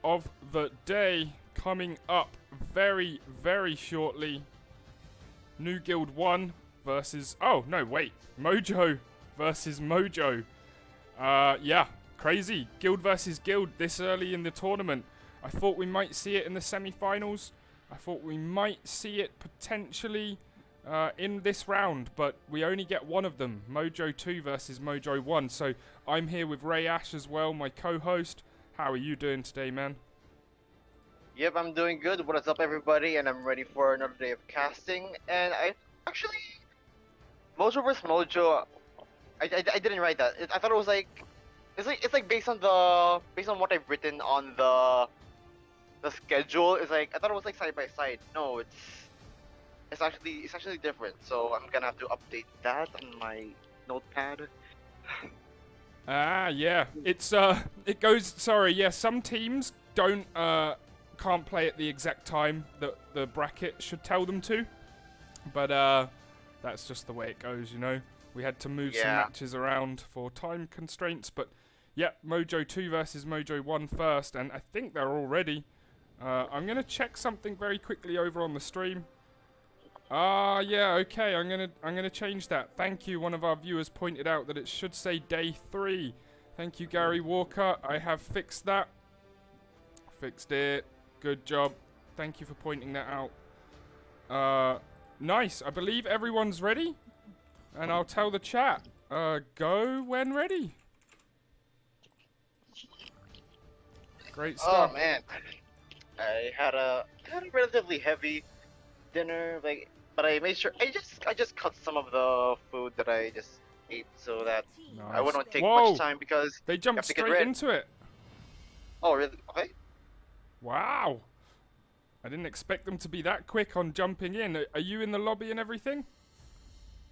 of the day coming up very, very shortly. New Guild 1 versus... Oh, no, wait. Mojo versus Mojo. Yeah, crazy. Guild versus Guild this early in the tournament. I thought we might see it in the semi-finals. I thought we might see it potentially in this round, but we only get one of them. Mojo 2 versus Mojo 1. So I'm here with Ray Ash as well, my co-host. How are you doing today, man? Yep, I'm doing good. What is up, everybody? And I'm ready for another day of casting. And I actually, Mojo vs Mojo, I didn't write that. I thought it was like, it's like based on what I've written on the schedule. It's like I thought it was like side by side. No, it's actually different. So I'm gonna have to update that on my notepad. Yeah. It goes. Sorry. Yeah. Some teams can't play at the exact time that the bracket should tell them to, but that's just the way it goes, you know. We had to move some matches around for time constraints, but yeah, Mojo 2 versus Mojo 1 first, and I think they're all ready. I'm gonna check something very quickly over on the stream. Yeah, okay, I'm gonna change that. Thank you. One of our viewers pointed out that it should say day 3. Thank you, Gary Walker. I have fixed that. Fixed it. Good job. Thank you for pointing that out. Nice. I believe everyone's ready. And I'll tell the chat. Go when ready. Great stuff. Oh man, I had a relatively heavy dinner, but I made sure I just cut some of the food that I just ate so that I wouldn't take much time because they jumped straight into it. Oh really? Okay. Wow. I didn't expect them to be that quick on jumping in. Are you in the lobby and everything?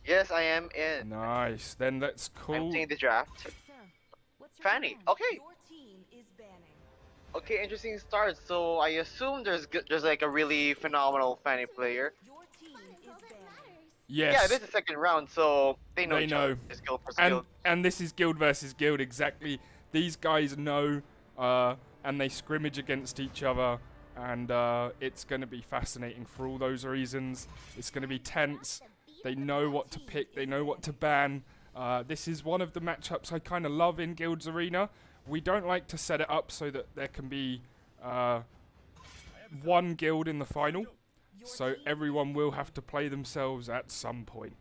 Yes, I am in. Nice. Then let's call... I'm seeing the draft. Fanny. Okay. Okay, interesting start. So I assume there's like a really phenomenal Fanny player. Yes. Yeah, this is the second round, so they know each other. It's guild versus guild. And this is guild versus guild, exactly. These guys know, and they scrimmage against each other, and it's going to be fascinating for all those reasons. It's going to be tense. They know what to pick. They know what to ban. This is one of the matchups I kind of love in GuildsArena. We don't like to set it up so that there can be one guild in the final. So everyone will have to play themselves at some point.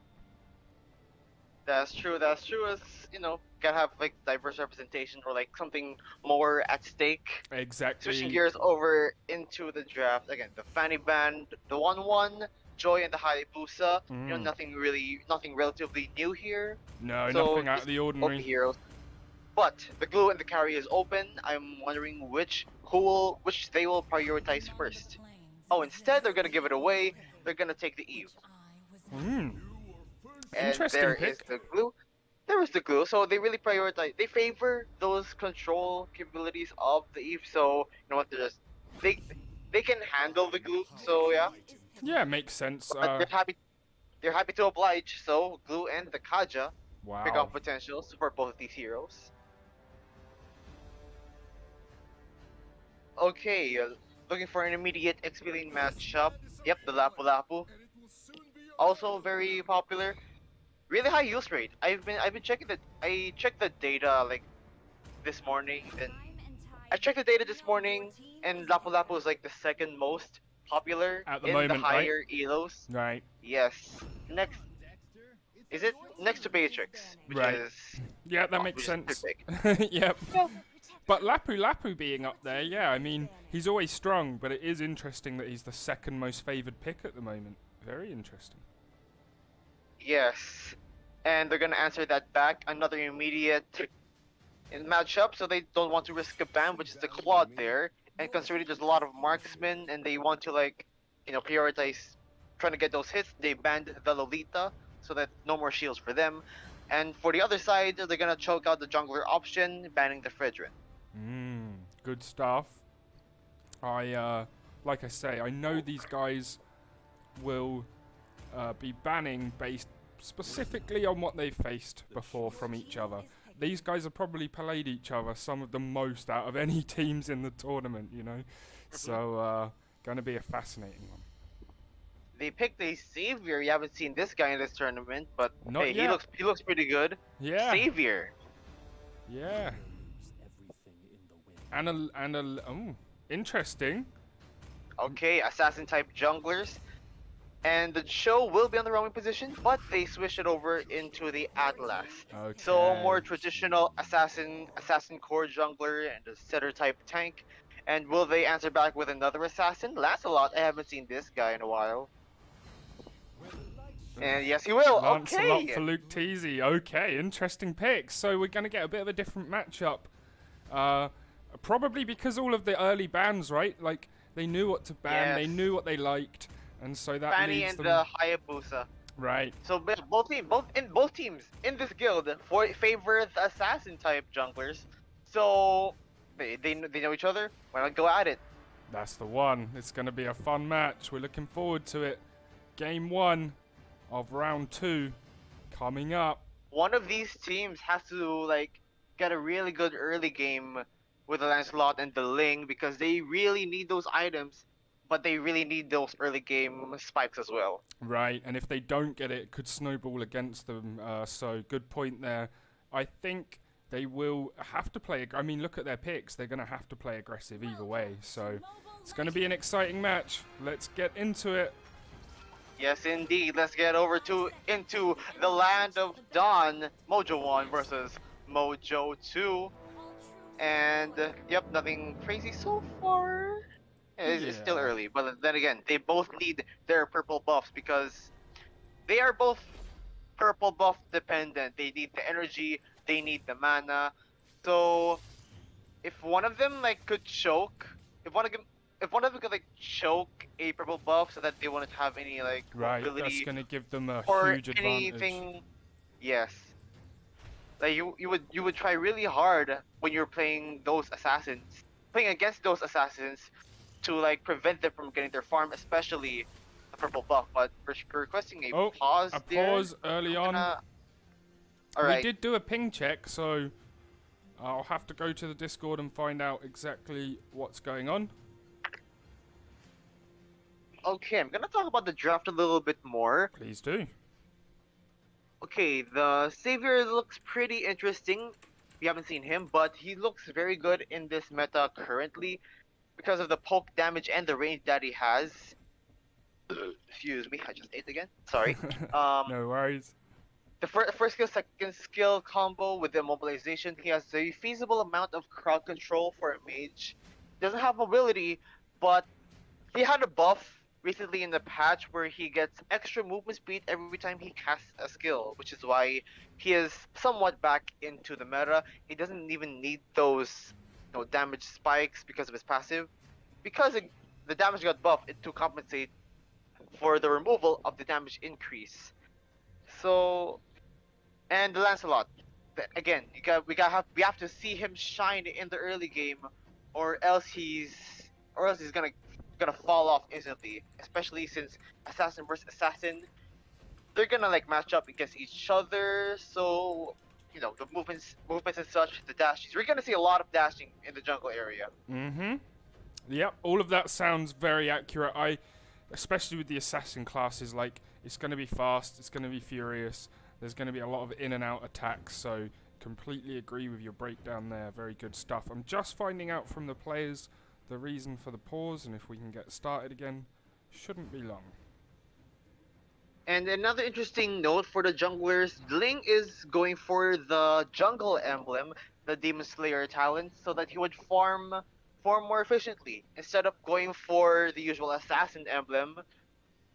That's true. That's true. It's, you know, gotta have like diverse representation or like something more at stake. Exactly. Switching gears over into the draft again. The Fanny Band, the 1-1, Joy, and the Hayabusa. You know, nothing relatively new here. No, so nothing out of the ordinary. Heroes. But the glue and the carry is open. I'm wondering which they will prioritize first. Oh, instead they're gonna give it away. They're gonna take the Eve. And interesting there pick. is the glue. There is the glue. So they really prioritize. They favor those control capabilities of the Eve. So you know what? They can handle the glue. So yeah. Yeah, makes sense. But they're happy to oblige. So glue and the Kaja pick up potentials for both of these heroes. Okay, looking for an immediate XP lane matchup. Yep, the Lapu Lapu. Also very popular. Really high use rate. I've been checking I checked the data like this morning, and Lapu Lapu is like the second most popular at the in moment, the higher elos. Right. Yes. Next to Beatrix, which is yeah, that makes sense. Yep. But Lapu Lapu being up there, yeah, I mean, he's always strong, but it is interesting that he's the second most favoured pick at the moment. Very interesting. Yes. And they're gonna answer that back. Another immediate matchup, so they don't want to risk a ban, which is the Claude there. And considering there's a lot of marksmen, and they want to, like, you know, prioritize trying to get those hits, they banned the Lolita, so that no more shields for them. And for the other side, they're gonna choke out the jungler option, banning the Fredrin. Good stuff. Like I say, I know these guys will be banning based specifically on what they've faced before from each other. these guys have probably played each other some of the most out of any teams in the tournament, you know. So going to be a fascinating one. They picked a savior. You haven't seen this guy in this tournament, but Not hey, yet. he looks pretty good. Yeah. Savior. Yeah. Oh, interesting. Okay, assassin type junglers. And the show will be on the roaming position, but they switch it over into the Atlas. Okay. So more traditional assassin core jungler and a setter type tank. And will they answer back with another assassin? Lancelot, I haven't seen this guy in a while. And yes, he will. Lancelot Okay. for Luke Teasy. Okay, interesting pick. So we're going to get a bit of a different matchup. Probably because all of the early bans, right? Like, they knew what to ban, Yes. they knew what they liked, and so that Fanny leaves and them... the Hayabusa. Right. So both teams in this guild favor the assassin type junglers. So they know each other. Why not go at it? That's the one. It's going to be a fun match. We're looking forward to it. Game 1 of round 2 coming up. One of these teams has to like get a really good early game with the Lancelot and the Ling because they really need those items, but they really need those early game spikes as well. Right, and if they don't get it, it could snowball against them. So good point there. I think they will have to play. I mean, look at their picks. They're going to have to play aggressive either way. So it's going to be an exciting match. Let's get into it. Yes, indeed. Let's get into the land of Dawn. Mojo 1 versus Mojo 2. And yep, nothing crazy so far. It's still early, but then again, they both need their purple buffs because they are both purple buff dependent. They need the energy, they need the mana. So if one of them like could choke, if one of them could like choke a purple buff so that they wouldn't have any like Right, that's going to give them a or huge advantage. anything, yes. Like you would try really hard when you're playing against those assassins, to like prevent them from getting their farm, especially the purple buff. But we're requesting a pause. Pause early on. All right. We did do a ping check, so I'll have to go to the Discord and find out exactly what's going on. Okay, I'm gonna talk about the draft a little bit more. Please do. Okay, the Savior looks pretty interesting. We haven't seen him, but he looks very good in this meta currently because of the poke damage and the range that he has. Excuse me, I just ate again. Sorry. No worries. The first skill, second skill combo with the immobilization, he has a feasible amount of crowd control for a mage. Doesn't have mobility, but he had a buff recently in the patch where he gets extra movement speed every time he casts a skill, which is why he is somewhat back into the meta. He doesn't even need those damage spikes because of his passive, because the damage got buffed to compensate for the removal of the damage increase. So, and the Lancelot, again, we have to see him shine in the early game, or else he's gonna fall off instantly. Especially since assassin versus assassin, they're gonna like match up against each other. So the movements and such, the dashes. We're gonna see a lot of dashing in the jungle area. Yep, all of that sounds very accurate. Especially with the assassin classes, like it's going to be fast, it's going to be furious. There's going to be a lot of in and out attacks. So completely agree with your breakdown there. Very good stuff. I'm just finding out from the players the reason for the pause, and if we can get started again, shouldn't be long. And another interesting note for the junglers, Ling is going for the jungle emblem, the Demon Slayer talent, so that he would farm more efficiently instead of going for the usual assassin emblem,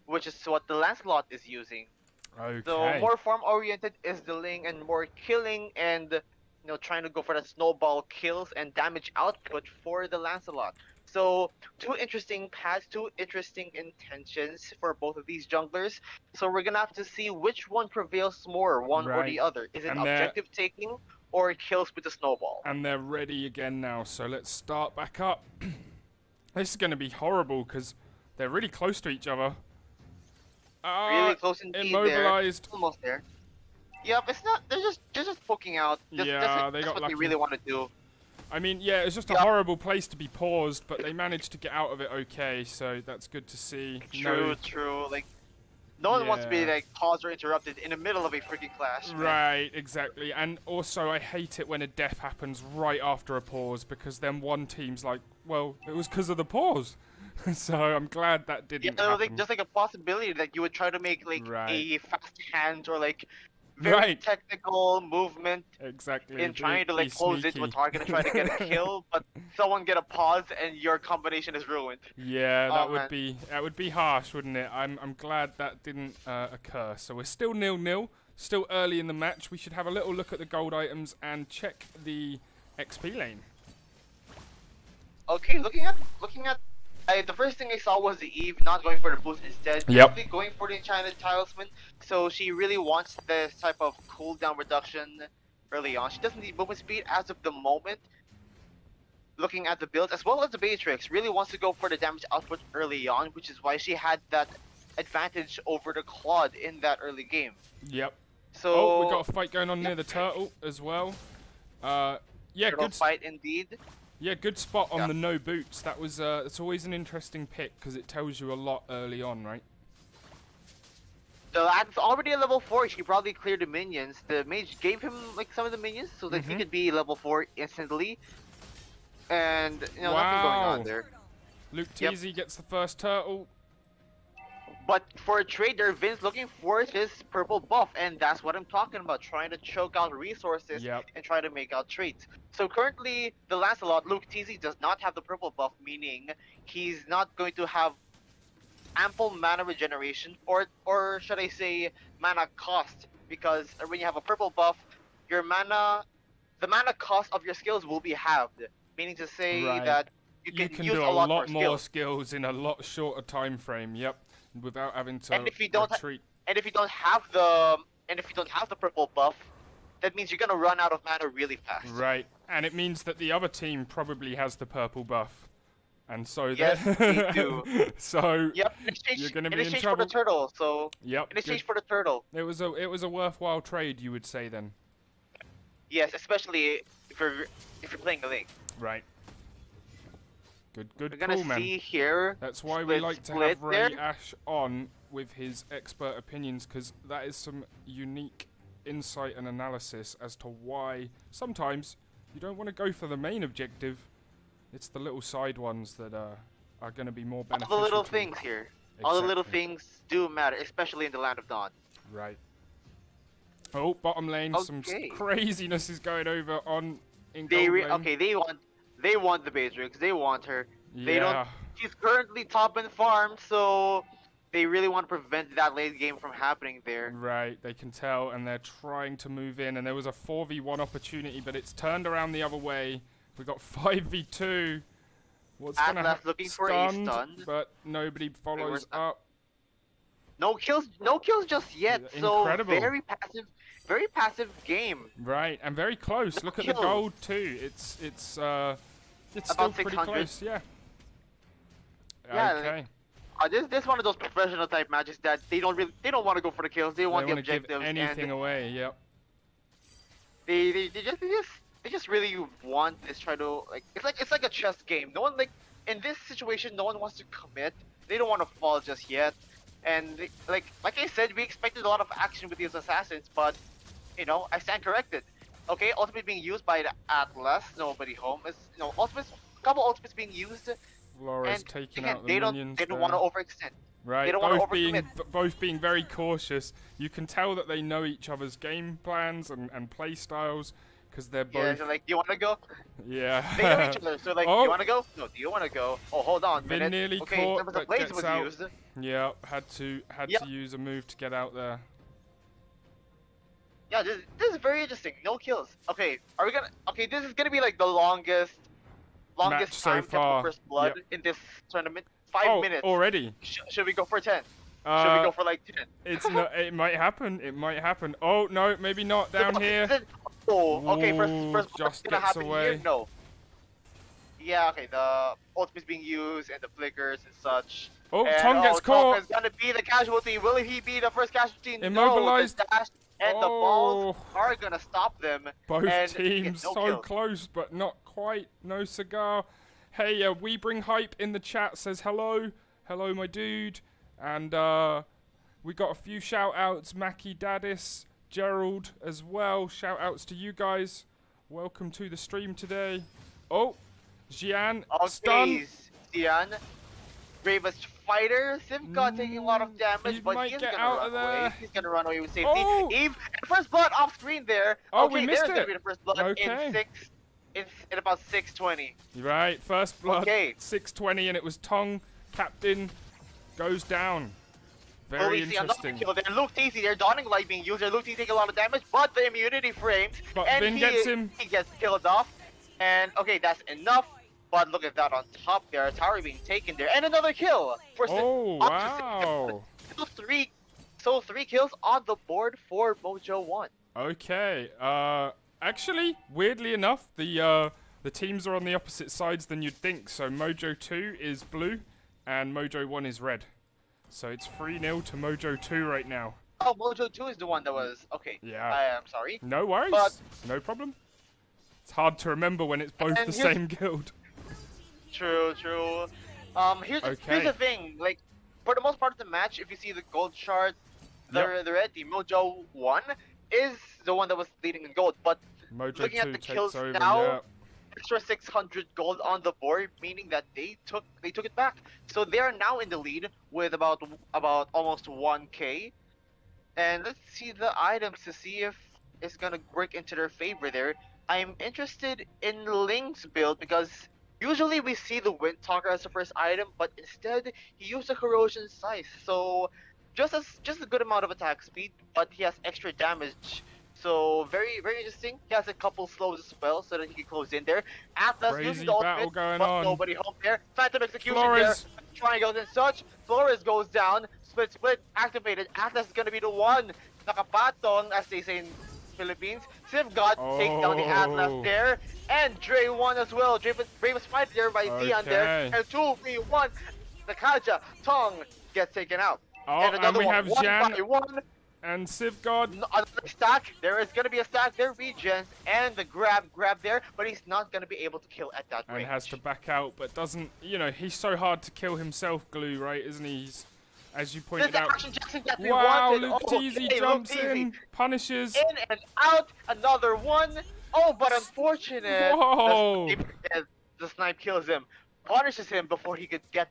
which is what the Lancelot is using. Okay. So more farm oriented is the Ling, and more killing and trying to go for the snowball kills and damage output for the Lancelot. So two interesting paths, two interesting intentions for both of these junglers. So we're gonna have to see which one prevails more, one or the other. Is it objective taking or kills with the snowball? And they're ready again now, so let's start back up. This is going to be horrible because they're really close to each other. Really close indeed. Immobilized. Almost there. Yep, it's not. They're just poking out. Yeah, they that's got what lucky. they really want to do. I mean, yeah, it's just a Yep. horrible place to be paused, but they managed to get out of it okay, so that's good to see. True, true. Like, no one wants to be Yeah. like paused or interrupted in the middle of a freaking clash. Man. Right, exactly. And also, I hate it when a death happens right after a pause, because then one team's like, well, it was because of the pause. So I'm glad that Yeah, didn't like happen. just like a possibility that you would try to make like Right. a fast hand or like very Right. technical movement Exactly. in trying to be like pose into a sneaky. target and try to get a kill, but someone get a pause and your combination is ruined. Yeah, Oh, that would be harsh, wouldn't it? I'm glad that didn't occur. So we're still 0-0, still early in the match. We should have a little look at the gold items and check the XP lane. Okay, looking at the first thing I saw was the Eve not going for the boost instead. Yep. Basically going for the Enchanted Talisman. So she really wants this type of cooldown reduction early on. She doesn't need movement speed as of the moment. Looking at the builds as well as the Beatrix, really wants to go for the damage output early on, which is why she had that advantage over the Claude in that early game. Yep. So Oh, we got a fight going on near the turtle as well. Yeah, turtle good. fight indeed. Yeah, good spot on Yeah. the no boots. That was. It's always an interesting pick because it tells you a lot early on, right? So that's already a level 4. He probably cleared the minions. The mage gave him like some of the minions so that he Mhm. could be level 4 instantly. And you know nothing going Wow. on there. Luke Yep. Teasy gets the first turtle. But for a trader, Vin's looking for his purple buff, and that's what I'm talking about, trying to choke out resources Yep. and try to make out traits. So currently, the Lancelot, Luke Teasy, does not have the purple buff, meaning he's not going to have ample mana regeneration, or should I say mana cost, because when you have a purple buff, your mana, the mana cost of your skills will be halved, meaning to say Right. that you You can, can use do a lot more more skills. skills in a lot shorter time frame. Yep. Without having to And if you don't retreat. And if you don't have the purple buff, that means you're gonna run out of mana really fast. Right. And it means that the other team probably has the purple buff. And so Yes, they do. So Yep. In exchange, you're gonna in be in exchange for trouble. the turtle. So Yep. in exchange good. for the turtle. It was a worthwhile trade, you would say then. Yes, especially if you're playing a link. Right. Good We're cool, gonna man. see here. That's why we like to split have Ray there. Ash on with his expert opinions, because that is some unique insight and analysis as to why sometimes you don't want to go for the main objective. It's the little side ones that are going to be more All beneficial. the little to you. things here. All the little Exactly. things do matter, especially in the Land of Dawn. Right. Oh, bottom lane, some Okay. craziness is going over on in They gold lane. okay. They want the Beatrix. They want her. They don't. Yeah. She's currently top in farm, so they really want to prevent that late game from happening there. Right, they can tell, and they're trying to move in, and there was a 4v1 opportunity, but it's turned around the other way. We got 5v2. What's gonna Atlas happen? looking for a stun. But nobody follows where's that? up. No kills just yet. Incredible. So very passive game. Right, and very close. No Look at the kills. gold too. It's still About pretty 600. close. Yeah. Yeah, Okay. This one of those professional type matches that they don't want to go for the kills. They want They the want to give objectives, anything and away. Yep. they just really want this. Try to like it's like a chess game. No one like in this situation. No one wants to commit. They don't want to fall just yet. And like I said, we expected a lot of action with these assassins, but you know I stand corrected. Okay, ultimate being used by the Atlas. Nobody home is ultimates. Couple ultimates being used. Laura's And taking again, out the they don't minions want there. to overextend. Right, They don't wanna both being very cautious. You can tell that they know each other's game plans and play styles because they're Yeah, both. so like, do you want to go? Yeah. They know each other, so like, do Oh. you want to go? No, do you want to go? Oh, hold on a Been minute. nearly Okay, caught, there was a but blaze gets was out. used. Yeah, had to Yep. use a move to get out there. Yeah, this is very interesting. No kills. Okay, are we gonna? Okay, this is gonna be like the longest Match so time kept far. for first blood Yep. in this tournament. 5 minutes. Already. Should we go for 10? Should we go for like 10? It's not. It might happen. It might happen. Oh no, maybe not down here. Oh, okay. First Ooh, blood just gonna gets happen away. here. No. Yeah, okay. The ultimate's being used and the flickers and such. Oh, And, Tom gets Tom caught. is gonna be the casualty. Will he be the first casualty? Immobilized. No, the dash and the balls are gonna stop them. Both and teams no so kills. close, but not quite. No cigar. Hey, We Bring Hype in the chat says hello. Hello, my dude. And we got a few shout outs. Mackie Dadis, Gerald as well. Shout outs to you guys. Welcome to the stream today. Oh, Jian, stun. Okay, Xian, bravest fighter. Sivka taking a lot of damage, he but might he's get gonna out run of away. there. He's gonna run away with safety. Oh! Eve, first blood off screen there. Oh, okay, we missed there's gonna it. be the first blood Okay. in about 6:20. Right, first blood. Okay. 6:20, and it was Tong. Captain goes down. Very We see another interesting. kill there. Luke TC, their Dawning Light being used. Luke TC taking a lot of damage, but the immunity frames. But and Vin gets him. He gets killed off. And okay, that's enough. But look at that on top there. A tower being taken there. And another kill. For Oh, up to wow. So three kills on the board for Mojo 1. Okay. Actually, weirdly enough, the teams are on the opposite sides than you'd think. So Mojo 2 is blue, and Mojo 1 is red. So it's 3-0 to Mojo 2 right now. Oh, Mojo 2 is the one that was... Okay. Yeah. I am sorry. No worries. But- no problem. It's hard to remember when it's both And the here's- same guild. True. Here's the thing. Like, for the most part of the match, if you see the gold chart, the red team, Mojo 1, is the one that was leading in gold. But Mojo looking 2 at the takes kills over, now, yeah. extra 600 gold on the board, meaning that they took it back. So they are now in the lead with about almost 1k. And let's see the items to see if it's gonna work into their favor there. I'm interested in Ling's build because usually we see the Wind Talker as the first item, but instead he used a Corrosion Scythe. So just a good amount of attack speed, but he has extra damage. So very interesting. He has a couple slows as well, so that he can close in there. Atlas Crazy using the battle ultimate, going but on. nobody home there. Phantom execution Flores. there. Triangles and such. Flores goes down. Split activated. Atlas is gonna be the one. Nakapatong, as they say in Philippines. Civ God takes down the Atlas there. And Dre won as well. Bravest fight there by Theon there. Okay. And 2-3-1. The Kaja Tong gets taken out. Oh, and another we one. have One Jan by one. and Civ God. Another stack. There is gonna be a stack there. Regens and the grab there, but he's not gonna be able to kill at that And range. has to back out, but doesn't, he's so hard to kill himself, Glue, right, isn't he? He's, as you pointed This out. action Jackson that we Wow, wanted. Luke Oh, Teasy okay, jumps Luke Teasy. in, punishes. In and out, another one. Oh, but unfortunate. Whoa. The snipe kills him, punishes him before he could get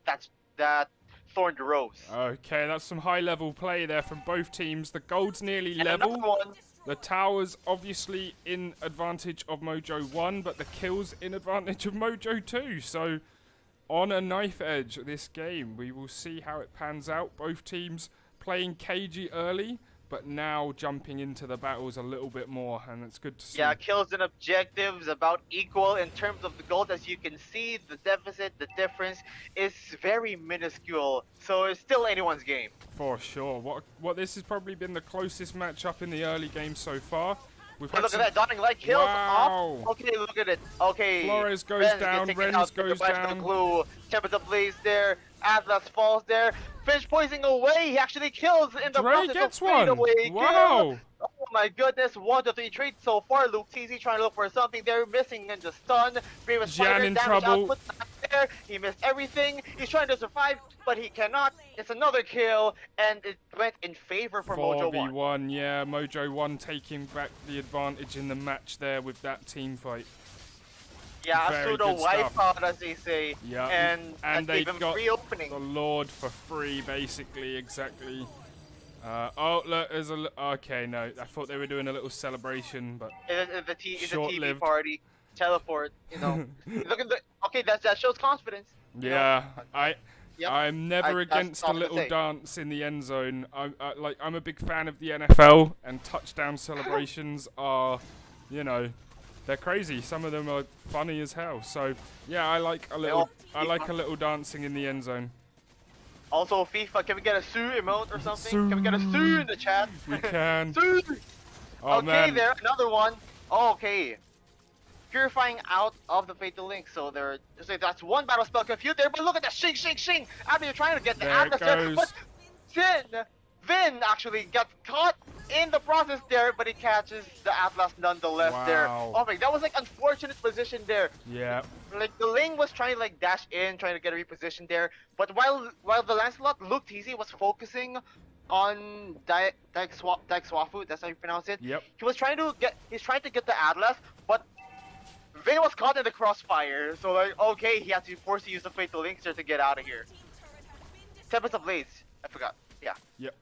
that thorned rose. Okay, that's some high-level play there from both teams. The gold's nearly And level. another one. The tower's obviously in advantage of Mojo 1, but the kill's in advantage of Mojo 2. So, on a knife edge this game, we will see how it pans out. Both teams playing cagey early, but now jumping into the battles a little bit more, and it's good to see. Yeah, kills and objectives about equal in terms of the gold. As you can see, the deficit, the difference is very minuscule. So it's still anyone's game. For sure. What this has probably been the closest matchup in the early game so far. We've But had look at that, Dawning Light kills Wow. off. Okay, look at it. Okay. Flores goes Renz down, gets taken Renz out, goes goodbye to down. The glue. Temperature Blaze there. Atlas falls there. Fish poisoning away. He actually kills in the Dre process gets of fade one. away. Wow. Kill. Oh my goodness, 1 to 3 trades so far. Luke TZ trying to look for something there, missing in the stun. Bravest Jan fighter, in damage trouble. output not there. He missed everything. He's trying to survive, but he cannot. It's another kill, and it went in favor for Mojo 1. 4v1, yeah. Mojo 1 taking back the advantage in the match there with that team fight. Yeah, a Very pseudo good stuff. wipeout, as they say. Yeah, And that they gave him got free opening. the Lord for free, basically, exactly. Oh, look, there's a... Okay, no, I thought they were doing a little celebration, but... It's a TV Short-lived. party. Teleport, Look at the... Okay, that shows confidence. Yeah, Yep. I'm never That's against a all I can little say. dance in the end zone. I'm a big fan of the NFL, and touchdown celebrations are, they're crazy. Some of them are funny as hell. So yeah, I like a little dancing in the end zone. Also, FIFA, can we get a Sue emote or something? Can we get a Sue in the chat? We can. Sue! Oh okay, man. there, another one. Oh, okay. Purifying out of the Fatal Link, so that's one battle spell confused there, but look at that shing. After you're trying to get the There it Atlas there, goes. but Vin actually gets caught in the process there, but he catches the Atlas nonetheless there. Wow. Oh my, that was like unfortunate position there. Yeah. Like the Ling was trying to like dash in, trying to get a reposition there, but while the Lancelot looked easy, was focusing on Swafu, that's how you pronounce it. Yep. He's trying to get the Atlas, but Vin was caught in the crossfire, so like okay, he had to be forced to use the Fatal Linkster to get out of here. Tempest of Blades, I forgot. Yeah. Yep.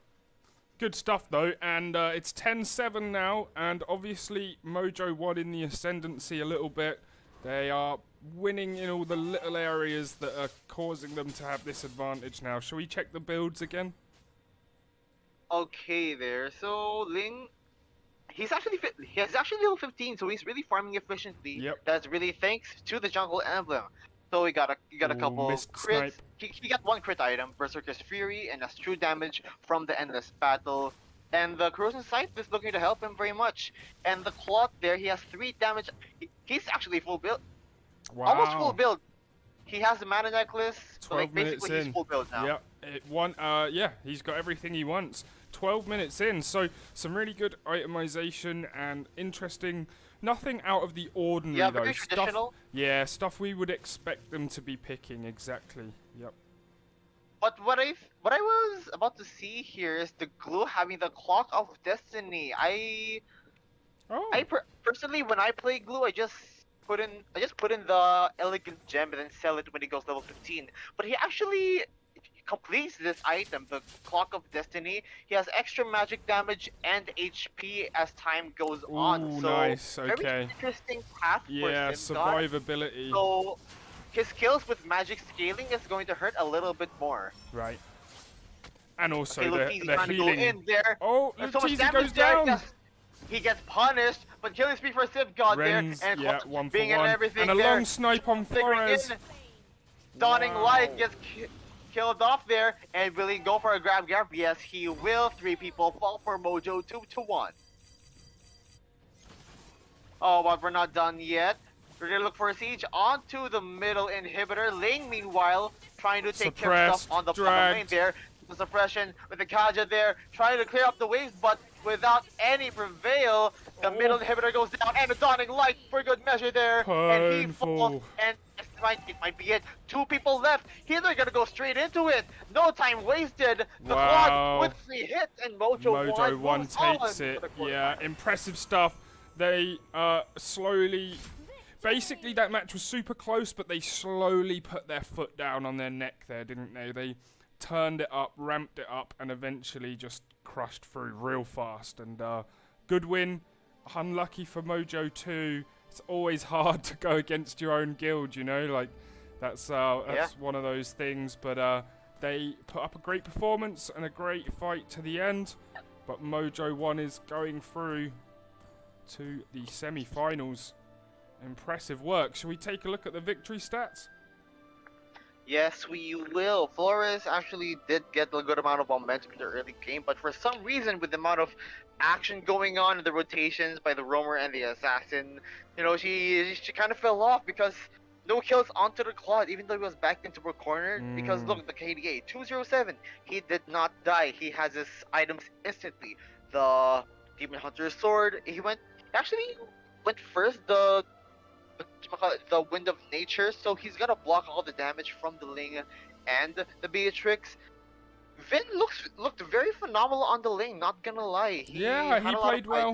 Good stuff though, and it's 10-7 now, and obviously Mojo won in the ascendancy a little bit. They are winning in all the little areas that are causing them to have this advantage now. Shall we check the builds again? Okay, there. So Ling, he's actually level 15, so he's really farming efficiently. Yep. That's really thanks to the jungle emblem. So he got a couple missed crits. snipe. He got one crit item, Berserker's Fury, and that's true damage from the endless battle. And the corrosion scythe is looking to help him very much. And the cloth there, he has 3 damage. He's actually full build, Wow. almost full build. He has the mana necklace, so 12 like basically minutes he's full build now. Yep. Yeah, he's got everything he wants. 12 minutes in, so some really good itemization and interesting. Nothing out of the ordinary Yeah, though. very traditional. Stuff we would expect them to be picking, exactly. Yep. But what I was about to see here is the glue having the Clock of Destiny. Personally, when I play glue, I just put in the elegant gem and then sell it when he goes level 15. But he actually completes this item, the Clock of Destiny. He has extra magic damage and HP as time goes on. Ooh, So nice. Okay. very interesting path Yeah, for Simgod. survivability. So his skills with magic scaling is going to hurt a little bit more. Right. And also Okay, look, the he's trying to go healing. in there. Oh, There's so much Letizi damage goes there. down. He gets punished, but killing spree for Simgod Ren's, there, and yeah, 1 for being 1. and everything And a there. long snipe on Figuring Flores. in, Dawning Wow. Light gets killed off there, and will he go for a grab? Yes, he will. 3 people fall for Mojo 2-1. Oh, but we're not done yet. We're gonna look for a siege onto the middle inhibitor. Ling, meanwhile, trying to take care of stuff on the bottom lane there. The suppression with the Kaja there, trying to clear up the waves, but without any prevail, the middle inhibitor goes down, and the Dawning Light for good measure there, and he falls, and it might be it. 2 people left. Here they're gonna go straight into it. No time wasted. The quad with 3 hits, and Mojo 1 takes it. Yeah, impressive stuff. They slowly. Basically, that match was super close, but they slowly put their foot down on their neck there, didn't they? They turned it up, ramped it up, and eventually just crushed through real fast. And good win. Unlucky for Mojo 2. It's always hard to go against your own guild, you know? Like, that's one of those things. But they put up a great performance and a great fight to the end. But Mojo 1 is going through to the semi-finals. Impressive work. Shall we take a look at the victory stats? Yes, we will. Flores actually did get a good amount of momentum in the early game, but for some reason, with the amount of action going on in the rotations by the roamer and the assassin, you know, she kind of fell off because no kills onto the Claude, even though he was backed into a corner. Because look, the KDA 207, he did not die. He has his items instantly. The Demon Hunter's sword, he actually went first. The Wind of Nature, so he's gonna block all the damage from the Ling and the Beatrix. Vin looked very phenomenal on the Ling, not gonna lie. He played well.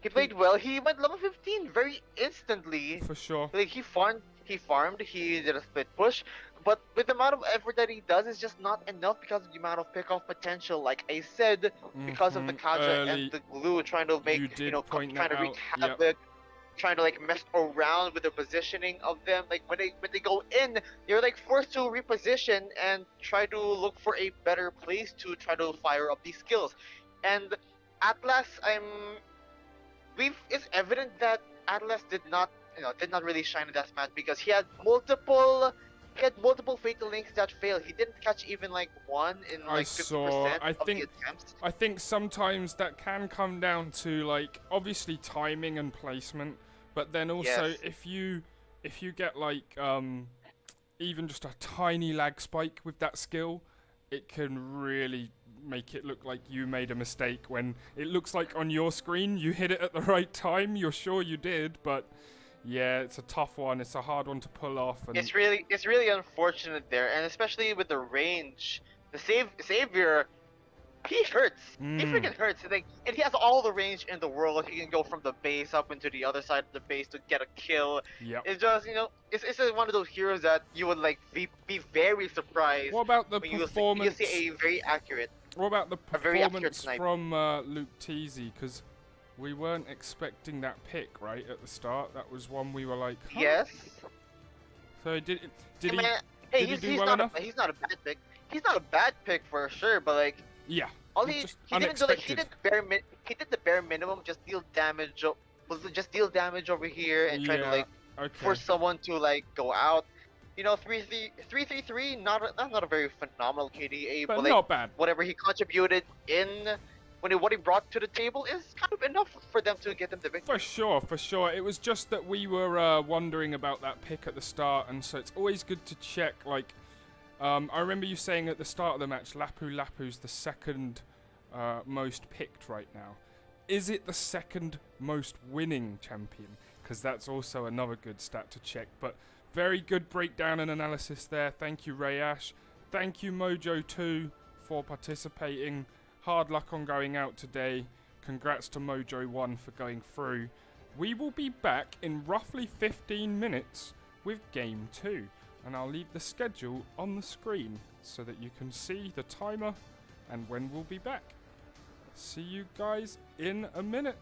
He played well. He went level 15 very instantly. For sure. Like he farmed, he did a split push, but with the amount of effort that he does, it's just not enough because of the amount of pick-off potential. Like I said, because of the Kaja and the glue trying to make, trying to wreak havoc. Trying to like mess around with the positioning of them. Like when they go in, you're like forced to reposition and try to look for a better place to try to fire up these skills. And Atlas, it's evident that Atlas did not really shine in that match because he had multiple fatal links that failed. He didn't catch even like one in like 50% of the attempts. I think sometimes that can come down to like obviously timing and placement. But then also, if you get like even just a tiny lag spike with that skill, it can really make it look like you made a mistake when it looks like on your screen you hit it at the right time. You're sure you did, but yeah, it's a tough one. It's a hard one to pull off. And It's really unfortunate there, and especially with the range. The Savior, he hurts. He freaking hurts. Like, and he has all the range in the world. He can go from the base up into the other side of the base to get a kill. Yep. It's just, you know, it's one of those heroes that you would like be very surprised. What about the when performance? You see a very accurate. What about the very accurate performance snipe. from Luke Teasy? Because we weren't expecting that pick, right, at the start. That was one we were like, huh? Yes. So did Hey, he? man, hey, did he do he's well not enough? he's not a bad pick. He's not a bad pick for sure, but like. Yeah. All It's he just didn't do, like, unexpected. he did the bare minimum, just deal damage. Just deal damage over here and try to like Okay. force someone to like go out. You know, 333, not a very phenomenal KDA, but but like not bad. whatever he contributed in what he brought to the table is kind of enough for them to get them the victory. For sure. It was just that we were wondering about that pick at the start, and so it's always good to check. Like, I remember you saying at the start of the match, Lapu Lapu's the second most picked right now. Is it the second most winning champion? Because that's also another good stat to check. But very good breakdown and analysis there. Thank you, Rayash. Thank you, Mojo2, for participating. Hard luck on going out today. Congrats to Mojo1 for going through. We will be back in roughly 15 minutes with Game 2. And I'll leave the schedule on the screen so that you can see the timer and when we'll be back. See you guys in a minute.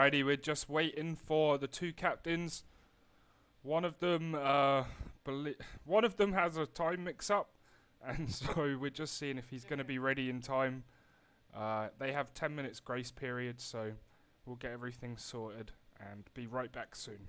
Alrighty, we're just waiting for the two captains. One of them has a time mix-up, and so we're just seeing if he's going to be ready in time. They have 10 minutes grace period, so we'll get everything sorted and be right back soon.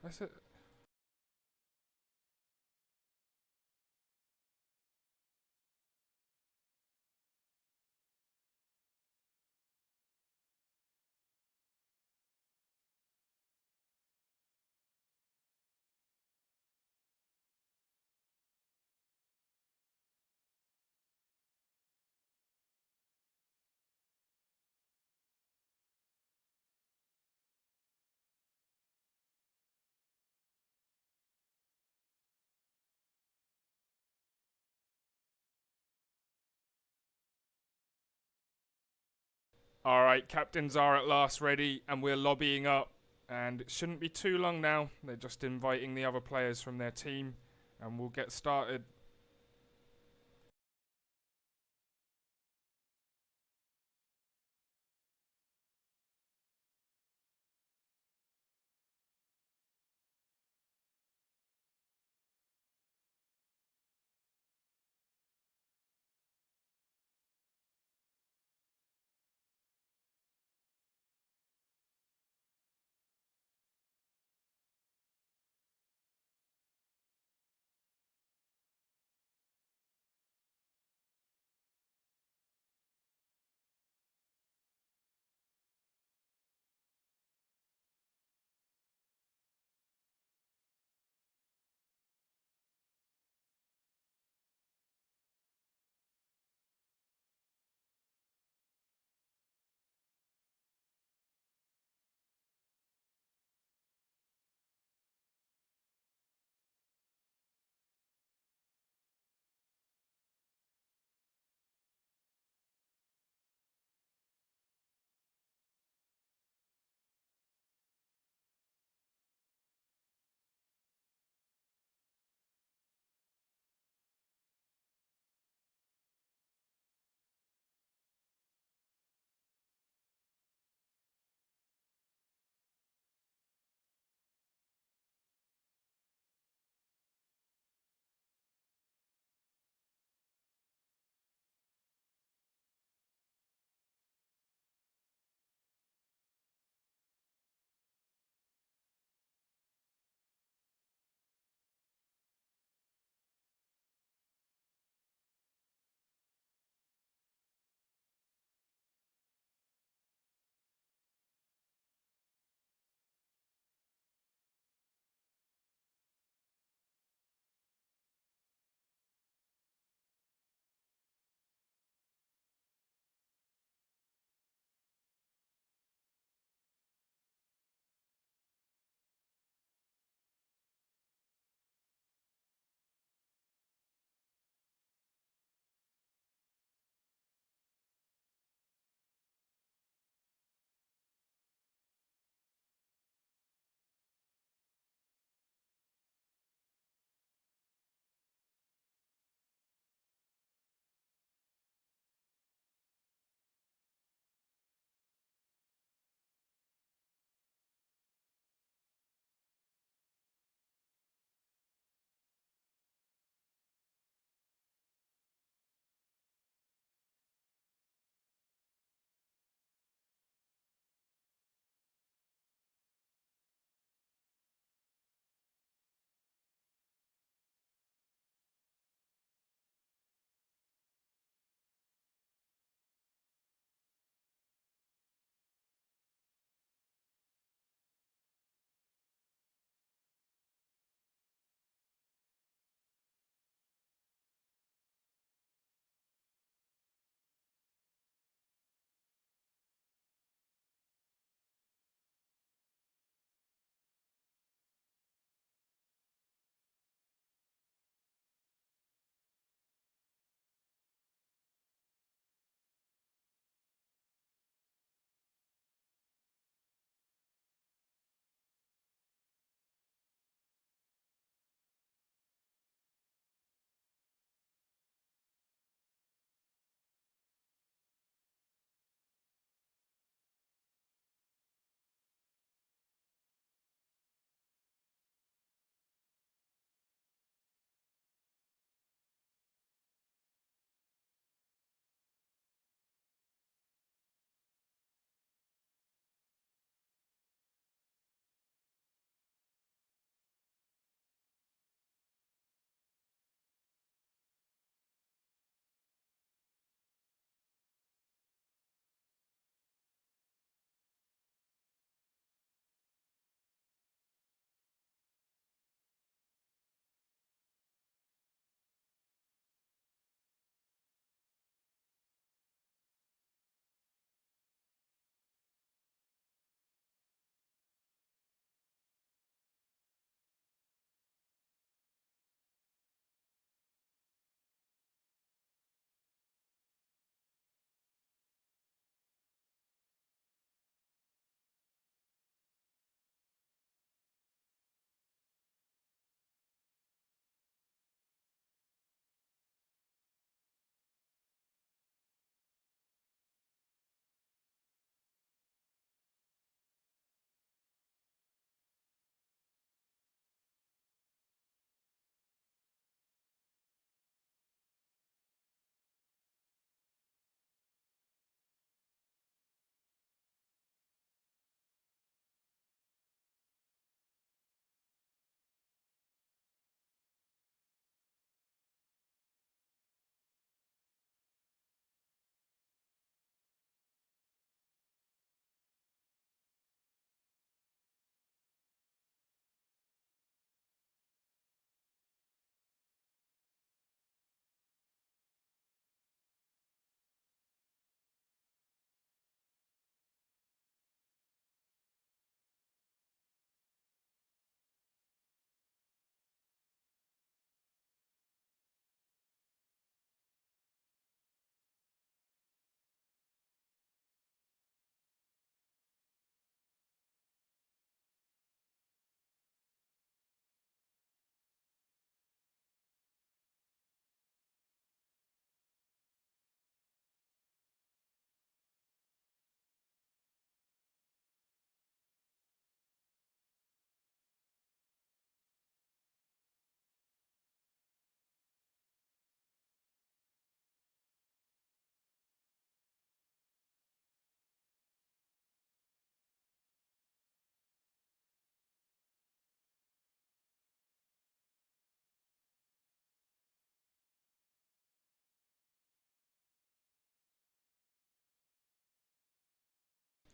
That's it. All right, captains are at last ready, and we're lobbying up. And it shouldn't be too long now. They're just inviting the other players from their team, and we'll get started.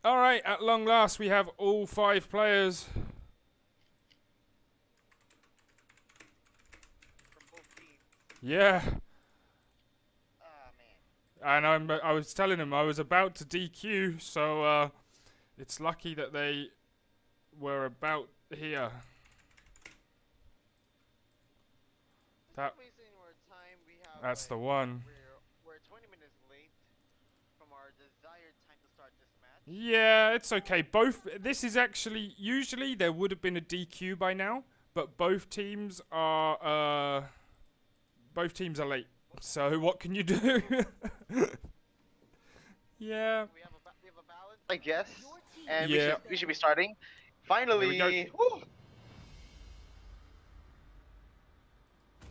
All right, at long last, we have all 5 players. From both teams. Yeah. Ah, man. And I was telling him I was about to DQ, so it's lucky that they were about here. That, Wasting our time, we have, that's the one. We're 20 minutes late from our desired time to start this match. Yeah, it's okay. This is actually, usually there would have been a DQ by now, but both teams are late. So what can you do? Yeah. We have a balance, I guess, and Yeah. we should be starting. Finally. Here we Woo!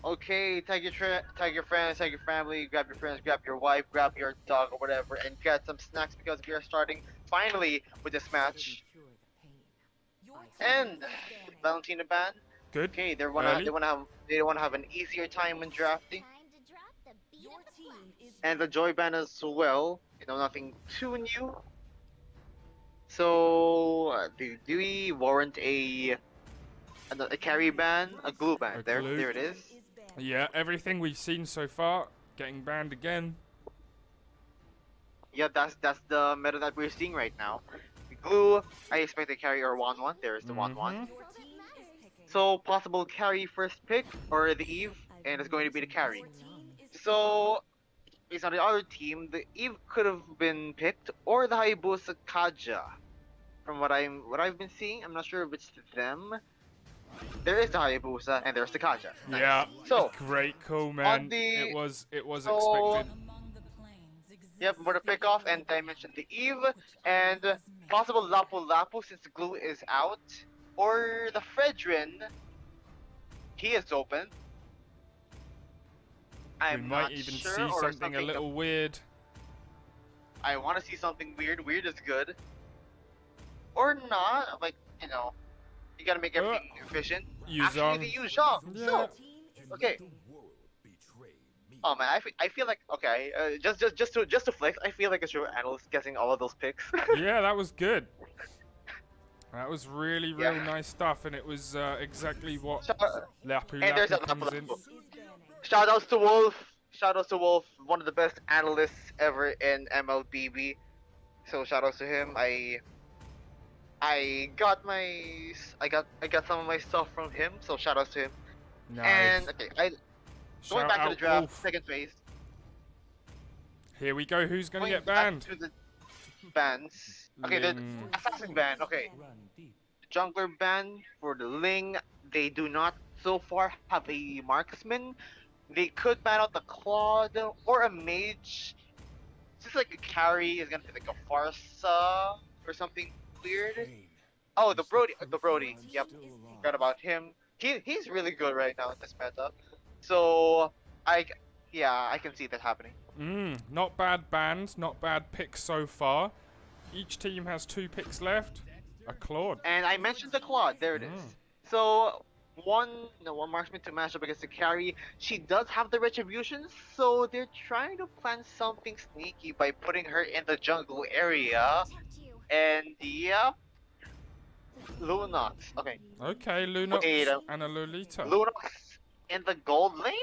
Okay, tag your friends, tag your family, grab your friends, grab your wife, grab your dog or whatever, and get some snacks because we are starting finally with this match. And Valentina ban. Good. Okay, they Early. wanna have an easier time when drafting. And the joy ban as well. You know, nothing too new. So do we warrant a carry ban, a glue ban? A There glue. it is. Yeah, everything we've seen so far getting banned again. Yeah, that's the meta that we're seeing right now. The glue, I expect a carry or 1-1. There's the 1-1. So possible carry first pick or the Eve, and it's going to be the carry. So based on the other team, the Eve could have been picked or the Hayabusa Kaja. From what I've been seeing, I'm not sure if it's them. There is the Hayabusa and there's the Kaja. Nice. Yeah. So Great call, man. the- It was so- expected. Yep, for the pick off, and I mentioned the Eve and possible Lapu Lapu since the glue is out, or the Fredrin. He is open. We I'm might not even sure, see or something a little weird. I want to see something weird. Weird is good. Or not, like, you know, you gotta make everything efficient. Actually, they use Zhang. Yeah. So, okay. Oh man, I feel like okay. Just to flex, I feel like a true analyst guessing all of those picks. Yeah, that was good. That was really real Yeah. nice stuff, and it was exactly what Lapu And there's a Lapu comes in. Shoutouts to Wolf. Shoutouts to Wolf, one of the best analysts ever in MLBB. So shoutouts to him. I got some of my stuff from him. So shoutouts to him. Nice. And okay, going Shout back to the out draft, Wolf. second phase. Here we go. Who's gonna Going get back banned? to the bans. Okay, the Ling. assassin ban. Okay, jungler ban for the Ling. They do not so far have a marksman. They could ban out the Claude or a mage. Just like a carry is gonna be like a Farsa or something weird. Oh, the Brody. Yep, forgot about him. He's really good right now in this meta. So I can see that happening. Not bad bans, not bad picks so far. Each team has 2 picks left. A Claude. And I mentioned the Claude. There it is. So one marksman to match up against the carry. She does have the retribution, so they're trying to plan something sneaky by putting her in the jungle area. And yeah, Lunox. Okay, Okay, Lunox Wait, and a Lolita. Lunox in the gold lane.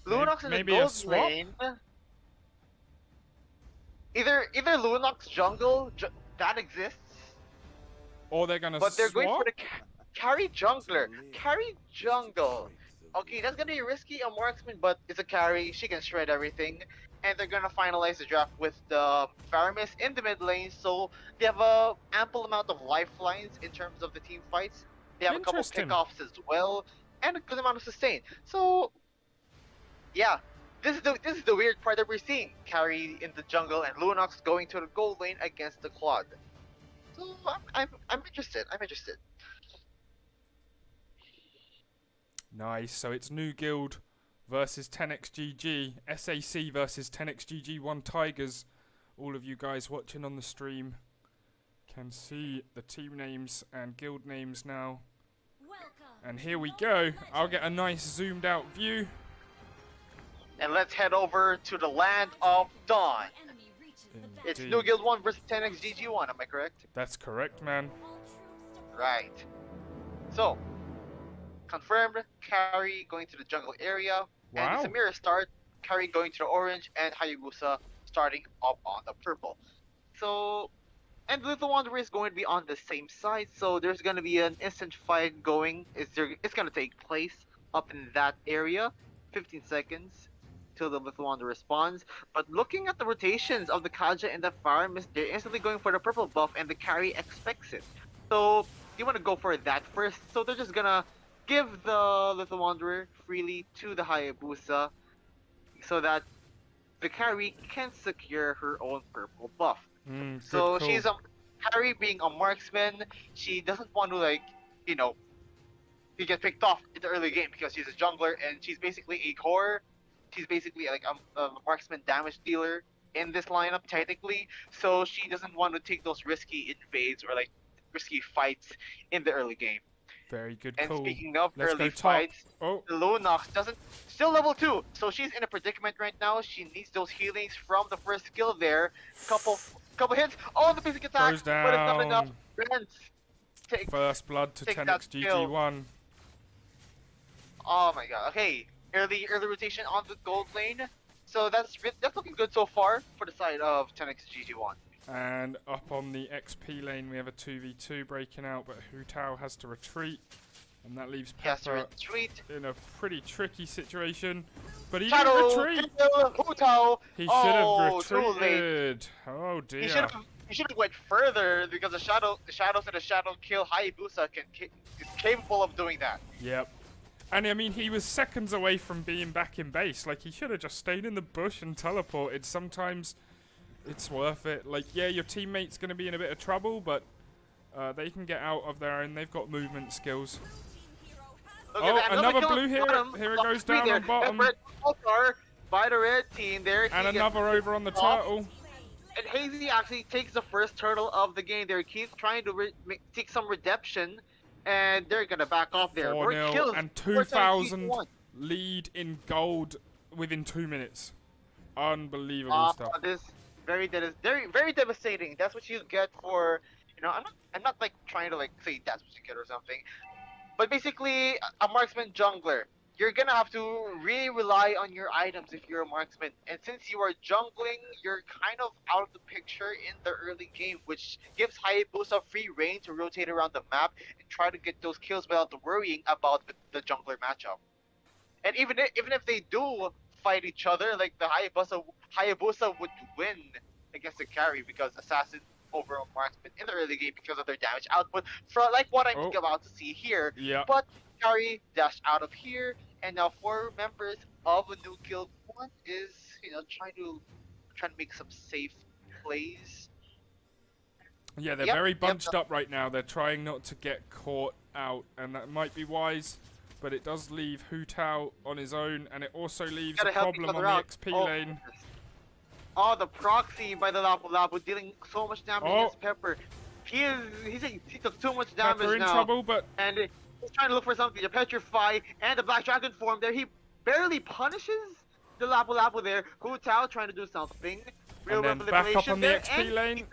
Lunox in the maybe a gold swap? lane. Either Lunox jungle that exists. Or they're gonna But they're swap? going for the carry jungler. Carry jungle. Okay, that's gonna be risky, a marksman, but it's a carry. She can shred everything. And they're gonna finalize the draft with the Faramis in the mid lane, so they have a ample amount of lifelines in terms of the team fights. They have a couple Interesting. pickoffs as well, and a good amount of sustain. So, yeah, this is the weird part that we're seeing. Carry in the jungle and Lunox going to the gold lane against the Claude. So I'm interested. I'm interested. Nice. So it's New Guild versus 10xGG. SAC versus 10xGG1 Tigers. All of you guys watching on the stream can see the team names and guild names now. And here we go. I'll get a nice zoomed out view. And let's head over to the land of Dawn. It's Indeed. New Guild 1 versus 10xGG1, am I correct? That's correct, man. Right. So, confirmed, Carry going to the jungle area, and it's a Wow. mirror start, Carry going to the orange, and Hayabusa starting up on the purple. So, and Little Wanderer is going to be on the same side, so there's going to be an instant fight going. It's going to take place up in that area. 15 seconds till the Little Wanderer responds. But looking at the rotations of the Kaja and the Fire Mist, they're instantly going for the purple buff, and the Carry expects it. So, you want to go for that first, so they're just going to give the Little Wanderer freely to the Hayabusa so that the Carry can secure her own purple buff. So Good she's call. Carrie being a marksman, she doesn't want to to get picked off in the early game because she's a jungler and she's basically a core. She's basically like a marksman damage dealer in this lineup technically. So she doesn't want to take those risky invades or like risky fights in the early game. Very good And call. speaking of Let's early go top. fights, Oh, Lunox doesn't still level 2, so she's in a predicament right now. She needs those healings from the first skill there. Couple hits. Oh, the basic attack, goes but it's not enough. down. Rents take First blood to take that kill. 10xGG1. Oh my god. Okay, early rotation on the gold lane. So that's looking good so far for the side of 10xGG1. And up on the XP lane, we have a 2v2 breaking out, but Hu Tao has to retreat. And that leaves He has to Pepper retreat. in a pretty tricky situation. But he Shadow didn't retreat. kill Hu Tao. He should Oh, have too late. retreated. Oh dear. He should have went further because the shadows and the shadow kill Hayabusa is capable of doing that. Yep. And I mean, he was seconds away from being back in base. Like, he should have just stayed in the bush and teleported. Sometimes it's worth it. Like, yeah, your teammate's going to be in a bit of trouble, but they can get out of there and they've got movement skills. Look Oh, at that. another kill blue here. bottom. Here it goes down there. on bottom. Red All-Star by the red team there. And He another gets over on the off. turtle. And Hazy actually takes the first turtle of the game there. He's trying to take some redemption, and they're gonna back off there. 4-0 and 2,000 lead in gold within 2 minutes. Unbelievable stuff. This very devastating. That's what you get for, I'm not like trying to like say that's what you get or something, but basically a marksman jungler. You're gonna have to really rely on your items if you're a marksman. And since you are jungling, you're kind of out of the picture in the early game, which gives Hayabusa free reign to rotate around the map and try to get those kills without worrying about the jungler matchup. And even if they do fight each other, like the Hayabusa would win against the carry because Assassin over a marksman in the early game because of their damage output, like what I'm about to see here. Yeah. But carry dashed out of here. And now 4 members of a new guild 1 is, trying to make some safe plays. Yeah, they're very bunched up right now. They're trying not to get caught out, and that might be wise, but it does leave Hu Tao on his own, and it also leaves a problem on the XP lane. Oh, the proxy by the Lapu Lapu dealing so much damage against Pepper. He took too much damage Pepper in now. trouble, but he's trying to look for something to petrify, and the Black Dragon form there. He barely punishes the Lapu Lapu there. Hu Tao trying to do something. And then back up on the XP lane.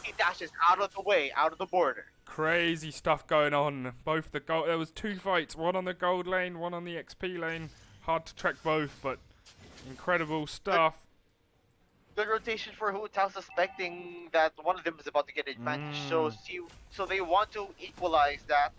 He dashes out of the way, out of the border. Crazy stuff going on. Both the gold. There was 2 fights. One on the gold lane, one on the XP lane. Hard to track both, but incredible stuff. Good rotation for Hu Tao, suspecting that one of them is about to get advantage. So they want to equalize that.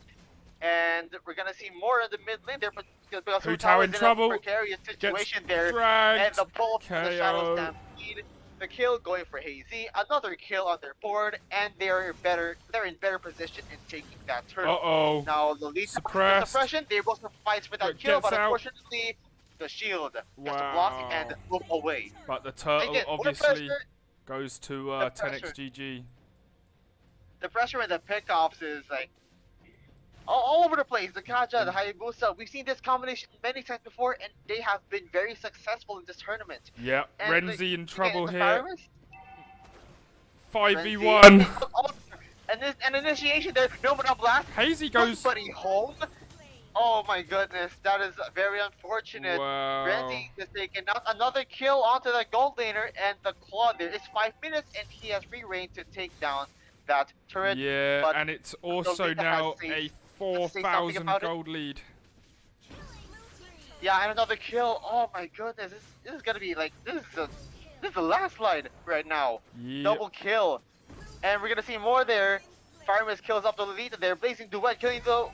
And we're gonna see more in the mid lane there, because Hu Tao is in a precarious situation there. Dragged. And the pull from the Shadow Stampede, the kill going for Hazy, another kill on their board, and they're in better position in taking that turtle. Now the lead suppression, they both fights for that kill, but unfortunately the shield has to block and move away. But the turtle obviously goes to 10xGG. The pressure and the pickoffs is like all over the place. The Kaja, the Hayabusa, we've seen this combination many times before, and they have been very successful in this tournament. Yeah, Renzi in trouble here. 5v1. And initiation there, no blast. Hazy goes. Somebody home. Oh my goodness, that is very unfortunate. Wow. Renzi is taking out another kill onto the gold laner, and the Claw there is 5 minutes, and he has free reign to take down that turret. Yeah, But and it's the also Lita now has a say something 4,000 about it. gold lead. Yeah, and another kill. Oh my goodness, this is gonna be like this is the last line right now. Yep. Double kill, and we're gonna see more there. Fireman's kills up the Lolita there, blazing duet, killing the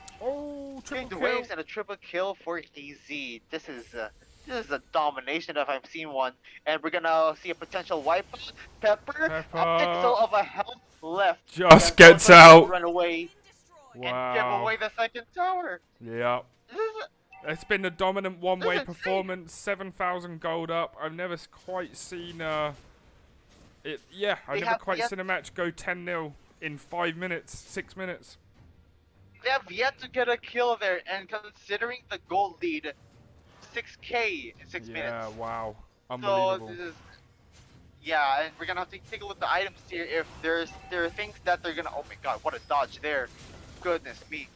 Triple kill. waves, and a triple kill for AZ. This is a domination if I've seen one, and we're gonna see a potential wipeout. Pepper, a pixel of a health left. Just gets out. Run away and give Wow. away the second tower. Yeah. This is It's been a dominant one-way This is performance. 7,000 gold up. I've never quite seen it. Yeah, I've never quite seen a match go 10-0 in 5 minutes, 6 minutes. They have yet to get a kill there, and considering the gold lead, 6k in 6 minutes. Yeah, wow. Unbelievable. So this is, yeah, and we're gonna have to take a look at the items here. If there are things that they're gonna, oh my god, what a dodge there! Goodness me.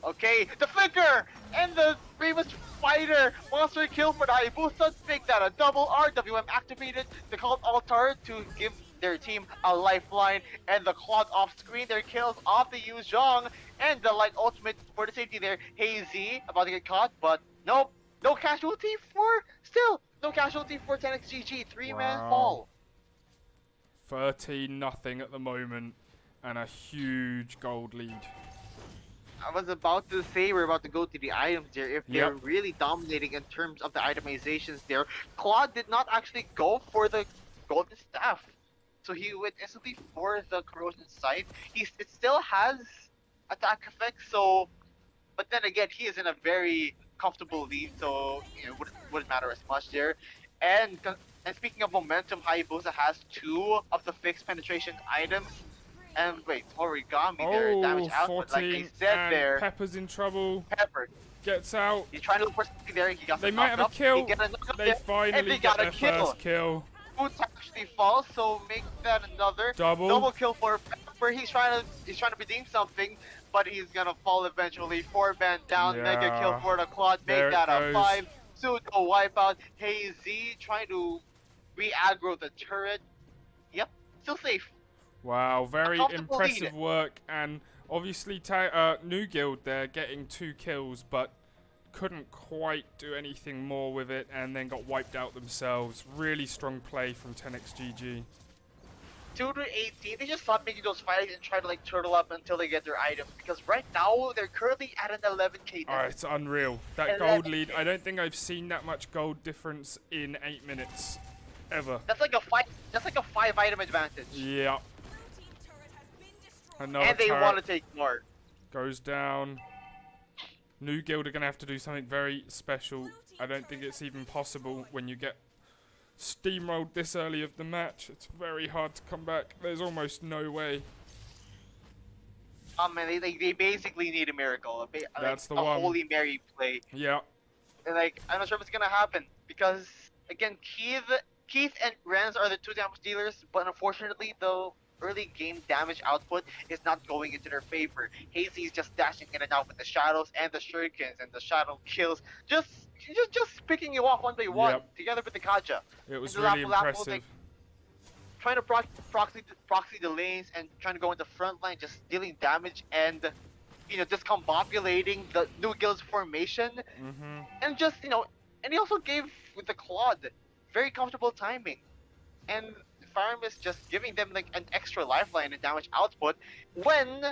Okay, the flicker and the famous fighter monster kill for the Hayabusa. Make that a double RWM activated. They called Altar to give their team a lifeline, and the Claude off screen. Their kills off the Yu Zhong and the light ultimate for the safety there. Hazy about to get caught, but nope, no casualty for no casualty for 10xGG. 3-man fall. 13-0 at the moment, and a huge gold lead. I was about to say we're about to go to the items there. If they're really dominating in terms of the itemizations there, Claude did not actually go for the golden staff, so he went instantly for the corrosion sight. It still has attack effects, so, but then again, he is in a very comfortable lead, so it wouldn't matter as much there. And speaking of momentum, Hayabusa has 2 of the fixed penetration items. And wait, origami there, damage output, like I said there. Pepper's in trouble. Pepper Gets out. He's trying to look for something there. He got They might have a kill. They finally and they get got their a kill. first kill. Boots actually falls, so make that another Double kill for Pepper. He's trying to redeem something, but he's gonna fall eventually. 4-man down, mega kill for the Claude. Make that a 5. Pseudo wipeout. Hazy trying to re-aggro the turret. Yep, still safe. Wow, very impressive work, and obviously New Guild there getting 2 kills, but couldn't quite do anything more with it, and then got wiped out themselves. Really strong play from 10xGG. 2-18, they just stopped making those fights and try to like turtle up until they get their items, because right now they're currently at an 11k. Oh, it's unreal. That gold lead, I don't think I've seen that much gold difference in 8 minutes, ever. That's like a 5 item advantage. Yeah. Another and they want to take more. Goes down. New Guild are going to have to do something very special. I don't think it's even possible when you get steamrolled this early of the match. It's very hard to come back. There's almost no way. Man, they basically need a miracle. That's the a one. Holy Mary play. Yeah. And like, I'm not sure if it's going to happen. Because, again, Keith and Renz are the 2 damage dealers. But unfortunately, the early game damage output is not going into their favor. Hazy's just dashing in and out with the shadows and the shurikens and the shadow kills, just picking you off one by one together with the Kaja. It was really impressive. Like, trying to proxy the lanes and trying to go in the front line, just dealing damage and discombobulating the New Guild's formation, and just and he also gave with the Claude very comfortable timing, and Farm is just giving them like an extra lifeline and damage output when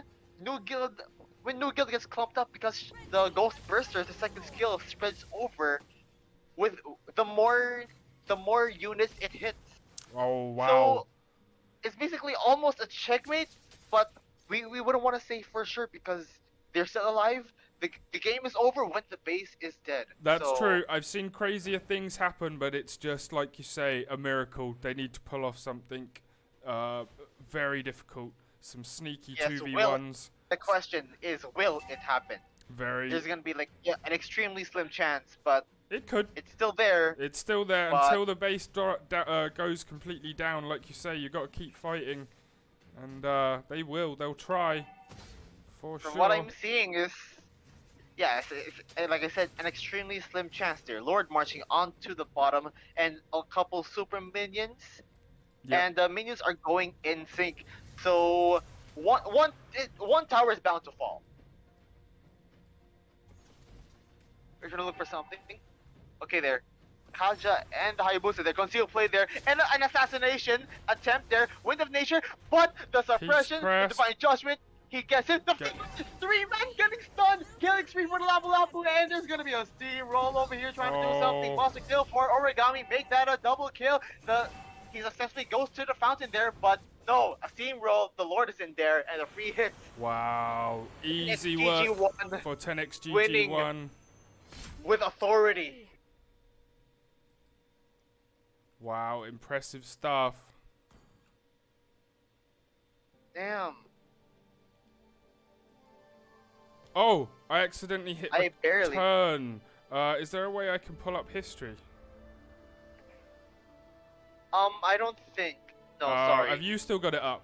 New Guild gets clumped up, because the Ghost Burster, the second skill, spreads over with the more units it hits. Oh wow. So it's basically almost a checkmate, but we wouldn't want to say for sure because they're still alive. The game is over when the base is dead. That's true. I've seen crazier things happen, but it's just, like you say, a miracle. They need to pull off something very difficult. Some sneaky 2v1s. The question is, will it happen? There's going to be like an extremely slim chance, but it could. It's still there. It's still there until the base goes completely down. Like you say, you got to keep fighting. And they will. They'll try. For sure. From what I'm seeing is yeah, and like I said, an extremely slim chance there. Lord marching onto the bottom, and a couple super minions, Yep. and the minions are going in sync. So one tower is bound to fall. We're gonna look for something. Okay, there. Kaja and the Hayabusa, they're concealed play there, and an assassination attempt there. Wind of Nature, but the suppression, the pressed. Divine Judgment, he gets it. The Get- three men getting stunned, killing spree for the Lapu Lapu, and there's gonna be a steamroll over here trying to do something. Oh. Monster kill for Origami, make that a double kill. He successfully goes to the fountain there, but no, a steamroll. The Lord is in there, and a free hit. Wow. Easy It's work GG1 for 10x winning. GG1. With authority. Wow, impressive stuff. Damn. Oh, I accidentally hit I barely. turn. Is there a way I can pull up history? I don't think. No, sorry. Have you still got it up?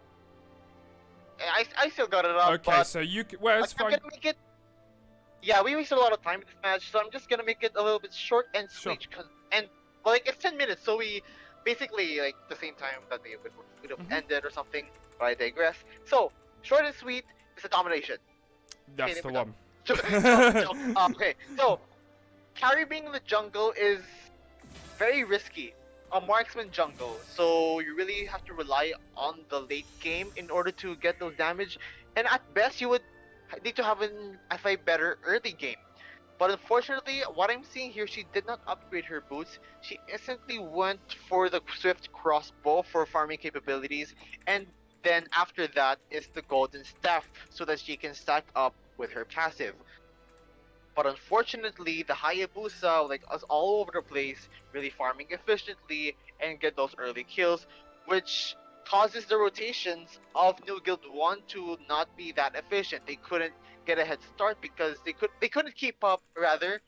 I still got it up. Okay, but so you well, it's I'm fine. gonna make it. Yeah, we wasted a lot of time in this match, so I'm just gonna make it a little bit short and Sure. sweet. And well, like it's 10 minutes, so we basically like the same time that we would have ended or something. But I digress. So short and sweet is a domination. That's the one. Okay, so carry being in the jungle is very risky. A marksman jungle, so you really have to rely on the late game in order to get those damage, and at best you would need to have a better early game. But unfortunately, what I'm seeing here, she did not upgrade her boots. She instantly went for the swift crossbow for farming capabilities, and then after that is the golden staff so that she can stack up with her passive. But unfortunately, the Hayabusa like us all over the place, really farming efficiently and get those early kills, which causes the rotations of New Guild 1 to not be that efficient. They couldn't get a head start because they couldn't keep up rather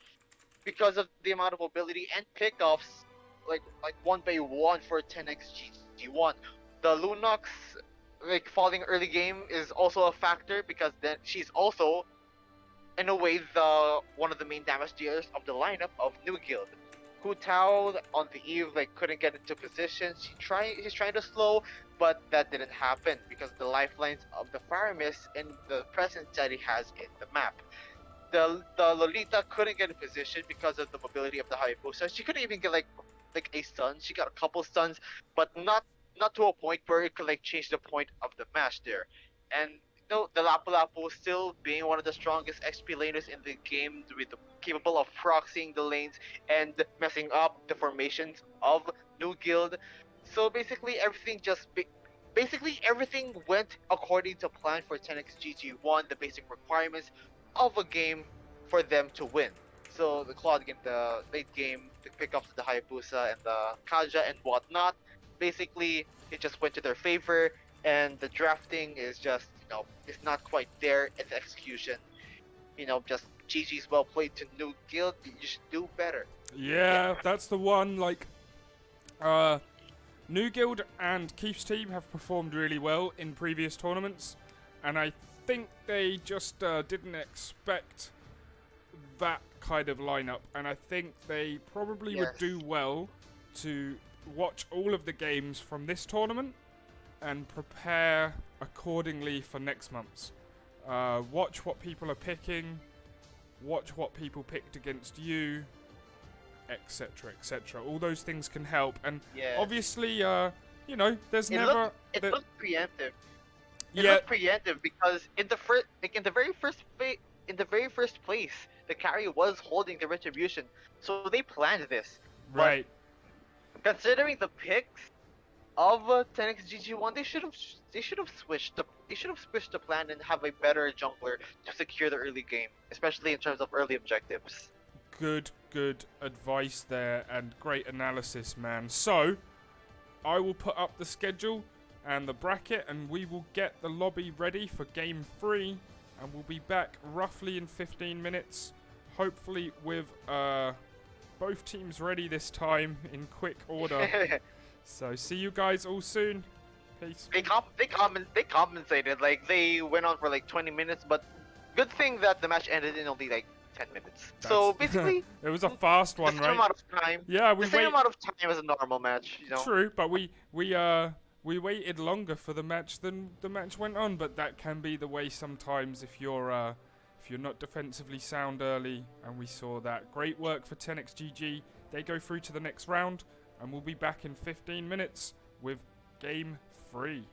because of the amount of mobility and pickoffs like one by one for 10x GG1. The Lunox like falling early game is also a factor because then she's also in a way the one of the main damage dealers of the lineup of New Guild. Hu Tao on the eve like couldn't get into position. He's trying to slow, but that didn't happen because of the lifelines of the Fire Mist and the presence that he has in the map. The Lolita couldn't get in position because of the mobility of the Hayabusa. She couldn't even get like a stun. She got a couple stuns, but not to a point where it could like change the point of the match there. And no, the Lapu Lapu still being one of the strongest XP laners in the game, capable of proxying the lanes and messing up the formations of New Guild. So basically everything everything went according to plan for 10x GG1, the basic requirements of a game for them to win. So the Claude game, the late game, the pickups of the Hayabusa and the Kaja and whatnot, basically it just went to their favor, and the drafting is just it's not quite there. It's execution. Just GG's well played to New Guild. You should do better. Yeah, that's the one. Like, New Guild and Keith's team have performed really well in previous tournaments, and I think they just didn't expect that kind of lineup, and I think they probably would do well to watch all of the games from this tournament and prepare accordingly for next month's. Watch what people are picking, watch what people picked against you, etc, etc. All those things can help, and obviously, there's never. It looked preemptive. It Yeah, looked preemptive because in the very first place, the carry was holding the retribution, so they planned this. right. But considering the picks of 10x GG1, they should have switched the plan and have a better jungler to secure the early game, especially in terms of early objectives. Good advice there, and great analysis, man. So, I will put up the schedule and the bracket, and we will get the lobby ready for Game 3, and we'll be back roughly in 15 minutes, hopefully with both teams ready this time in quick order. So, see you guys all soon. Peace. They compensated, like they went on for like 20 minutes, but good thing that the match ended in only like 10 minutes. So That's- basically, it was a fast the one, same right? amount of time. Yeah, we The same wait. amount of time as a normal match, you know. True, but we waited longer for the match than the match went on. But that can be the way sometimes if you're not defensively sound early. And we saw that. Great work for 10xGG. They go through to the next round, and we'll be back in 15 minutes with Game 3.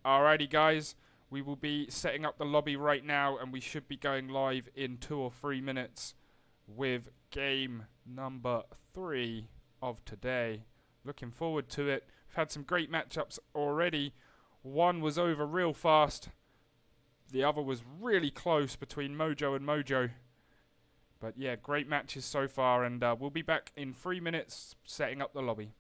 Alrighty, guys. We will be setting up the lobby right now, and we should be going live in 2 or 3 minutes with game number 3 of today. Looking forward to it. We've had some great matchups already. One was over real fast. The other was really close between Mojo and Mojo. But yeah, great matches so far, and we'll be back in 3 minutes setting up the lobby.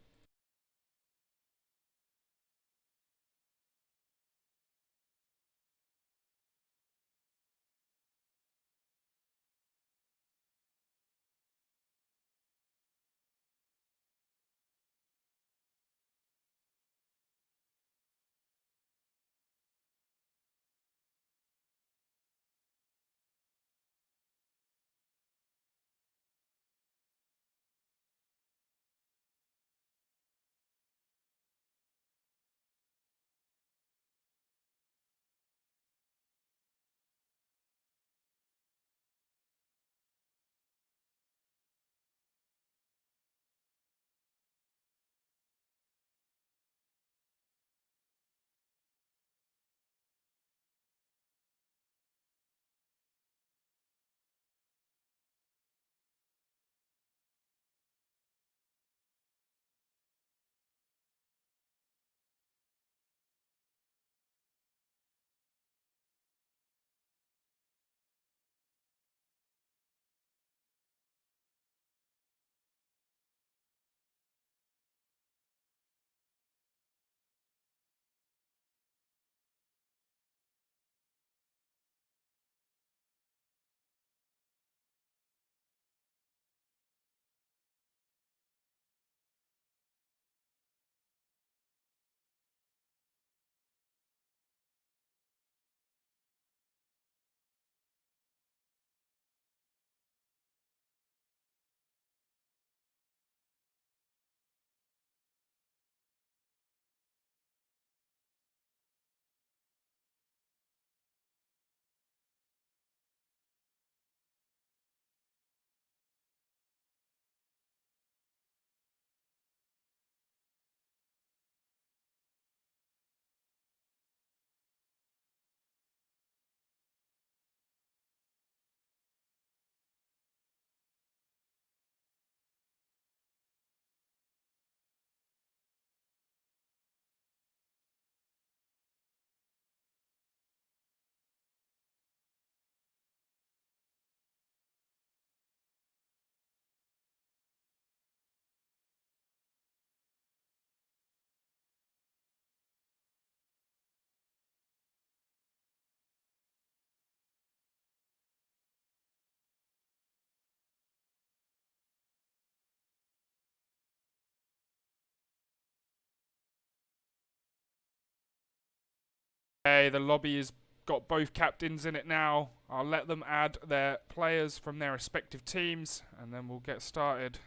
Okay, the lobby has got both captains in it now. I'll let them add their players from their respective teams, and then we'll get started.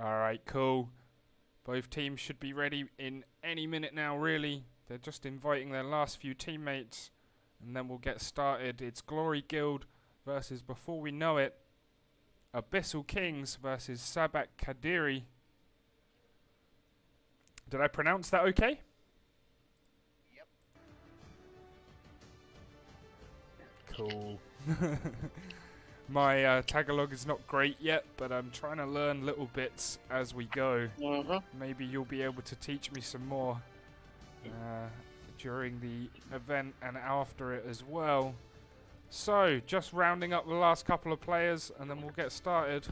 Alright, cool. Both teams should be ready in any minute now, really. They're just inviting their last few teammates, and then we'll get started. It's Glory Guild versus, before we know it, Abyssal Kings versus Sabak Kadiri. Did I pronounce that okay? Yep. Cool. My Tagalog is not great yet, but I'm trying to learn little bits as we go. Maybe you'll be able to teach me some more during the event and after it as well. So, just rounding up the last couple of players and then we'll get started.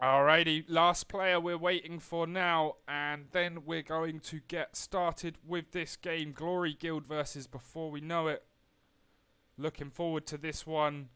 Alrighty, last player we're waiting for now, and then we're going to get started with this game, Glory Guild versus Before We Know It. Looking forward to this one.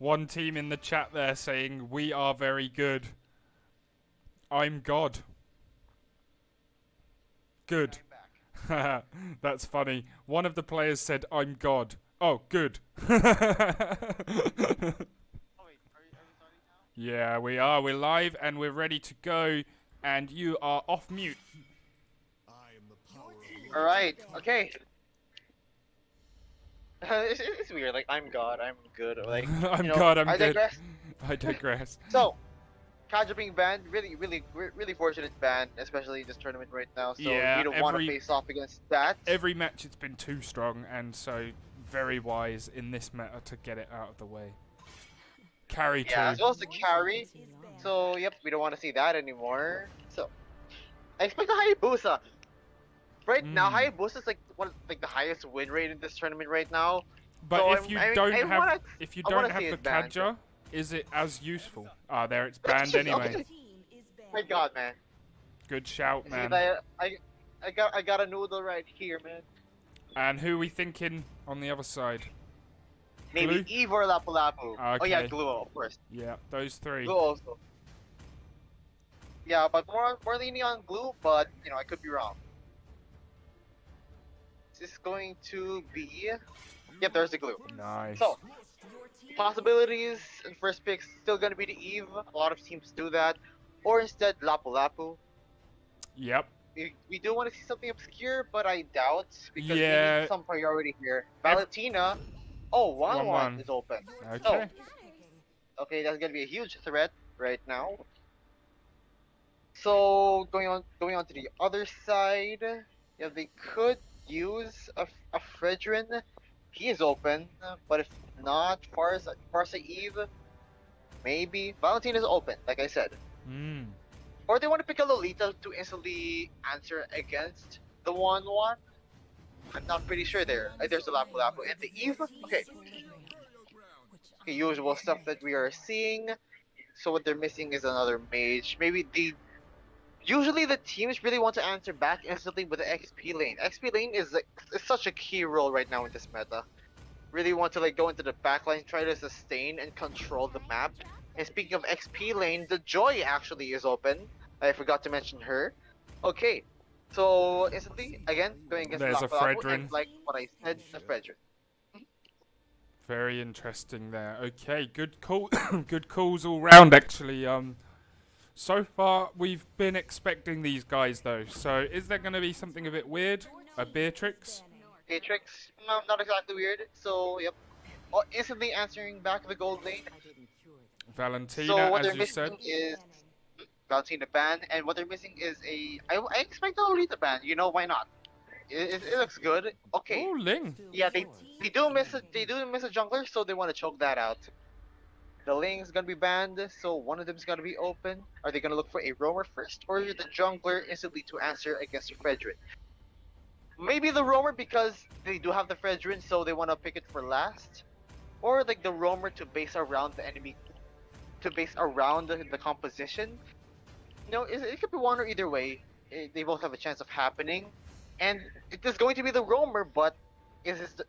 One team in the chat there saying, "We are very good." I'm God. Good. That's funny. One of the players said, "I'm God." Oh, good. Yeah, we are. We're live and we're ready to go. And you are off mute. All right. Okay. It's weird. Like I'm God. I'm good. Like I'm God. I'm I good. digress. I digress. So, Kaja being banned, really fortunate ban, especially in this tournament right now. So Yeah, we don't want to face off against that. Every match it's been too strong, and so very wise in this meta to get it out of the way. Carry too. Yeah, as well as the carry. So yep, we don't want to see that anymore. So I expect a Hayabusa. Right now, Hayabusa is like the highest win rate in this tournament right now. But so if you don't have the banned. Kaja, is it as useful? Ah, there it's banned anyway. My God, man. Good shout, man. I got a noodle right here, man. And who are we thinking on the other side? Maybe Glue? Eve or Lapu Lapu. Okay. Oh yeah, Glue, of course. Yeah, those three. Glue also. Yeah, but more leaning on Glue, but I could be wrong. This is going to be. Yep, there's the Glue. Nice. So possibilities and first pick still gonna be the Eve. A lot of teams do that, or instead Lapu Lapu. Yep. We do want to see something obscure, but I doubt because we Yeah. need some priority here. Valentina. Oh, 1-1 is open. Okay. Oh. Okay, that's gonna be a huge threat right now. So going on to the other side, yeah, they could use a Fredrin. He is open, but if not, Farsa Eve, maybe. Valentina is open, like I said. Or they want to pick a Lolita to instantly answer against the 1-1. I'm not pretty sure there. There's the Lapu Lapu and the Eve. Okay. Okay, usual stuff that we are seeing. So what they're missing is another mage. Maybe usually the teams really want to answer back instantly with the XP lane. XP lane is such a key role right now in this meta. Really want to go into the backline, try to sustain and control the map. And speaking of XP lane, the Joy actually is open. I forgot to mention her. Okay, so instantly again going against There's a Lapu-Lapu, Fredrin. and like what I said, a Fredrin. Very interesting there. Okay, good call. Good calls all round, actually. So far we've been expecting these guys though. So is there going to be something a bit weird? A Beatrix? Beatrix, no, not exactly weird. So yep, instantly answering back the gold lane. Valentina, So what they're as you said. missing is Valentina ban, and what they're missing is I expect a Lolita ban. Why not? It looks good. Okay. Oh, Ling. Yeah, they do miss a jungler, so they want to choke that out. The Ling's gonna be banned, so one of them's gonna be open. Are they gonna look for a roamer first, or the jungler instantly to answer against the Fredrin? Maybe the roamer because they do have the Fredrin, so they want to pick it for last, or the roamer to base around the enemy, to base around the composition. It could be one or either way. They both have a chance of happening, and it is going to be the roamer. But is this the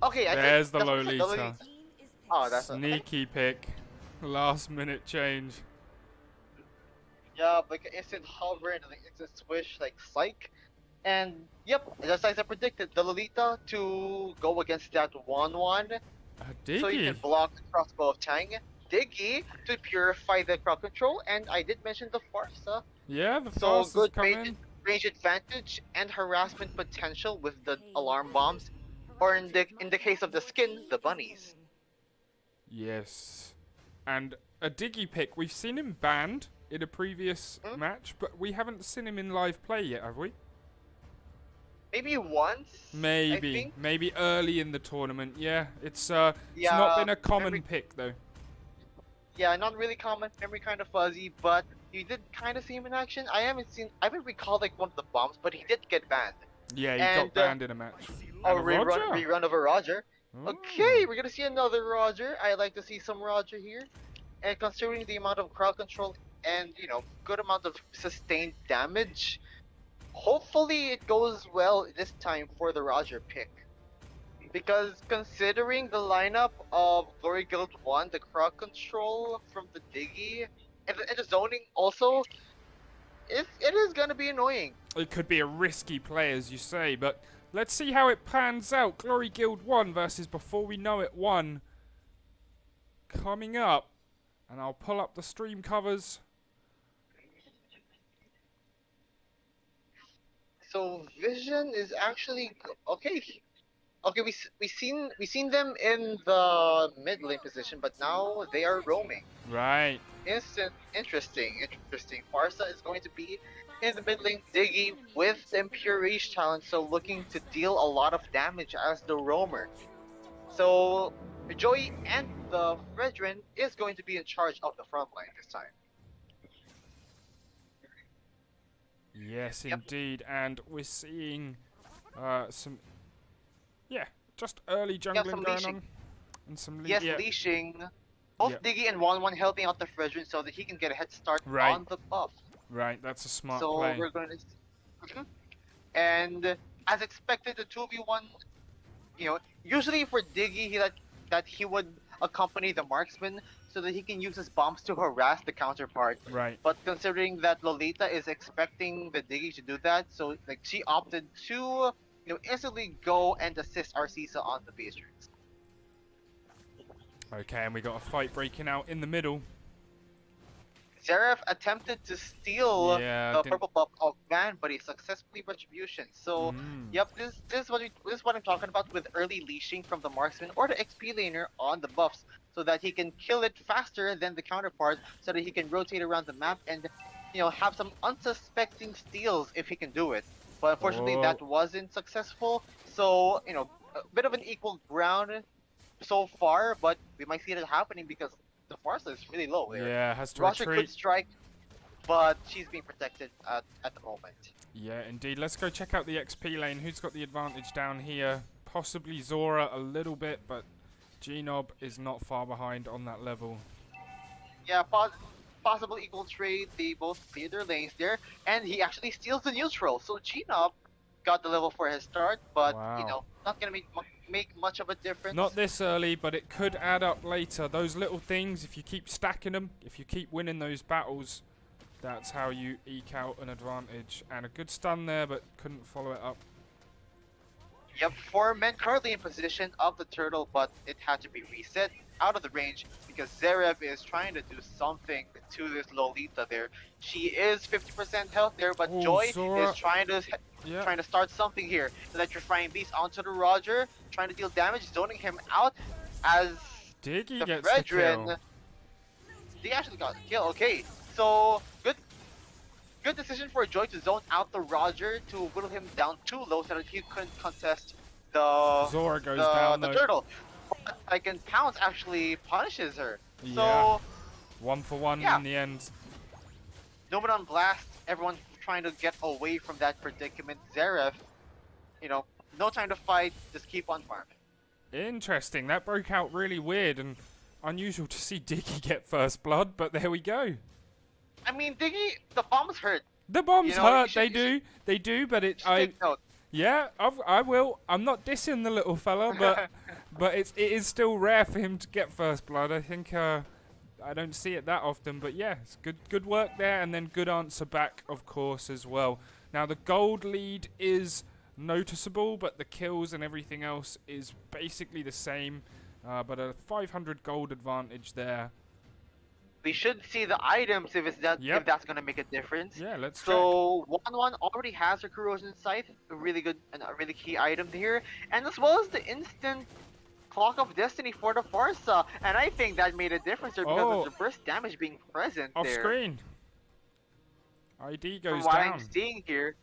okay? There's the Lolita. Oh, that's sneaky pick. Last minute change. Yeah, like instant hover and instant swish, like psych. And yep, just as I predicted, the Lolita to go against that 1-1. Diggy. So you can block the crossbow of Tang. Diggy to purify the crowd control, and I did mention the Farsa. Yeah, the So Farsa's good coming. range advantage and harassment potential with the alarm bombs, or in the case of the skin, the bunnies. Yes, and a Diggy pick. We've seen him banned in a previous match, but we haven't seen him in live play yet, have we? Maybe once. Maybe early in the tournament. Yeah, it's not been a common pick though. Yeah, not really common. Memory kind of fuzzy, but you did kind of see him in action. I haven't recalled one of the bombs, but he did get banned. Yeah, he got banned in a match. Oh, rerun of a Roger. Okay, we're gonna see another Roger. I like to see some Roger here. And considering the amount of crowd control and good amount of sustained damage, hopefully it goes well this time for the Roger pick. Because considering the lineup of Glory Guild 1, the crowd control from the Diggy, and the zoning also, it is gonna be annoying. It could be a risky play, as you say, but let's see how it pans out. Glory Guild 1 versus Before We Know It 1 coming up. And I'll pull up the stream covers. So Vision is actually okay. Okay, we seen them in the mid lane position, but now they are roaming. Right. Interesting. Farsa is going to be in the mid lane Diggy with the Impure Rage talent, so looking to deal a lot of damage as the roamer. So Joey and the Fredrin is going to be in charge of the front line this time. Yes, Yep. indeed. And we're seeing some, just early jungling some going leashing. on. And some Yes, yeah. leashing. Both Yep. Diggy and 1-1 helping out the Fredrin so that he can get a head start Right. on the buff. Right, that's a smart So play. we're going to, and as expected, the 2v1. Usually for Diggy, he would accompany the marksman so that he can use his bombs to harass the counterpart. Right. But considering that Lolita is expecting the Diggy to do that, so like she opted to instantly go and assist Arcisa on the base turns. Okay, and we got a fight breaking out in the middle. Zeref attempted to steal the didn't- purple buff of Van, but he successfully retribution. So, yep, this is what I'm talking about with early leashing from the marksman or the XP laner on the buffs, so that he can kill it faster than the counterpart, so that he can rotate around the map and have some unsuspecting steals if he can do it. But unfortunately, that wasn't successful. So a bit of an equal ground so far, but we might see that happening because the Farsa is really low there. Yeah, has to Roger retreat. could strike, but she's being protected at the moment. Yeah, indeed. Let's go check out the XP lane. Who's got the advantage down here? Possibly Zora a little bit, but Genob is not far behind on that level. Yeah, possible equal trade. They both clear their lanes there, and he actually steals the neutral. So Genob got the level for his start, but Wow. not gonna make much of a difference. Not this early, but it could add up later. Those little things, if you keep stacking them, if you keep winning those battles, that's how you eke out an advantage. And a good stun there, but couldn't follow it up. Yep, 4 men currently in position of the turtle, but it had to be reset out of the range because Zeref is trying to do something to this Lolita there. She is 50% health there, but Ooh, Joy Zora. is trying to start something here. Electrifying Beast onto the Roger, trying to deal damage, zoning him out as Diggy the gets the kill. Fredrin. They actually got the kill. Okay, so good decision for Joy to zone out the Roger to whittle him down too low so that he couldn't contest the Zora goes down the though. turtle. But Tycoon Pounce actually punishes her. Yeah. So 1 for 1 yeah. in the end. no one on blast. Everyone trying to get away from that predicament. Zeref, no time to fight. Just keep on farming. Interesting. That broke out really weird and unusual to see Diggy get first blood, but there we go. I mean, Diggy, the bombs hurt. The bombs You hurt. should- They do, but You should take note. Yeah, I will. I'm not dissing the little fella, but it is still rare for him to get first blood. I think I don't see it that often, but yeah, it's good work there, and then good answer back, of course, as well. Now the gold lead is noticeable, but the kills and everything else is basically the same, but a 500 gold advantage there. We should see the items if Yep. if that's gonna make a difference. Yeah, let's check. So 1-1 already has a corrosion scythe, a really good and a really key item here, and as well as the instant clock of destiny for the Farsa, and I think that made a difference there because of the burst damage being present Off there. screen. ID From goes what down. I'm seeing here,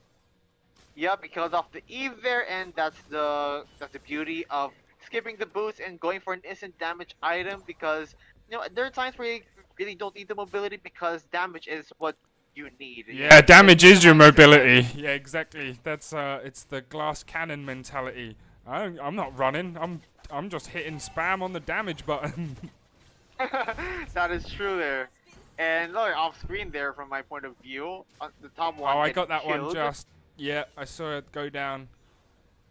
yeah, because of the Eve there, and that's the beauty of skipping the boots and going for an instant damage item because there are times where you really don't need the mobility because damage is what you need. Yeah, damage is your mobility. Yeah, exactly. That's it's the glass cannon mentality. I'm not running. I'm just hitting spam on the damage button. That is true there. And look, off screen there from my point of view, on the top one. Oh, I getting got that one killed. just. Yeah, I saw it go down.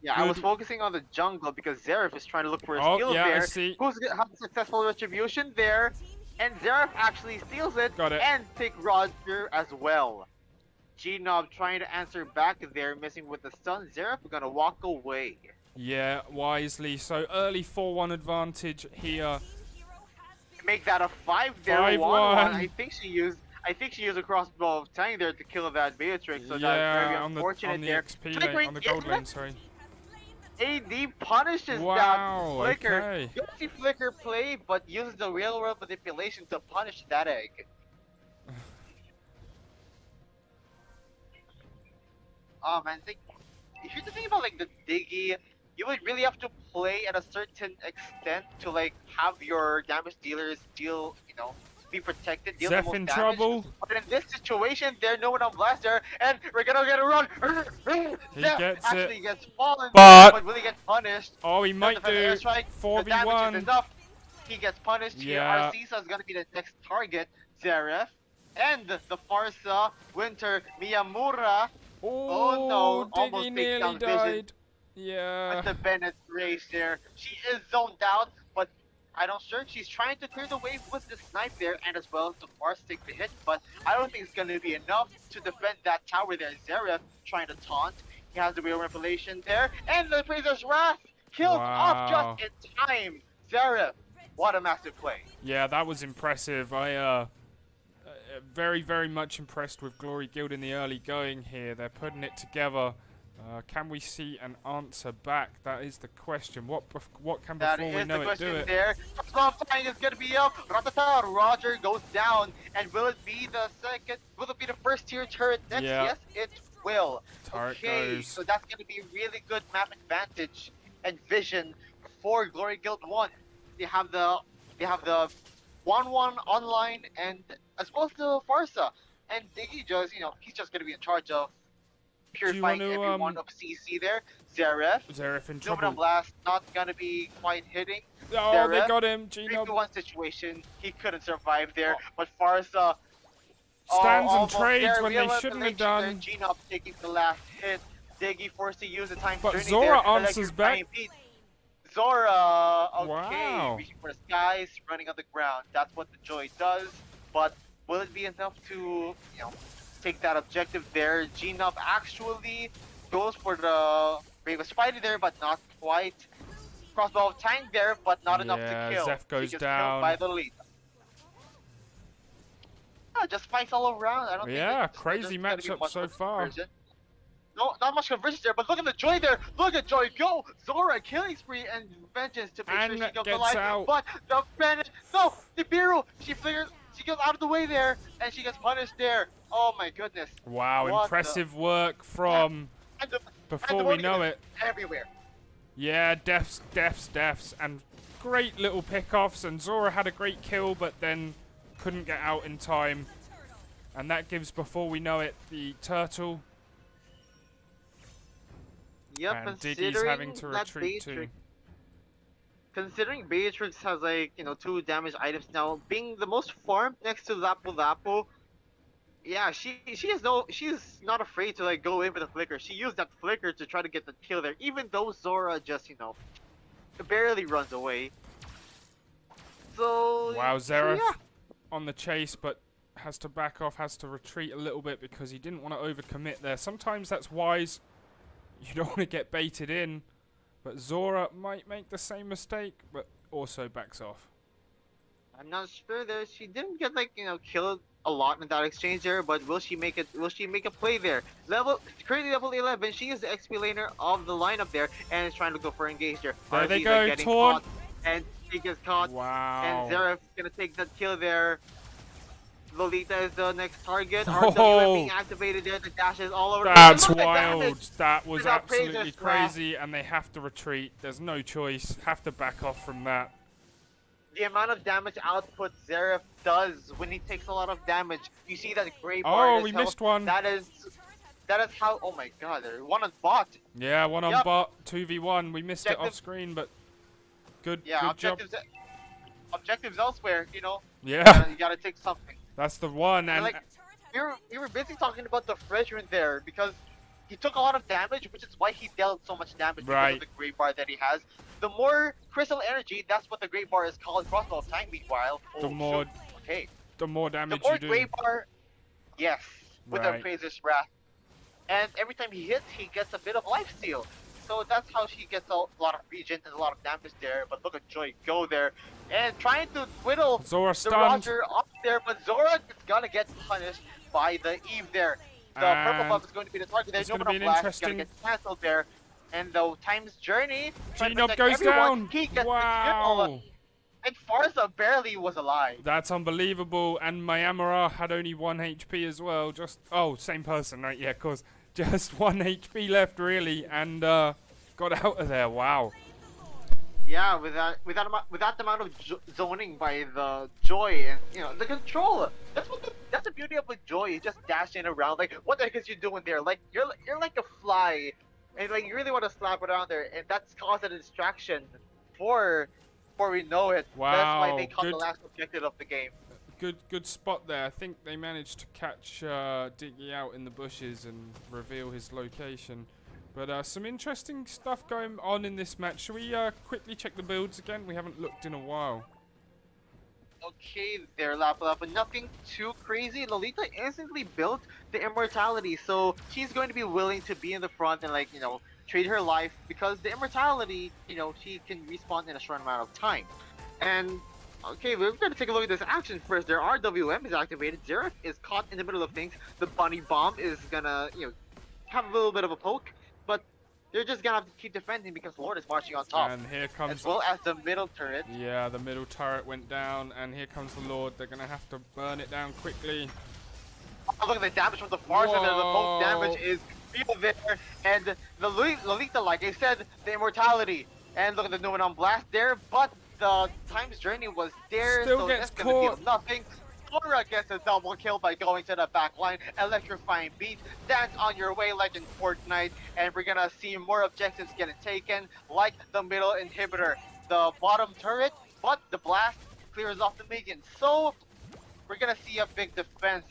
Yeah, I was focusing on the jungle because Zeref is trying to look for a Oh, steal yeah, I there. see. Who's has successful retribution there, and Zeref actually steals it Got it. and take Roger as well. G-Nob trying to answer back there, missing with the stun. Zeref gonna walk away. Yeah, wisely. So early 4-1 advantage here. Make that a 5 there. 5-1. 1-1. I think she used a crossbow of Tang there to kill that Beatrix. So that's very unfortunate on the there. XP lane, on the gold lane, sorry. AD punishes that Flicker. Okay. You don't see Flicker play, but uses the real world manipulation to punish that egg. Oh man, here's the thing about like the Diggy, you would really have to play at a certain extent to like have your damage dealers deal, be protected, deal Zeph the most in damage. trouble. But in this situation, there's no one on blast there, and we're gonna get a run. Zeph gets actually gets fallen, but really gets punished. Oh, he might do airstrike. The damage 4v1. is enough. He gets punished here. Yeah. Arcisa is gonna be the next target. Zeref and the Farsa, Winter, Miyamura. Oh no, almost Diggy takes down nearly Vision. died. Yeah. With the Bennett race there. She is zoned out, but I'm not sure. She's trying to clear the wave with the snipe there, and as well to Fars take the hit, but I don't think it's going to be enough to defend that tower there. Zeref trying to taunt. He has the real revelation there, and the Razor's Wrath killed off just in time. Zeref, what a massive play. Yeah, that was impressive. I very, very much impressed with Glory Guild in the early going here. They're putting it together. Can we see an answer back? That is the question. What can before we know it do it? There. Time is gonna be up. Ratata, Roger goes down, and will it be the second? Will it be the first tier turret next? Yeah. Yes, it will. Turret Okay, goes. so that's gonna be really good map advantage and vision for Glory Guild 1. They have the 1-1 online, and as well as the Farsa. And Diggy just, he's just gonna be in charge of purifying everyone of CC there. Zeref in trouble. Luminum Blast not gonna be quite hitting. Oh, Zeref, they got him. G-Nob 3-1 situation. He couldn't survive there, but Farsa stands and almost trades there. when Real they shouldn't have revelation done. there. G-Nob taking the last hit. Diggy forced to use the time But journey Zora there. answers back. Zora, okay, Wow. reaching for the skies, running on the ground. That's what the Joy does. But will it be enough to, take that objective there? G-Nob actually goes for the Brave Spider there, but not quite. Crossbow of Tank there, but not enough to kill. Zeph goes He gets down. killed by the lead. Just fights all around. I don't think crazy there's gonna be matchup much so far. conversion. No, not much conversion there, but look at the Joy there. Look at Joy go. Zora killing spree and vengeance to make sure she goes gets alive. out. But the Bennett, no, Nibiru, she goes out of the way there, and she gets punished there. Oh my goodness. Wow, What impressive work from before we know it. Everywhere. Yeah, deaths, and great little pickoffs. And Zora had a great kill, but then couldn't get out in time. And that gives, before we know it, the turtle. Yep, And Diggy's having to retreat too. Considering Beatrix has like, 2 damage items now, being the most farmed next to Lapu Lapu, yeah, she's not afraid to like go in with a flicker. She used that flicker to try to get the kill there, even though Zora just, barely runs away. So Wow, Zeref yeah. on the chase, but has to back off, has to retreat a little bit because he didn't want to overcommit there. Sometimes that's wise. You don't want to get baited in, but Zora might make the same mistake, but also backs off. I'm not sure there. She didn't get like, killed a lot in that exchange there, but will she make it? Will she make a play there? Currently level 11. She is the XP laner of the lineup there, and is trying to go for engage there. There they RZ, go, getting taunt. caught, and she gets caught. Wow. And Zeref gonna take that kill there. Lolita is the next target. Oh. RWM being activated there. The dashes all over. That's the place. Look at wild. damage. That was Without absolutely Razor's Wrath. crazy, and they have to retreat. There's no choice. Have to back off from that. The amount of damage output Zeref does when he takes a lot of damage. You see that gray bar. Oh, in his we health? missed one. That is how. Oh my God! They're one on bot. Yeah, one on Yep. bot, 2v1. We missed it Objective- off screen, but good, Yeah, good job. objectives elsewhere. Yeah, You gotta take something. that's the one. And Like we were busy talking about the Fredrin there because he took a lot of damage, which is why he dealt so much damage because Right. of the Great Bar that he has. The more crystal energy, that's what the Great Bar is called. Crossbow of time. Meanwhile, The oh more, shoot, okay, the more the damage more you do. Great Bar, yes, with the Right. Appraiser's Wrath, and every time he hits, he gets a bit of life steal. So that's how he gets a lot of regen and a lot of damage there. But look at Joy go there and trying to whittle Zora the stunned. Roger up there, but Zora is gonna get punished by the Eve there. The purple And buff is going to be the target there. it's gonna Numenor be an Blast is interesting- gonna get cancelled there. And the Time's Journey trying to G-Nob protect goes everyone, down. he gets the kill. Wow. And Farza barely was alive. That's unbelievable. And Mayamura had only 1 HP as well. Just, oh, same person, right? Yeah, of course. Just 1 HP left, really. And got out of there. Wow. Yeah, with that amount of zoning by the Joy and the control. That's the beauty of a Joy. You just dashing around. Like, what the heck is you doing there? Like you're like a fly, and like you really want to slap around there, and that's caused a distraction for before we know it. Wow, That's why they caught the good. last objective of the game. Good spot there. I think they managed to catch Diggy out in the bushes and reveal his location. But some interesting stuff going on in this match. Shall we quickly check the builds again? We haven't looked in a while. Okay, there, Lapa, but nothing too crazy. Lolita instantly built the immortality, so she's going to be willing to be in the front and trade her life because the immortality, she can respawn in a short amount of time. And okay, we're going to take a look at this action first. Their RWM is activated. Xerath is caught in the middle of things. The bunny bomb is gonna, have a little bit of a poke, but they're just gonna have to keep defending because Lord is marching on top. And here comes, as well as the middle turret. Yeah, the middle turret went down, and here comes the Lord. They're gonna have to burn it down quickly. Oh, look at the damage from the far side. The poke damage is real there, and the Lolita, like I said, the immortality. And look at the Numenor Blast there, but the Time's Journey was there, Still so gets that's gonna caught. deal nothing. Sora gets a double kill by going to the back line. Electrifying beat. Dance on your way like in Fortnite. And we're gonna see more objectives getting taken, like the middle inhibitor. The bottom turret, but the blast clears off the minions. So we're gonna see a big defense.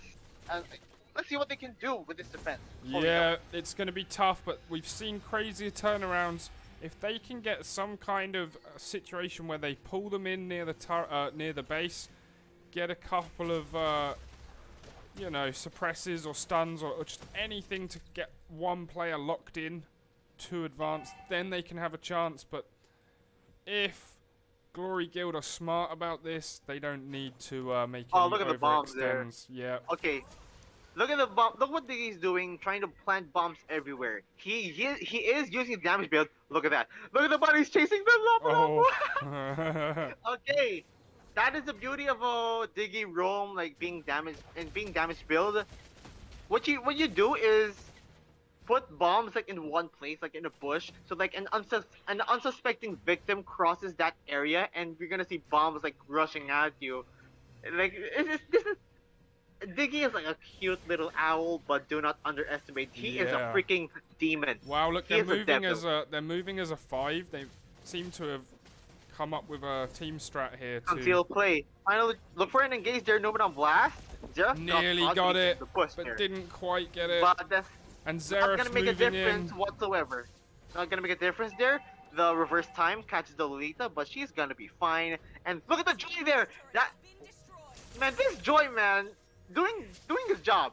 Let's see what they can do with this defense. Yeah, it's going to be tough, but we've seen crazy turnarounds. If they can get some kind of situation where they pull them in near the base, get a couple of, suppresses or stuns or just anything to get one player locked in to advance, then they can have a chance. But if Glory Guild are smart about this, they don't need to make any look at the bombs there. Yeah. Okay. Look at the bomb. Look what he's doing, trying to plant bombs everywhere. He is using damage build. Look at that. Look at the bunnies chasing the lava. Oh. Okay, that is the beauty of a Diggy roam, like being damaged build. What you do is put bombs like in one place, like in a bush, so like an unsuspecting victim crosses that area, and you're gonna see bombs like rushing at you. Like this is. Diggy is like a cute little owl, but do not underestimate. He is a freaking demon. Wow, look, they're moving as a 5. They seem to have come up with a team strat here to Conceal play. Finally, look for an engage there. Numenor Blast. Xerath nearly got it, but there. didn't quite get it. But that's And not Xerath gonna make a moving difference in. whatsoever. Not gonna make a difference there. The reverse time catches the Lolita, but she's gonna be fine. And look at the Joy there. This Joy, man. Doing his job.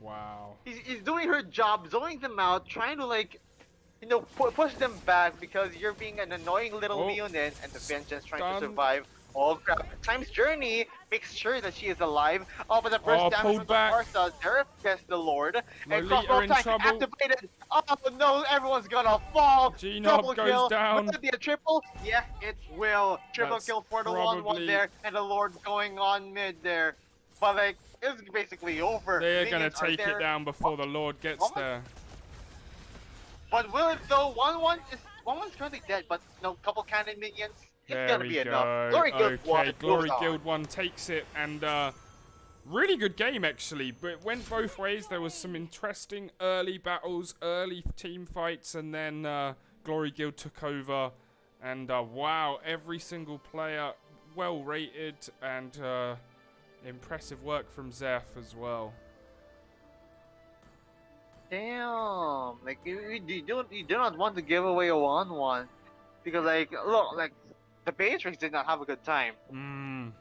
Wow. He's doing her job, zoning them out, trying to push them back because you're being an annoying little Leonin, and the Vengeance trying to survive. Oh crap! Time's Journey makes sure that she is alive. Oh, but the burst damage from the Barca, Xerath gets the Lord, and crossbow time activated. Oh no! Everyone's gonna fall. G-Nob goes down. Will it be a triple? Yes, it will. Triple kill for the 1-1 there, and the Lord going on mid there. But like, it's basically over. They're gonna take it down before the Lord gets there. But will it though? 1-1's currently dead, but no, couple cannon minions. It's gonna be enough. Glory Guild won. Glory Guild 1 takes it, and really good game actually. But it went both ways. There was some interesting early battles, early team fights, and then Glory Guild took over. And wow, every single player well rated, and impressive work from Zeph as well. Damn. Like you do not want to give away a 1-1 because like look like the Patriots did not have a good time.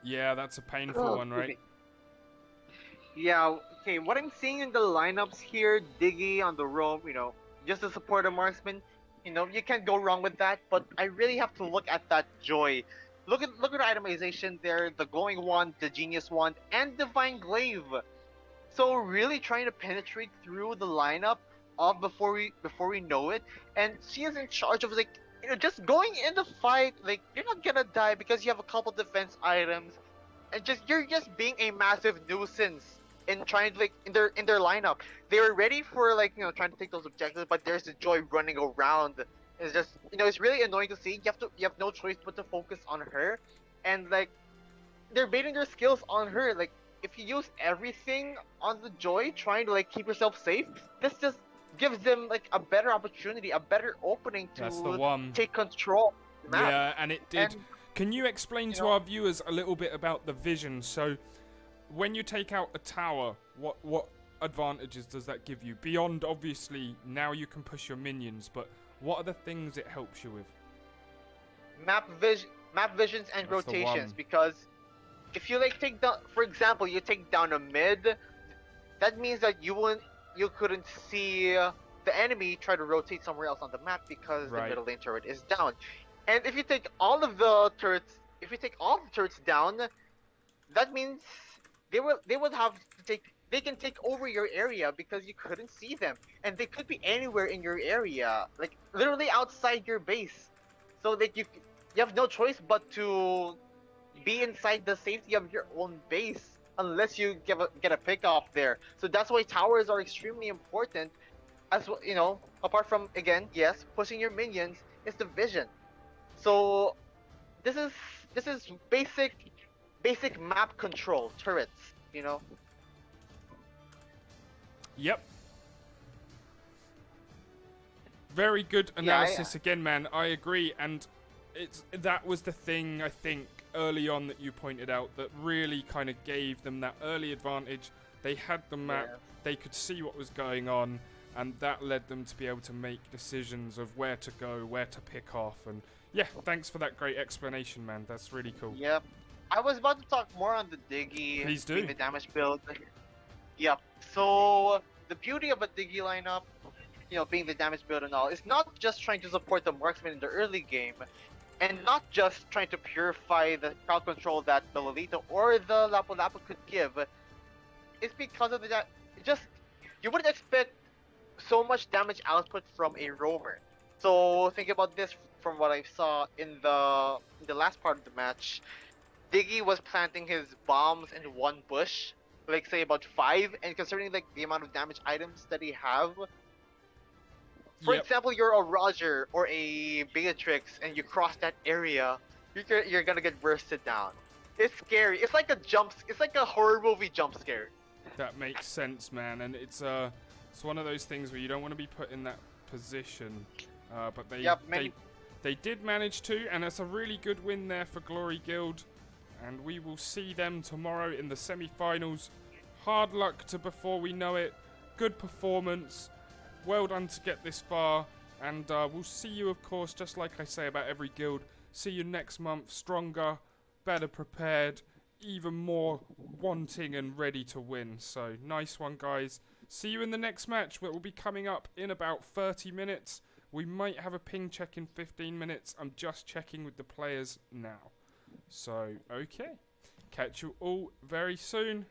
Yeah, that's a painful Oh, one, right? Yeah, okay, what I'm seeing in the lineups here, Diggy on the roam, just to support a marksman, you can't go wrong with that, but I really have to look at that joy. Look at the itemization there, the glowing wand, the genius wand, and divine glaive. So really trying to penetrate through the lineup before we know it, and she is in charge of like just going in the fight, like you're not gonna die because you have a couple defense items, and you're just being a massive nuisance in trying to like in their lineup. They were ready for like trying to take those objectives, but there's the joy running around. It's just it's really annoying to see. You have no choice but to focus on her, and like they're baiting their skills on her. Like if you use everything on the joy, trying to like keep yourself safe, this just gives them like a better opportunity, a better opening That's the to one. take control of the map. Yeah, and it did. And, Can you explain to our viewers a little bit about the vision? So, when you take out a tower, what advantages does that give you? Beyond, obviously, now you can push your minions, but what are the things it helps you with? map visions and That's the rotations, one. because if you like take down, for example, you take down a mid, that means that you couldn't see the enemy try to rotate somewhere else on the map because Right. the middle lane turret is down. And if you take all of the turrets down, that means they would have to they can take over your area because you couldn't see them, and they could be anywhere in your area, like literally outside your base. So that you have no choice but to be inside the safety of your own base unless you get a pick off there. So that's why towers are extremely important. As well, apart from again, yes, pushing your minions is the vision. So this is basic map control turrets. Yep. Very good analysis again, man. I agree, and that was the thing I think early on that you pointed out that really kind of gave them that early advantage. They had the map, they could see what was going on, and that led them to be able to make decisions of where to go, where to pick off, and yeah, thanks for that great explanation, man. That's really cool. Yep. I was about to talk more on the Diggy, Please do. being the damage build. Yep. So the beauty of a Diggy lineup, being the damage build and all, is not just trying to support the marksman in the early game, and not just trying to purify the crowd control that the Lolita or the Lapu Lapu could give. It's because of that. You wouldn't expect so much damage output from a roamer. So think about this from what I saw in the last part of the match. Diggy was planting his bombs in one bush, like say about 5, and considering like the amount of damage items that he have. For example, you're a Roger or a Beatrix and you cross that area, you're gonna get bursted down. It's scary. It's like a horror movie jump scare. That makes sense, man, and it's one of those things where you don't want to be put in that position, but they did manage to, and it's a really good win there for Glory Guild, and we will see them tomorrow in the semi-finals. Hard luck to Before We Know It. Good performance. Well done to get this far, and we'll see you, of course, just like I say about every guild. See you next month, stronger, better prepared, even more wanting and ready to win. So, nice one, guys. See you in the next match, which will be coming up in about 30 minutes. We might have a ping check in 15 minutes. I'm just checking with the players now. So, okay. Catch you all very soon.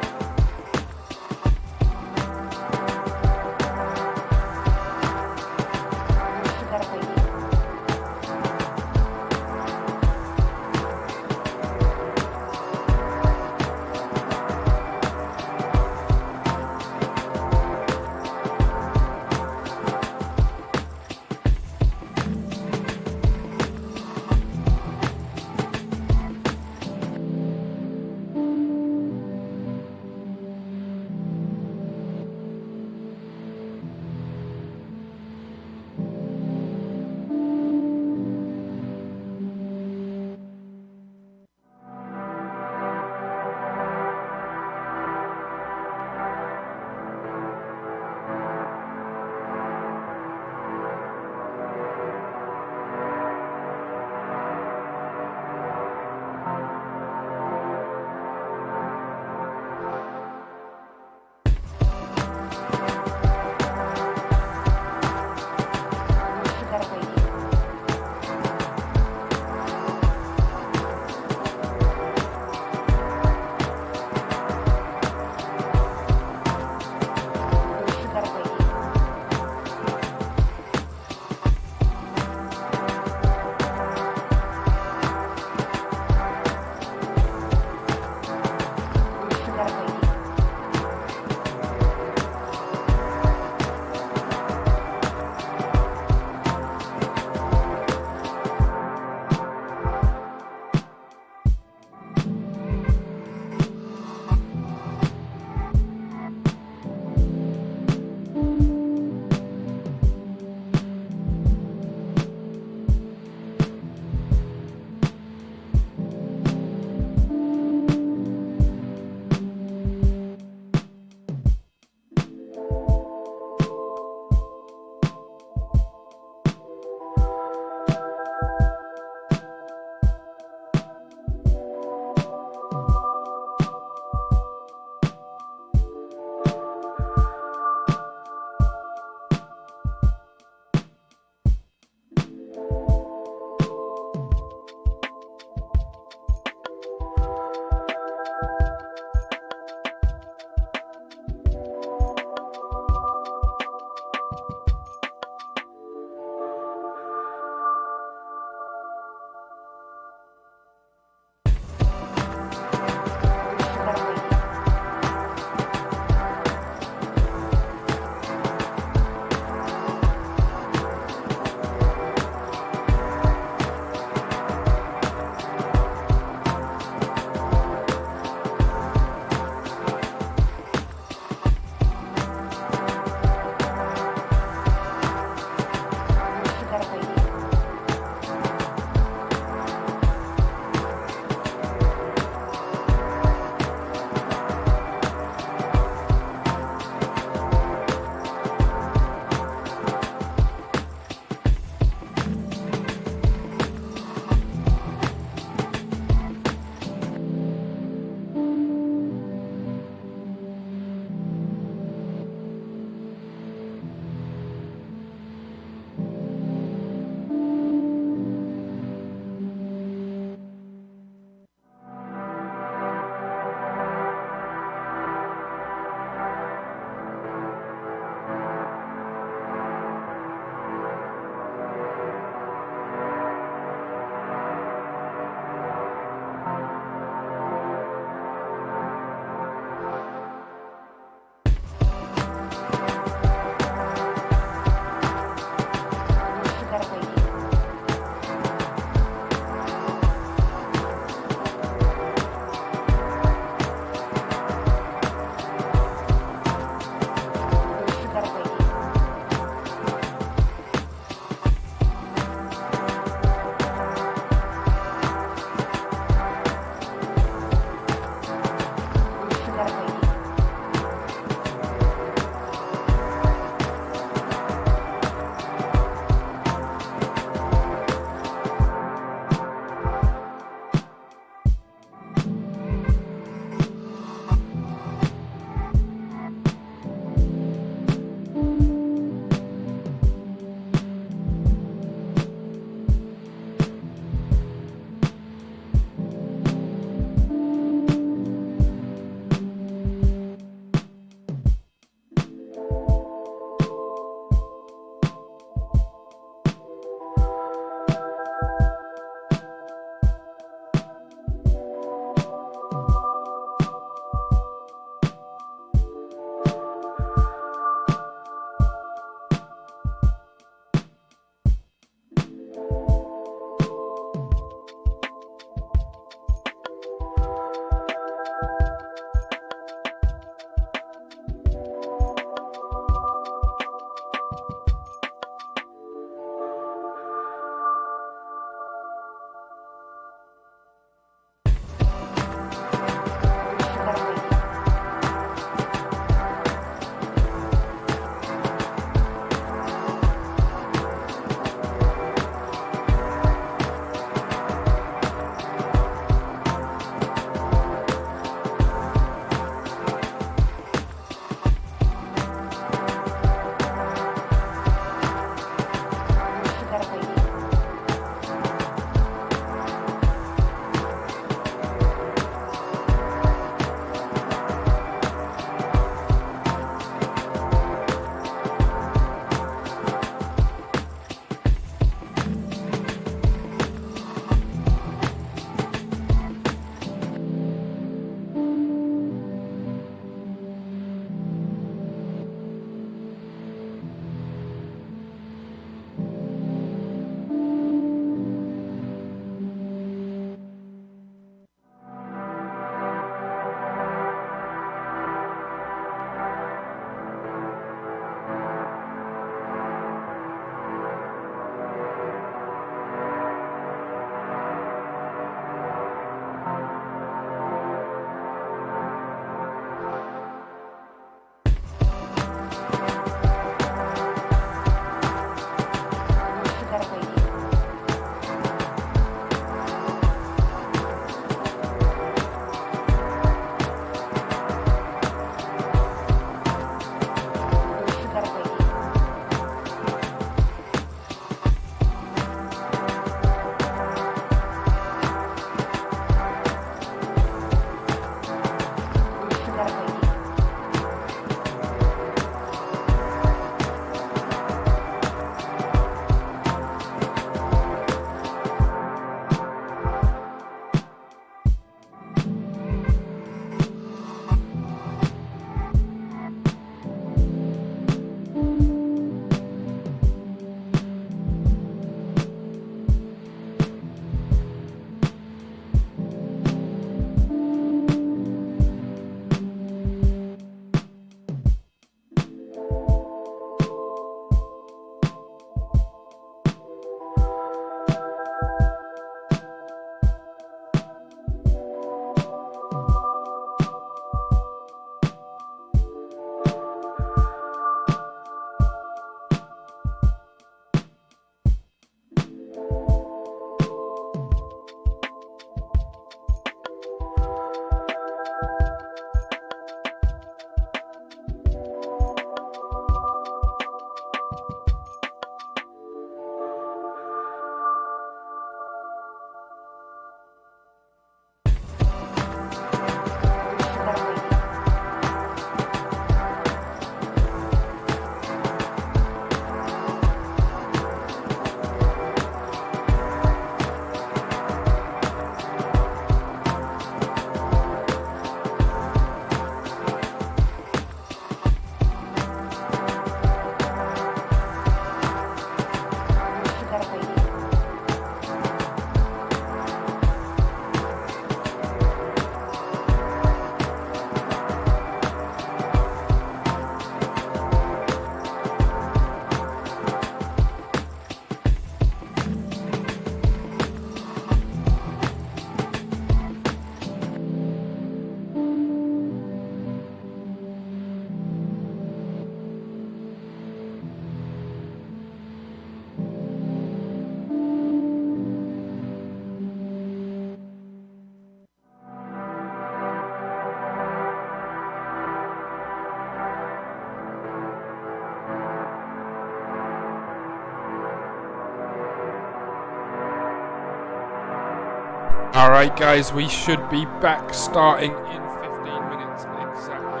Alright guys, we should be back starting in 15 minutes exactly.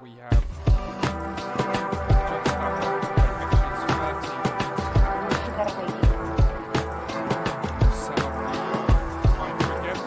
We have just about 30 minutes. Set up the timer again.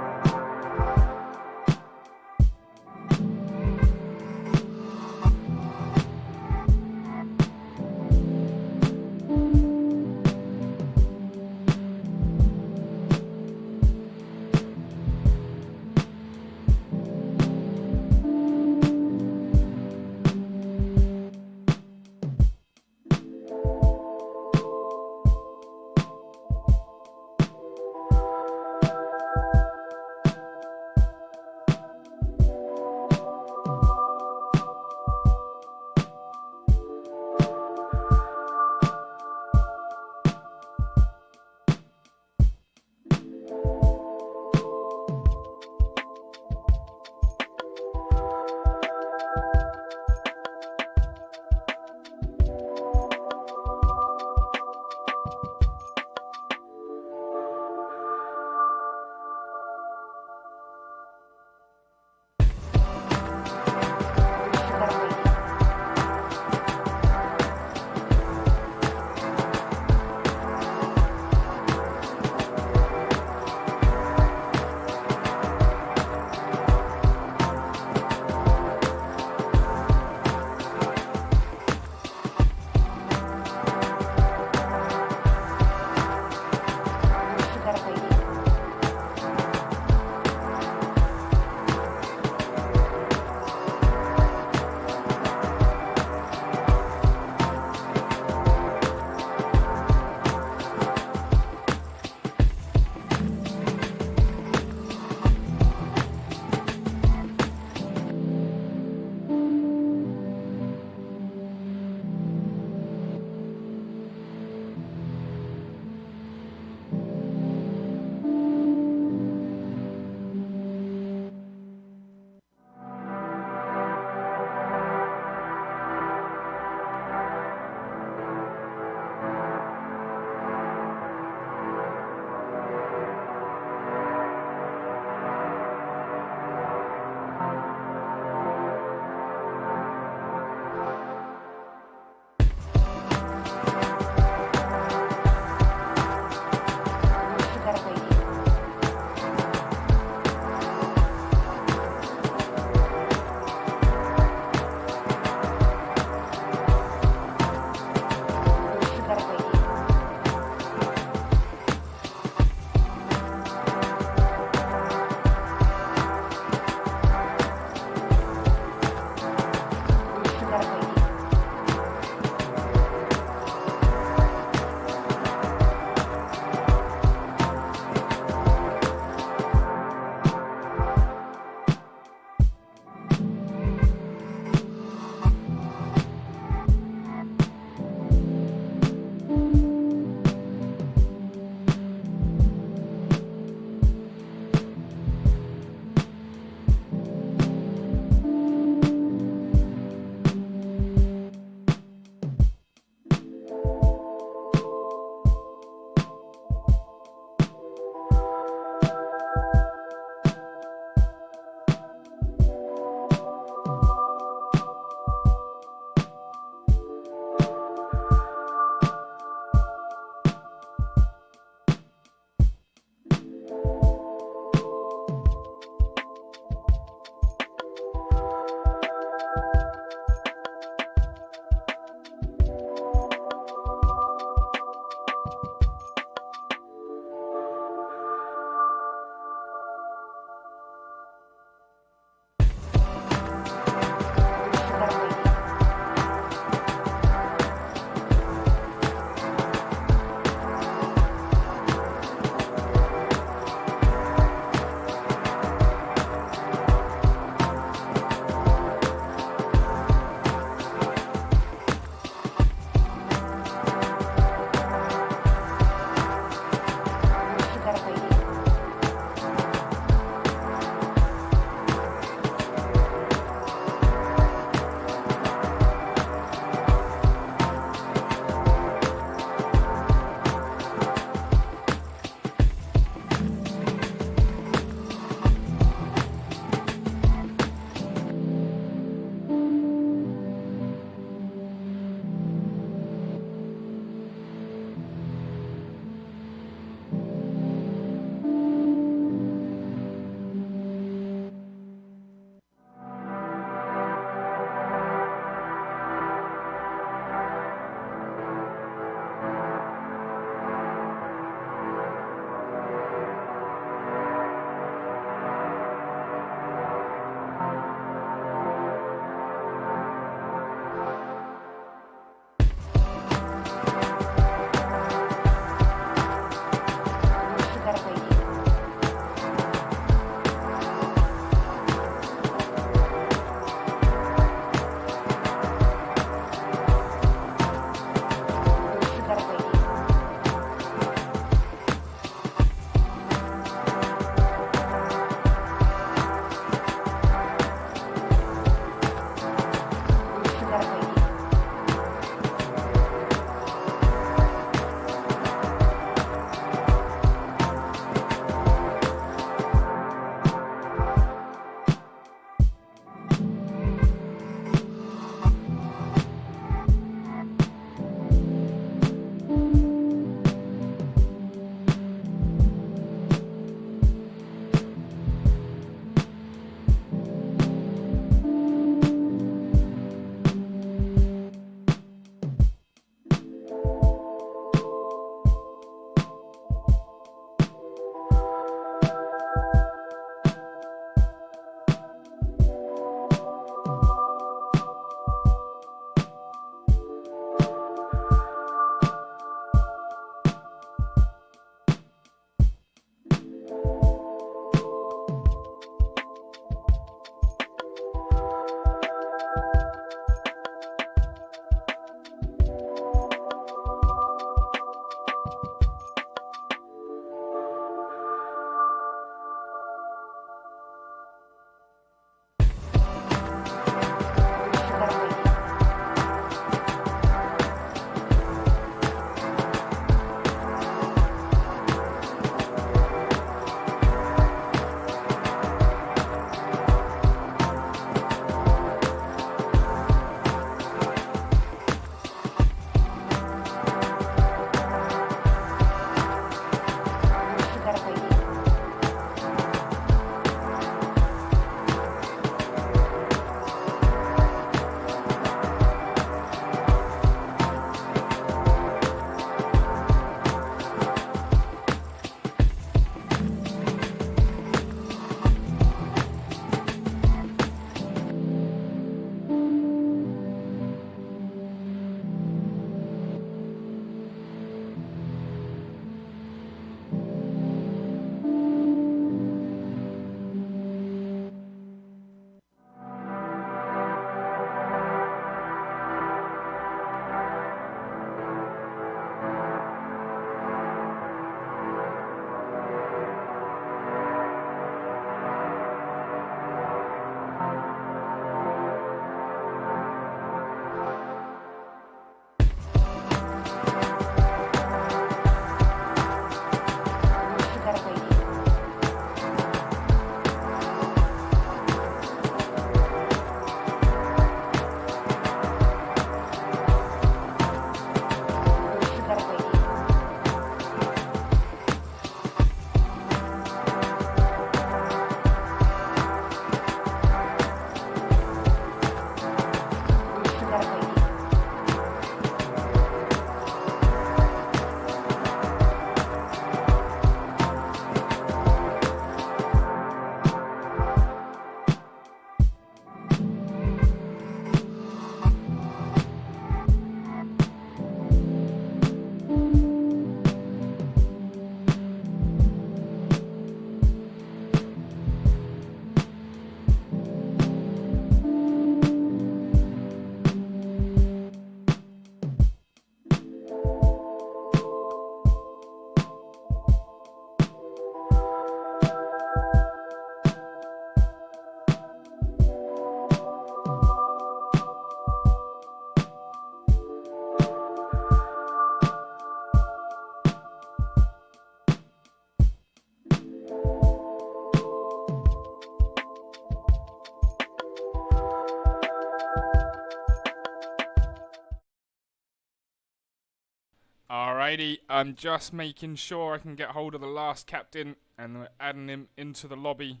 Alrighty, I'm just making sure I can get hold of the last captain, and we're adding him into the lobby.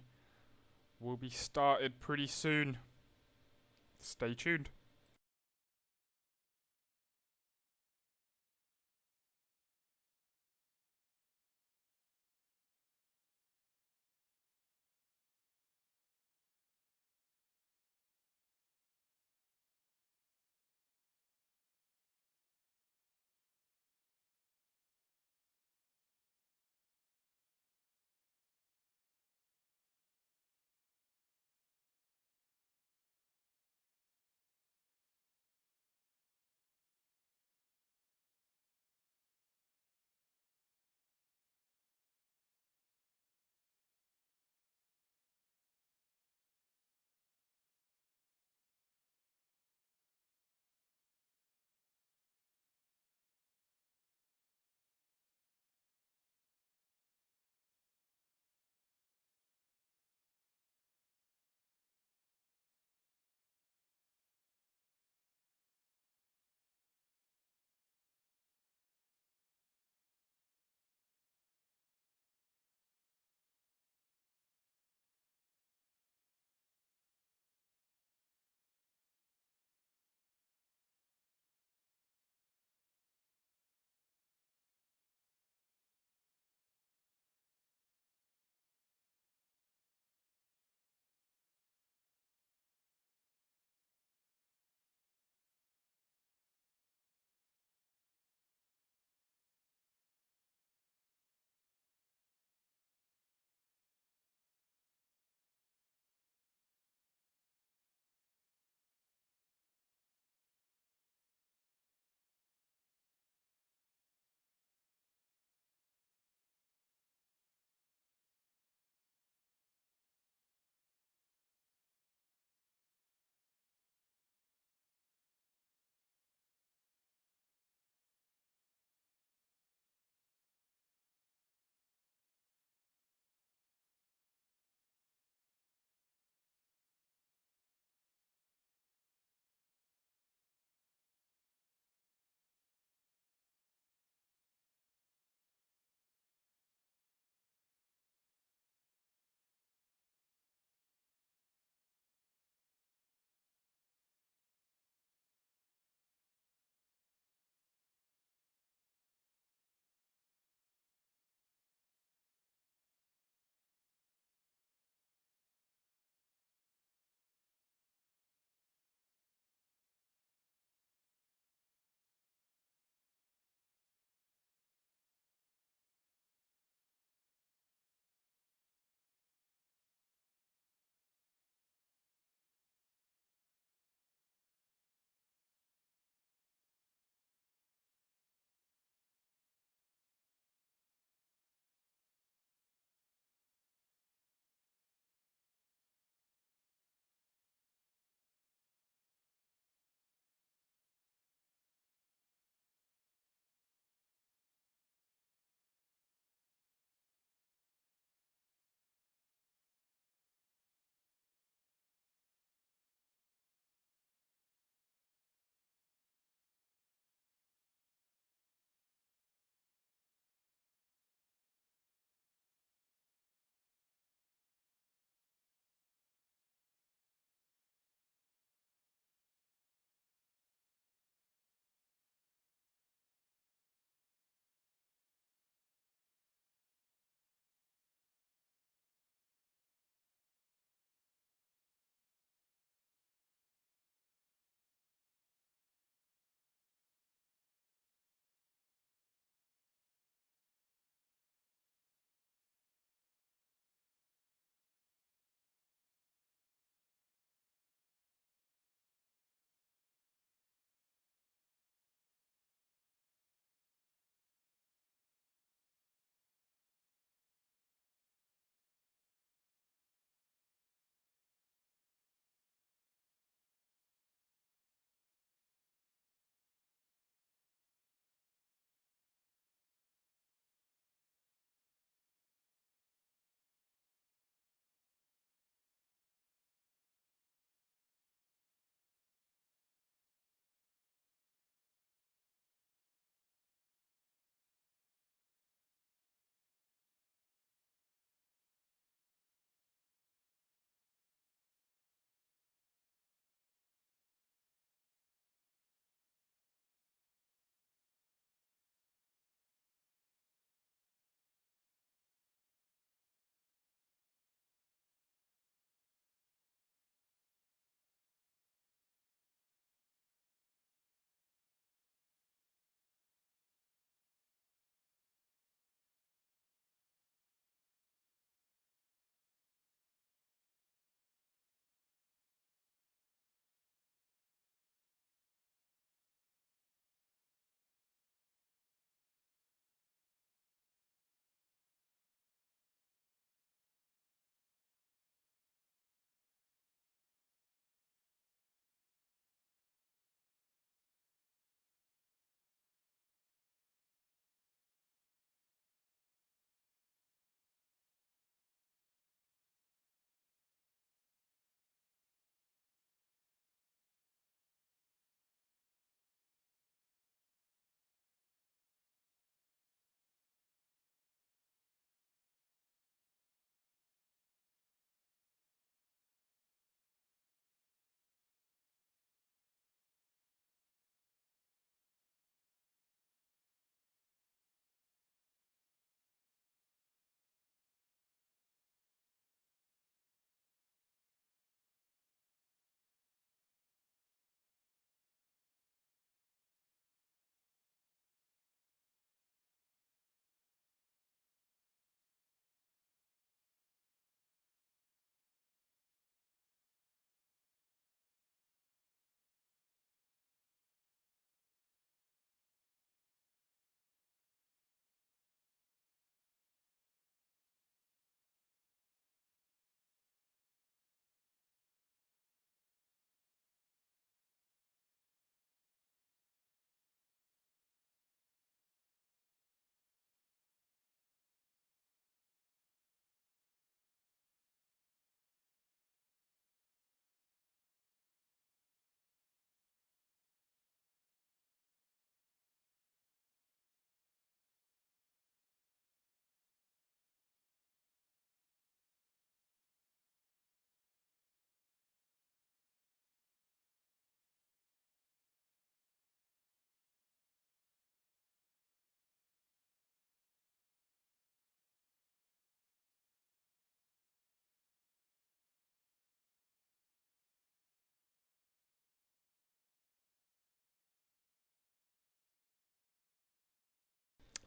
We'll be started pretty soon. Stay tuned.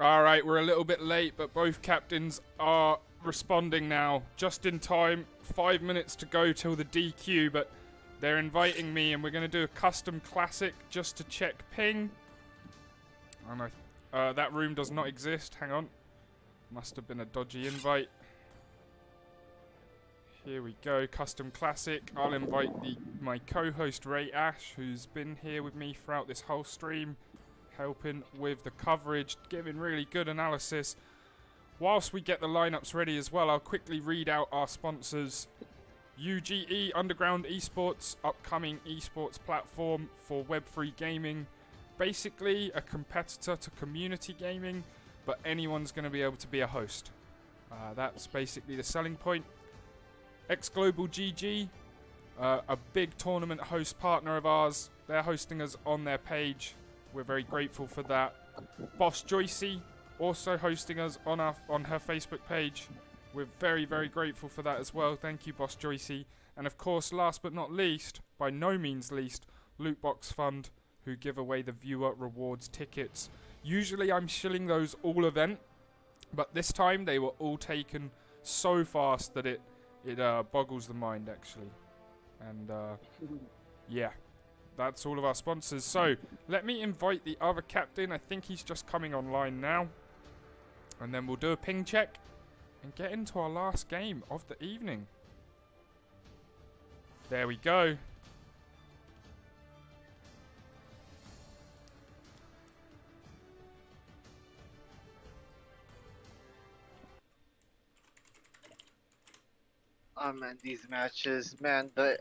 Alright, we're a little bit late, but both captains are responding now. Just in time. 5 minutes to go till the DQ, but they're inviting me, and we're going to do a custom classic just to check ping. And that room does not exist. Hang on. Must have been a dodgy invite. Here we go, custom classic. I'll invite my co-host Ray Ash, who's been here with me throughout this whole stream, helping with the coverage, giving really good analysis. Whilst we get the lineups ready as well, I'll quickly read out our sponsors. UGE, Underground Esports, upcoming esports platform for Web3 gaming. Basically a competitor to community gaming, but anyone's going to be able to be a host. That's basically the selling point. X-Global GG, a big tournament host partner of ours. They're hosting us on their page. We're very grateful for that. Boss Joycey, also hosting us on her Facebook page. We're very, very grateful for that as well. Thank you, Boss Joycey. And of course, last but not least, by no means least, Lootbox Fund, who give away the viewer rewards tickets. Usually I'm shilling those all event, but this time they were all taken so fast that it boggles the mind, actually. And yeah, that's all of our sponsors. So let me invite the other captain. I think he's just coming online now, and then we'll do a ping check and get into our last game of the evening. There we go. Man, these matches, man, the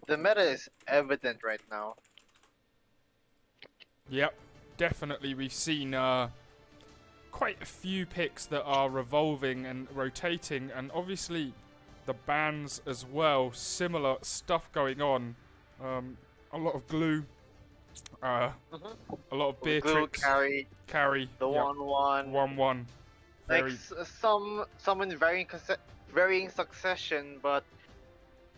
meta is evident right now. Yep, definitely. We've seen quite a few picks that are revolving and rotating, and obviously the bans as well. Similar stuff going on. A lot of glue. A lot of Beatrix. Glue, carry. The 1-1. 1-1. Like some in varying succession, but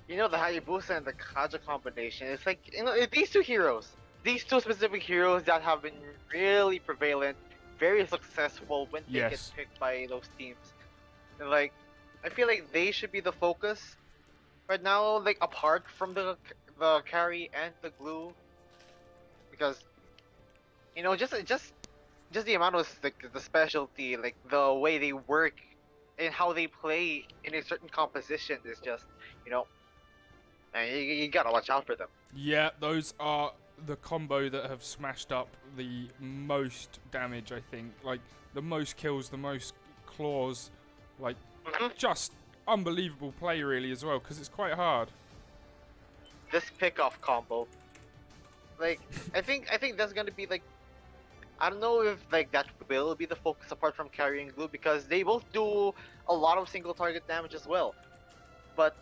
you know the Hayabusa and the Kaja combination. It's like, you know, these two specific heroes that have been really prevalent, very successful when they get picked by those teams. And like, I feel like they should be the focus right now, like apart from the carry and the glue, because you know just the amount of like the specialty, like the way they work and how they play in a certain composition is just, you know, and you gotta watch out for them. Yeah, those are the combo that have smashed up the most damage, I think. Like, the most kills, the most claws. Like, just unbelievable play, really, as well, because it's quite hard. This pick-off combo. Like, I think that's gonna be, like, I don't know if, like, that will be the focus apart from carrying glue, because they both do a lot of single target damage as well. But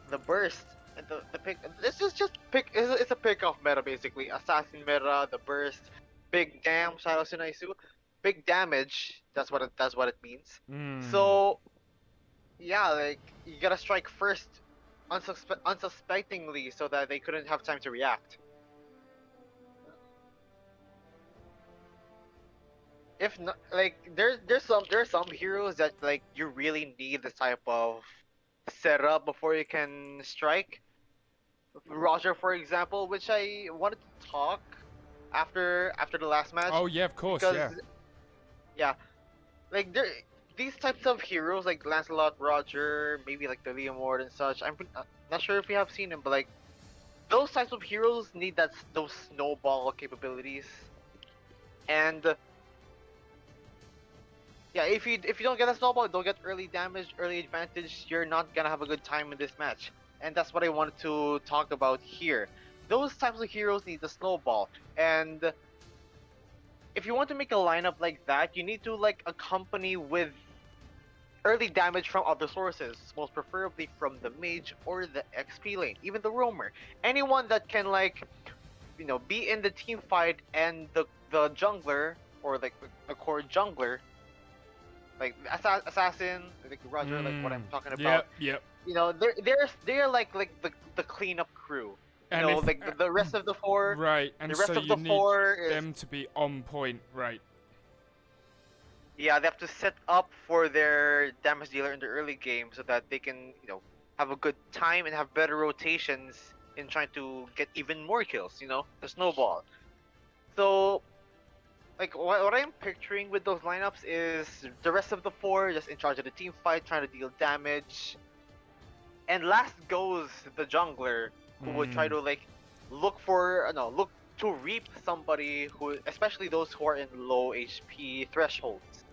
the burst and the pick, this is just pick. It's a pick-off meta basically. Assassin meta, the burst, big damn Shadow Sunaisu, big damage. That's what it means. So yeah, like you gotta strike first, unsuspectingly, so that they couldn't have time to react. If not, like there's some heroes that like you really need this type of setup before you can strike. Roger, for example, which I wanted to talk after the last match. Oh yeah, of course, because, yeah. Like these types of heroes like Lancelot, Roger, maybe like the Leomord and such. I'm not sure if we have seen them, but like those types of heroes need those snowball capabilities, and yeah, if you don't get a snowball, don't get early damage, early advantage, you're not gonna have a good time in this match. And that's what I wanted to talk about here. Those types of heroes need the snowball, and if you want to make a lineup like that, you need to like accompany with early damage from other sources, most preferably from the mage or the XP lane, even the roamer. Anyone that can, like, you know, be in the team fight, and the jungler, or like the core jungler, like assassin, like Roger, like what I'm talking about. Yep. You know, they're like the cleanup crew. You And know, like the rest of the four. Right, and the rest so of you the need four is, them to be on point, right? Yeah, they have to set up for their damage dealer in the early game so that they can, have a good time and have better rotations in trying to get even more kills, the snowball. So, like, what I'm picturing with those lineups is the rest of the four just in charge of the team fight, trying to deal damage. And last goes the jungler, who would try to, like, look to reap somebody who, especially those who are in low HP thresholds.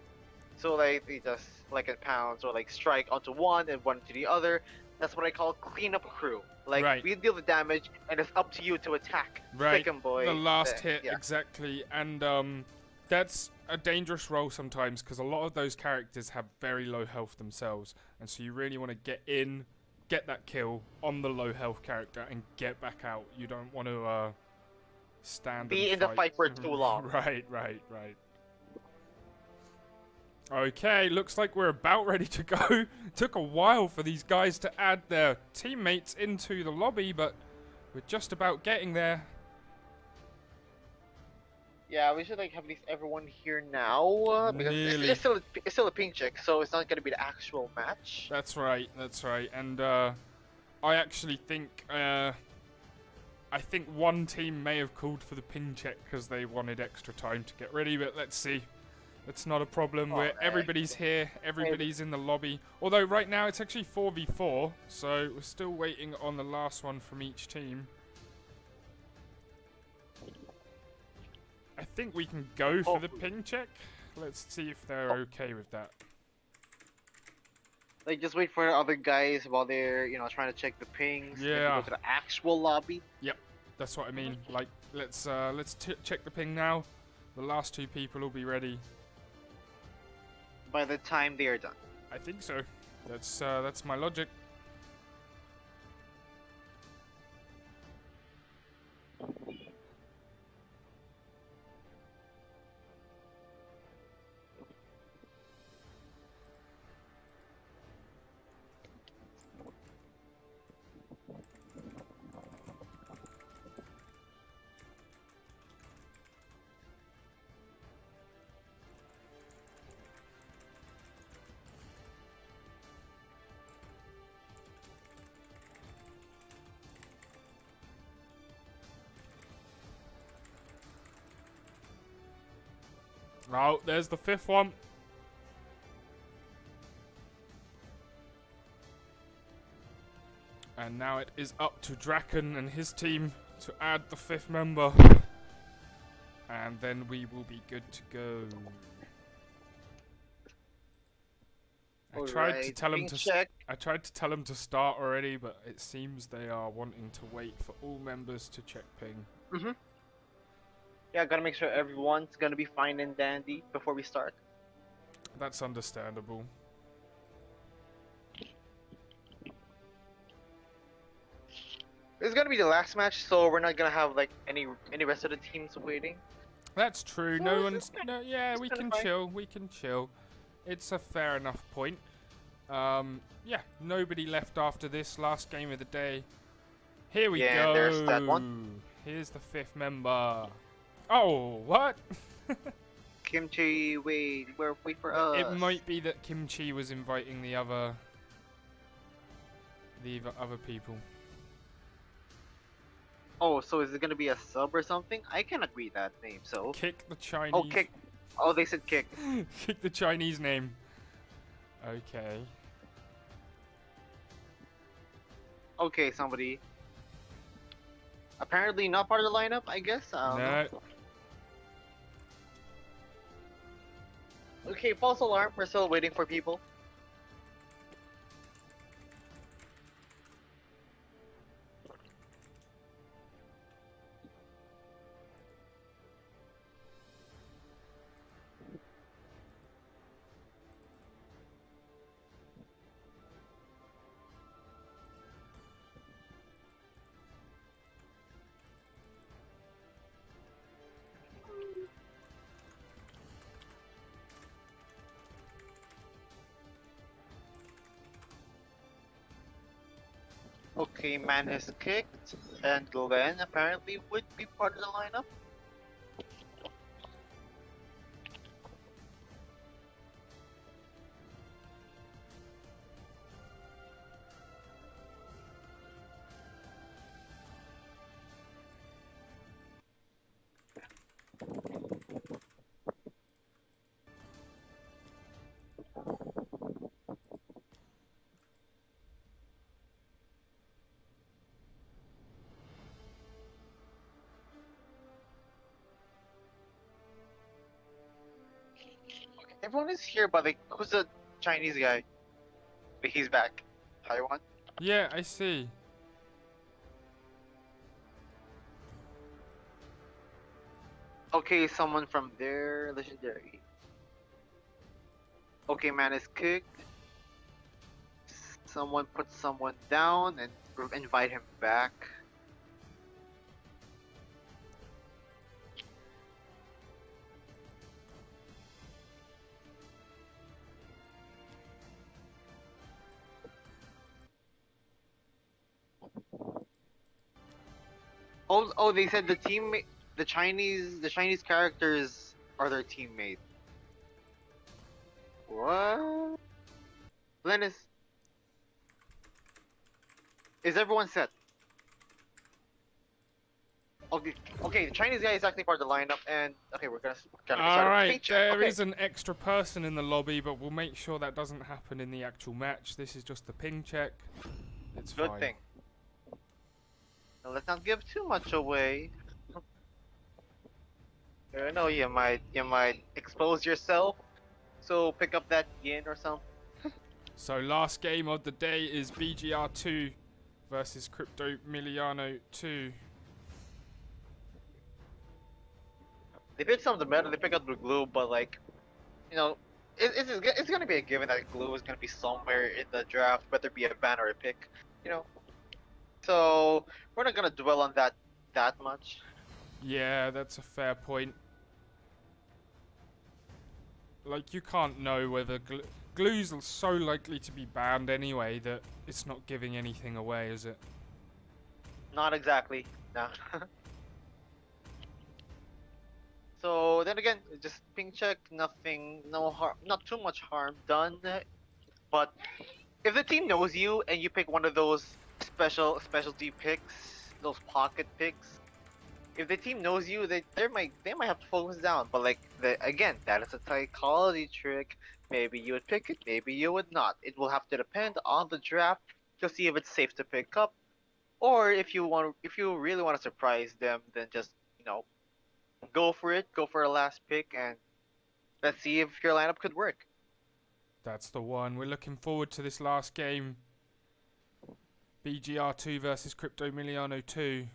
So like they just like in pounds or like strike onto one and one to the other. That's what I call cleanup crew. Like Right. we deal the damage and it's up to you to attack. Right. Stick 'em, boy. The last hit, Yeah. exactly. And that's a dangerous role sometimes because a lot of those characters have very low health themselves. And so you really want to get in, get that kill on the low health character and get back out. You don't want to stand Be and in the fight for too long. Right. Okay, looks like we're about ready to go. Took a while for these guys to add their teammates into the lobby, but we're just about getting there. Yeah, we should like have at least everyone here now because Nearly. it's still a ping check, so it's not gonna be the actual match. That's right. And I actually think one team may have called for the ping check because they wanted extra time to get ready, but let's see. It's not a problem. Everybody's here. Everybody's in the lobby. Although right now it's actually 4v4, so we're still waiting on the last one from each team. I think we can go for the ping check. Let's see if they're okay with that. Like just wait for the other guys while they're trying to check the pings. Yeah. Go to the actual lobby. Yep, that's what I mean. Like let's check the ping now. The last two people will be ready By the time they are done. I think so. That's my logic. Oh, there's the fifth one. And now it is up to Draken and his team to add the fifth member. And then we will be good to go. I tried to tell him to start already, but it seems they are wanting to wait for all members to check ping. Yeah, gotta make sure everyone's gonna be fine and dandy before we start. That's understandable. This is gonna be the last match, so we're not gonna have like any rest of the teams waiting. That's true. So No it's one's. just No, yeah, we can fine. chill. We can chill. It's a fair enough point. Yeah, nobody left after this last game of the day. Here we Yeah, go. there's that one. Here's the fifth member. Oh, what? Kimchi, wait for us. It might be that Kimchi was inviting the other people. Oh, so is it gonna be a sub or something? I cannot read that name, so. Kick the Chinese. Oh, kick. Oh, they said kick. Kick the Chinese name. Okay. Okay, somebody. Apparently not part of the lineup, I guess. I don't know. Okay, false alarm. We're still waiting for people. Okay, man has kicked, and Glenn apparently would be part of the lineup. everyone is here, but like, who's the Chinese guy? But he's back. Taiwan. Yeah, I see. Okay, someone from there, legendary. Okay, man is kicked. Someone put someone down and invite him back. Oh, they said the Chinese characters are their teammates. What? Lennis, is everyone set? Okay, the Chinese guy is actually part of the lineup, and okay, we're gonna start a Alright, pink check. there Okay. is an extra person in the lobby, but we'll make sure that doesn't happen in the actual match. This is just the ping check. It's Good fine. thing. Now, let's not give too much away. I know you might expose yourself, so pick up that yin or something. So last game of the day is BGR2 versus Crypto Miliano 2. They picked some of the meta, they picked up the glue, but like, you know, it's gonna be a given that glue is gonna be somewhere in the draft, whether it be a ban or a pick, you know. So we're not gonna dwell on that much. Yeah, that's a fair point. Like, you can't know whether glue's so likely to be banned anyway that it's not giving anything away, is it? Not exactly. No. So then again, just ping check, nothing, no harm, not too much harm done. But if the team knows you and you pick one of those specialty picks, those pocket picks, if the team knows you, they might have to focus down. But like again, that is a psychology trick. Maybe you would pick it, maybe you would not. It will have to depend on the draft to see if it's safe to pick up, or if you really want to surprise them, then just go for it, go for a last pick, and let's see if your lineup could work. That's the one. We're looking forward to this last game. BGR2 versus Crypto Miliano 2.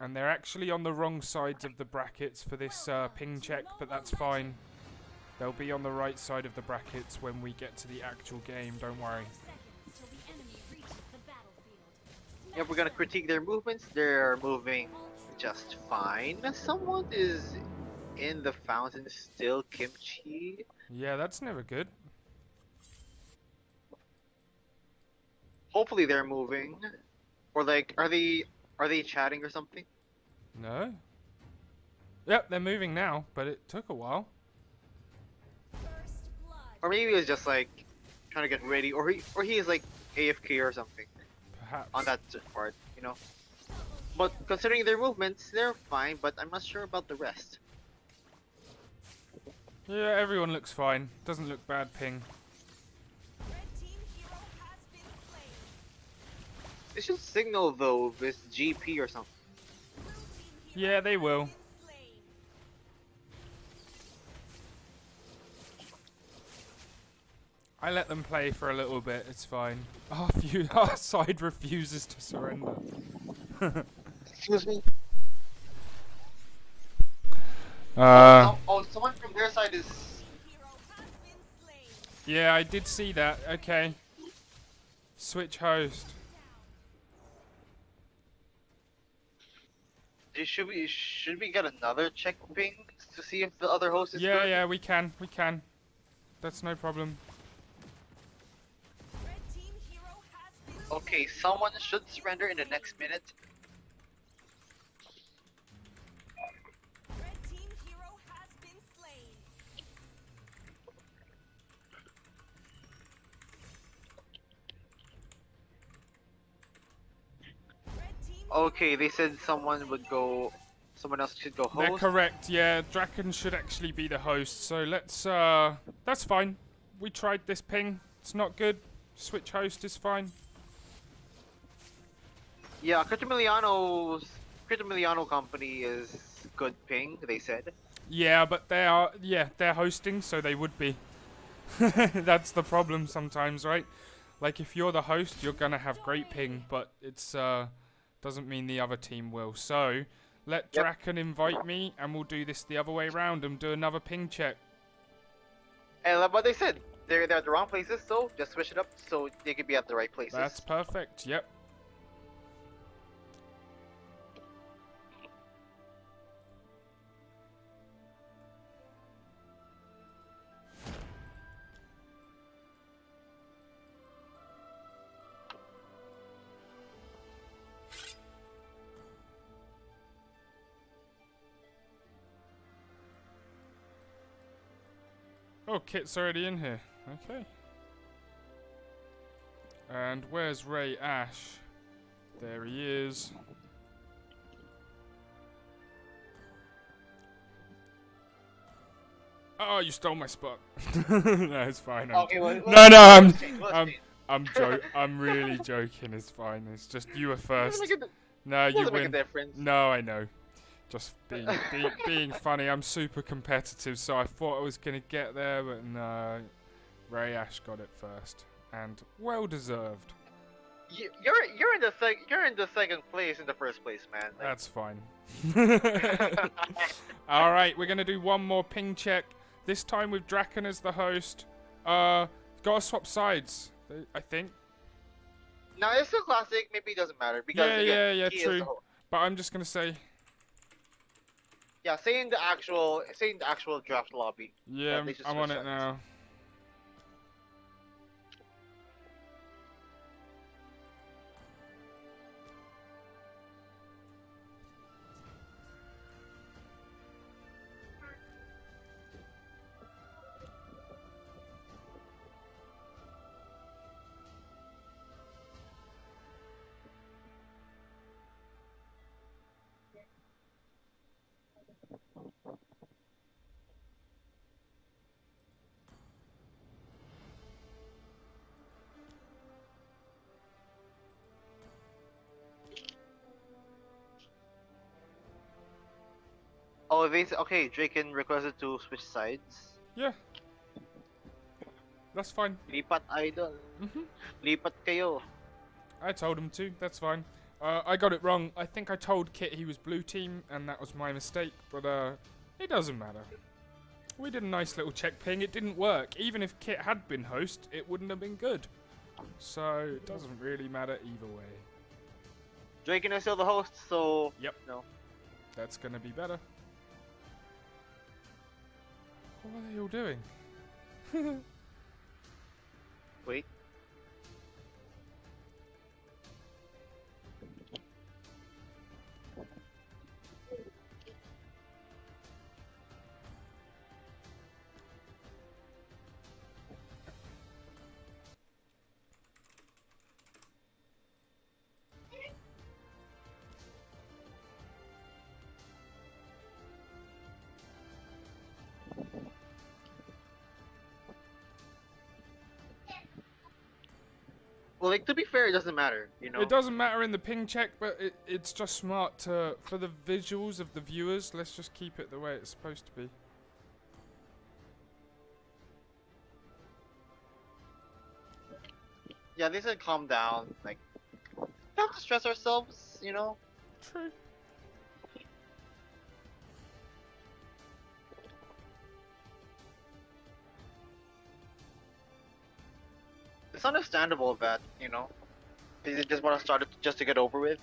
And they're actually on the wrong sides of the brackets for this ping check, but that's fine. They'll be on the right side of the brackets when we get to the actual game, don't worry. If we're gonna critique their movements, they're moving just fine. Someone is in the fountain still, Kimchi. Yeah, that's never good. Hopefully they're moving. Or like, are they chatting or something? No. Yep, they're moving now, but it took a while. Or maybe it was just like trying to get ready, or he is like AFK or something. Perhaps. On that part, you know. But considering their movements, they're fine, but I'm not sure about the rest. Yeah, everyone looks fine. Doesn't look bad, ping. They should signal though this GP or something. Yeah, they will. I let them play for a little bit, it's fine. Our side refuses to surrender. Excuse me? Someone from their side is... Yeah, I did see that. Okay. Switch host. Should we get another check ping to see if the other host is good? Yeah, we can. That's no problem. Okay, someone should surrender in the next minute. Okay, they said someone else should go host. They're correct, yeah. Draken should actually be the host, so let's, that's fine. We tried this ping. It's not good. Switch host is fine. Yeah, Crypto Miliano company is good ping, they said. Yeah, but they're hosting, so they would be. That's the problem sometimes, right? Like if you're the host, you're gonna have great ping, but it's doesn't mean the other team will. So let Yep. Draken invite me, and we'll do this the other way around and do another ping check. And like what they said, they're at the wrong places, so just switch it up so they could be at the right places. That's perfect. Yep. Oh, Kit's already in here. Okay. And where's Ray Ash? There he is. Oh, you stole my spot. No, it's fine. Okay, I'm really joking. It's fine. It's just you were first. Doesn't No, you make a win. difference. No, I know. Just being funny. I'm super competitive, so I thought I was gonna get there, but no. Ray Ash got it first, and well deserved. You're in the second place in the first place, man. Like, That's fine. All right, we're gonna do one more ping check. This time with Draken as the host. Gotta swap sides, I think. now it's still classic. Maybe it doesn't matter because Yeah, he is true. the ho- But I'm just gonna say, Yeah, say in the actual draft lobby. yeah, They should I'm on switch it sides. now. Oh, okay. Draken requested to switch sides. Yeah, that's fine. Lipat idol. Mhm. Lipat kayo. I told him to. That's fine. I got it wrong. I think I told Kit he was blue team, and that was my mistake. But it doesn't matter. We did a nice little check ping. It didn't work. Even if Kit had been host, it wouldn't have been good. So it doesn't really matter either way. Draken is still the host, so Yep. no. That's gonna be better. What are they all doing? Wait. Well, like to be fair, it doesn't matter, you know. It doesn't matter in the ping check, but it's just smart for the visuals of the viewers. Let's just keep it the way it's supposed to be. Yeah, they said calm down. Like, we don't have to stress ourselves, you know. True. It's understandable that, you know, they just want to start it just to get over with.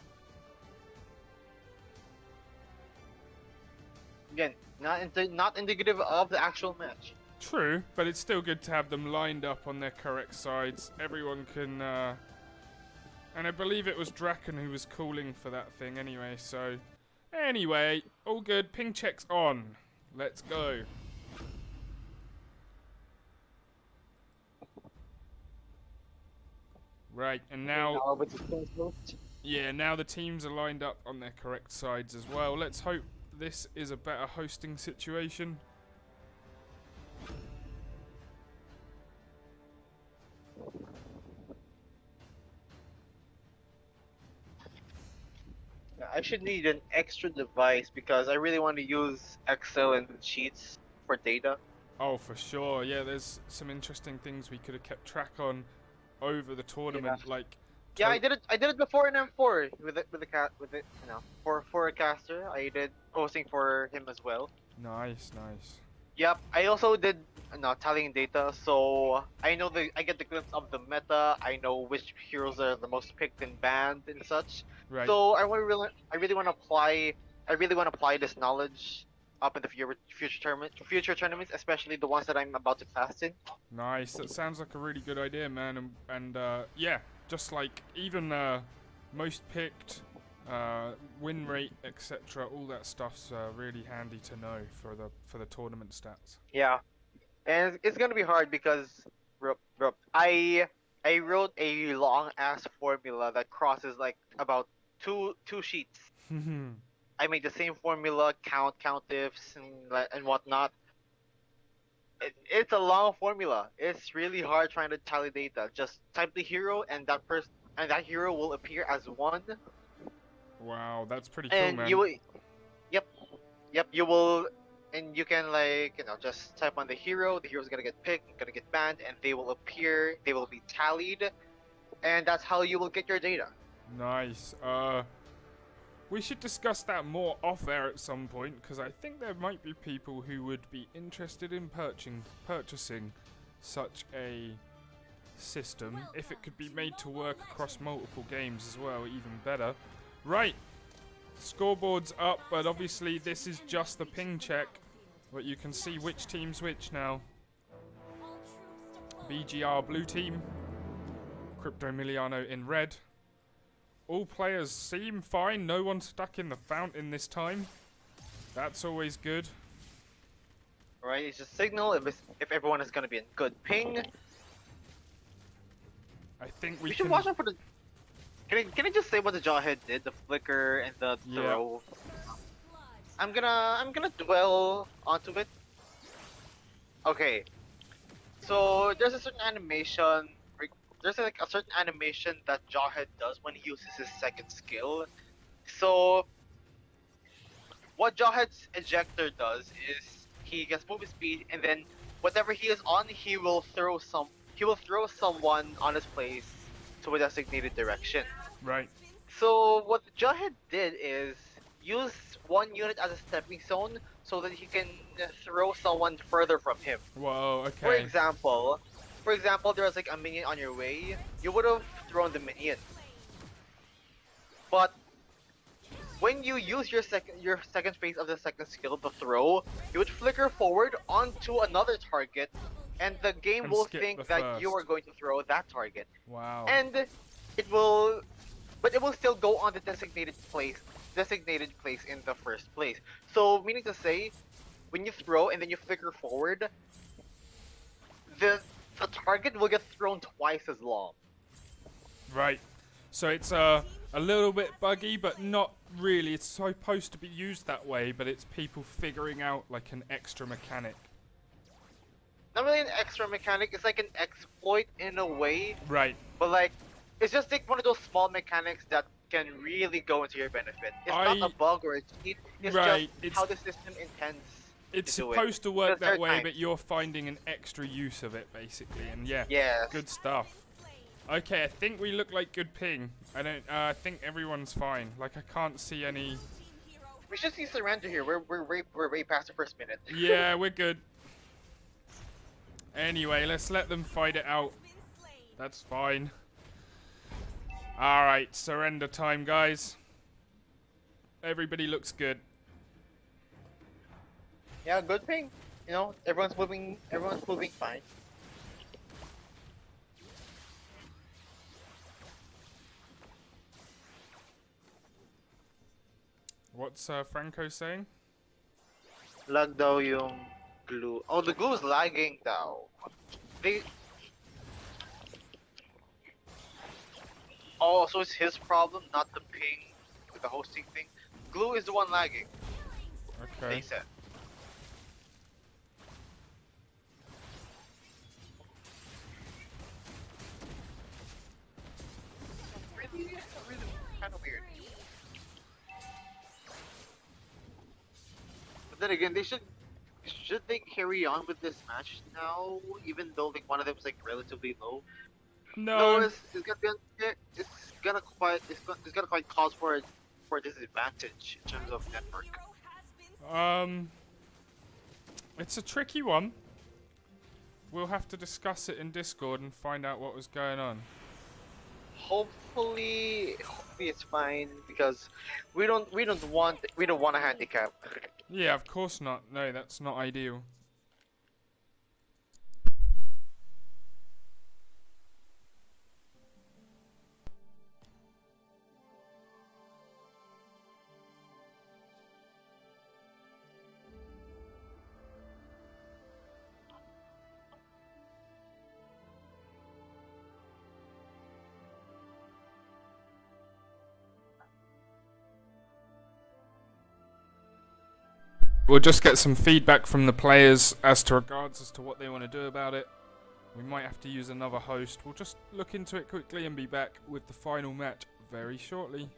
Again, not indicative of the actual match. True, but it's still good to have them lined up on their correct sides. Everyone can, and I believe it was Draken who was calling for that thing anyway, so... Anyway, all good, ping check's on. Let's go. Right, and now... Yeah, now the teams are lined up on their correct sides as well. Let's hope this is a better hosting situation. I should need an extra device because I really want to use Excel and Sheets for data. Oh, for sure. Yeah, there's some interesting things we could have kept track on over the Yeah. tournament, like. Yeah, I did it. I did it before in M4 with it. For a caster, I did posting for him as well. Nice, nice. Yep, I also did tallying data, so I get the glimpse of the meta. I know which heroes are the most picked and banned and such. Right. So I really want to apply this knowledge up in the future tournaments, especially the ones that I'm about to cast in. Nice. That sounds like a really good idea, man. And yeah, just like even most picked, win rate, etc. All that stuff's really handy to know for the tournament stats. Yeah, and it's gonna be hard because I wrote a long ass formula that crosses like about two sheets. I made the same formula, count ifs and whatnot. It's a long formula. It's really hard trying to tally data. Just type the hero and that hero will appear as one. Wow, that's pretty cool, And man. you will, yep, you will, and you can just type on the hero. The hero's gonna get picked, gonna get banned, and they will appear. They will be tallied, and that's how you will get your data. Nice. We should discuss that more off air at some point, because I think there might be people who would be interested in purchasing such a system. If it could be made to work across multiple games as well, even better. Right. Scoreboard's up, but obviously this is just the ping check. But you can see which team's which now. BGR blue team. Crypto Miliano in red. All players seem fine. No one stuck in the fountain this time. That's always good. Right, it's just signal if everyone is gonna be in good ping. I think we should watch out for the. Can I just say what the Jawhead did? The flicker and the throw. I'm gonna dwell onto it. Okay, so there's a certain animation. There's like a certain animation that Jawhead does when he uses his second skill. So what Jawhead's ejector does is he gets movement speed, and then whatever he is on, he will throw someone on his place to a designated direction. Right. So what Jawhead did is use one unit as a stepping stone so that he can throw someone further from him. Whoa, okay. For example, there was like a minion on your way, you would have thrown the minion. But when you use your second phase of the second skill, the throw, you would flicker forward onto another target, and the game will think that you are going to throw that target. Wow. And it will still go on the designated place in the first place. So meaning to say, when you throw and then you flicker forward, the target will get thrown twice as long. Right. So it's a little bit buggy, but not really. It's supposed to be used that way, but it's people figuring out like an extra mechanic. Not really an extra mechanic, it's like an exploit in a way. Right. But like, it's just like one of those small mechanics that can really go into your benefit. It's not a bug or a cheat, it's just how the system intends. It's supposed to work that way, but you're finding an extra use of it, basically, and yeah, good stuff. Okay, I think we look like good ping. I think everyone's fine. Like, I can't see any. We should see surrender here. We're way past the first minute. Yeah, we're good. Anyway, let's let them fight it out. That's fine. All right, surrender time, guys. Everybody looks good. Yeah, good ping. You know, everyone's moving fine. What's Franco saying? Lag daw yung glue. Oh, the glue is lagging daw. Oh, so it's his problem, not the ping with the hosting thing. Glue is the one lagging. Okay. They said. Really kind of weird. then again, should they carry on with this match now, even though like one of them is like relatively low? No, No. it's gonna quite cause for a disadvantage in terms of network. It's a tricky one. We'll have to discuss it in Discord and find out what was going on. Hopefully it's fine because we don't want a handicap. Yeah, of course not. No, that's not ideal. We'll just get some feedback from the players as to what they want to do about it. We might have to use another host. We'll just look into it quickly and be back with the final match very shortly.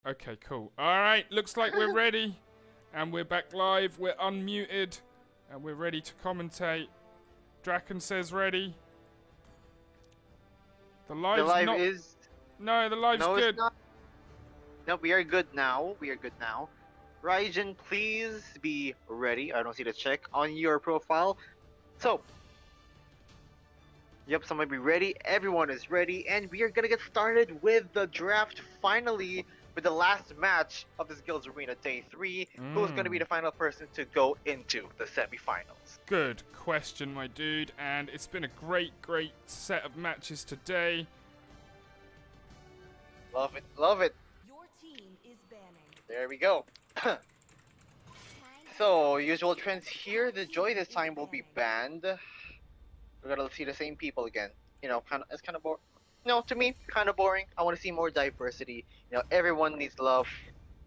Okay, cool. Alright, looks like we're ready. And we're back live. We're unmuted. And we're ready to commentate. Draken says ready. The The live's live not. is. No, the live's No, good. it's not. No, we are good now. We are good now. Raijin, please be ready. I don't see the check on your profile. So, yep, somebody be ready. Everyone is ready, and we are gonna get started with the draft finally with the last match of this Guilds Arena Day 3. Who's gonna be the final person to go into the semifinals? Good question, my dude. And it's been a great set of matches today. Love it, love it. Your team is banning. There we go. So, usual trends here. The Joy this time will be banned. We're gonna see the same people again. You know, it's kind of boring. No, to me, kind of boring. I want to see more diversity. You know, everyone needs love,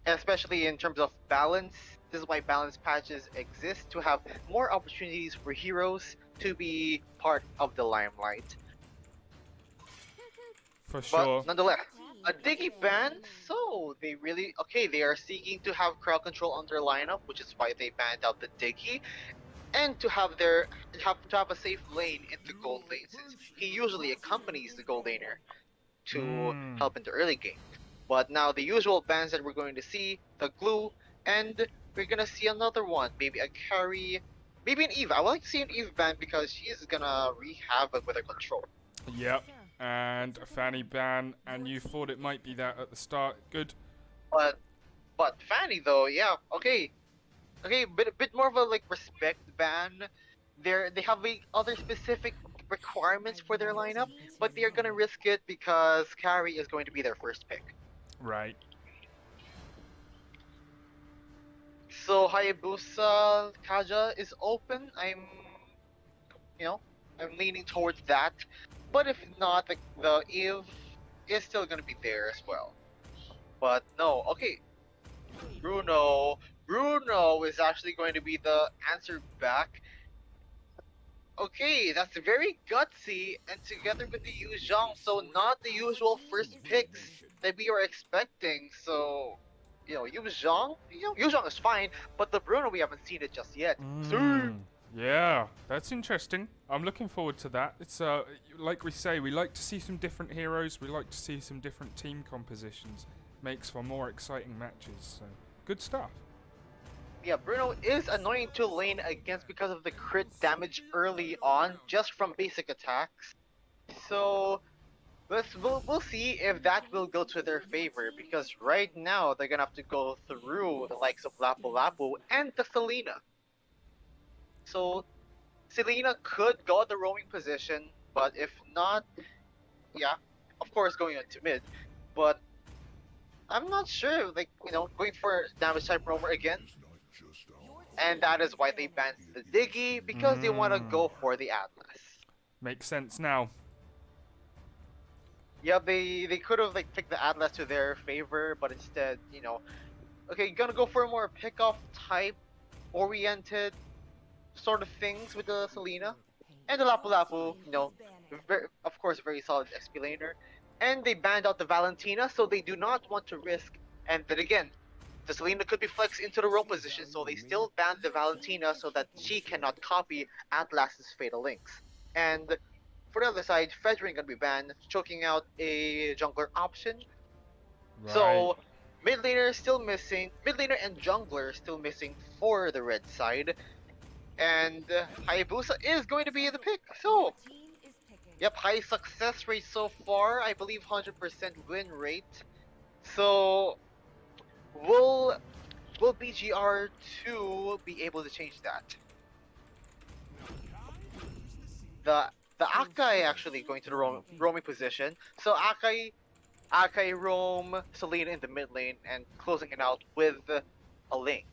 especially in terms of balance. This is why balance patches exist, to have more opportunities for heroes to be part of the limelight. For sure. But nonetheless, a Diggy ban, so they really they are seeking to have crowd control on their lineup, which is why they banned out the Diggy, and to have a safe lane in the gold lane, since he usually accompanies the gold laner to help in the early game. But now the usual bans that we're going to see, the glue, and we're gonna see another one, maybe a carry, maybe an Eve. I would like to see an Eve ban because she's gonna wreak havoc with her control. Yep. And a Fanny ban, and you thought it might be that at the start. Good. But Fanny though, yeah, okay, bit more of a like respect ban. They have other specific requirements for their lineup, but they're gonna risk it because carry is going to be their first pick. Right. So Hayabusa Kaja is open. I'm leaning towards that. But if not, the Eve is still gonna be there as well. But no, okay. Bruno is actually going to be the answer back. Okay, that's very gutsy, and together with the Yu Zhang, so not the usual first picks that we are expecting. So, Yu Zhang is fine, but the Bruno we haven't seen it just yet. Yeah, that's interesting. I'm looking forward to that. It's like we say, we like to see some different heroes. We like to see some different team compositions. Makes for more exciting matches. So good stuff. Yeah, Bruno is annoying to lane against because of the crit damage early on, just from basic attacks. So we'll see if that will go to their favor, because right now they're gonna have to go through the likes of Lapu Lapu and the Selena. So Selena could go the roaming position, but if not, yeah, of course going into mid. But I'm not sure, going for damage type roamer again. And that is why they banned the Diggy, because they want to go for the Atlas. Makes sense now. Yeah, they could have picked the Atlas to their favor, but instead, okay, gonna go for a more pick-off type oriented sort of things with the Selena and the Lapu Lapu, of course, very solid XP laner. And they banned out the Valentina, so they do not want to risk. And then again, the Selena could be flexed into the role position, so they still banned the Valentina so that she cannot copy Atlas's Fatal Links. And for the other side, Fedrin gonna be banned, choking out a jungler option. Right. So mid laner and jungler still missing for the red side. And Hayabusa is going to be the pick. So, yep, high success rate so far. I believe 100% win rate. So, will BGR2 be able to change that? The Akai actually going to the roaming position. So Akai roam Selena in the mid lane and closing it out with a Link.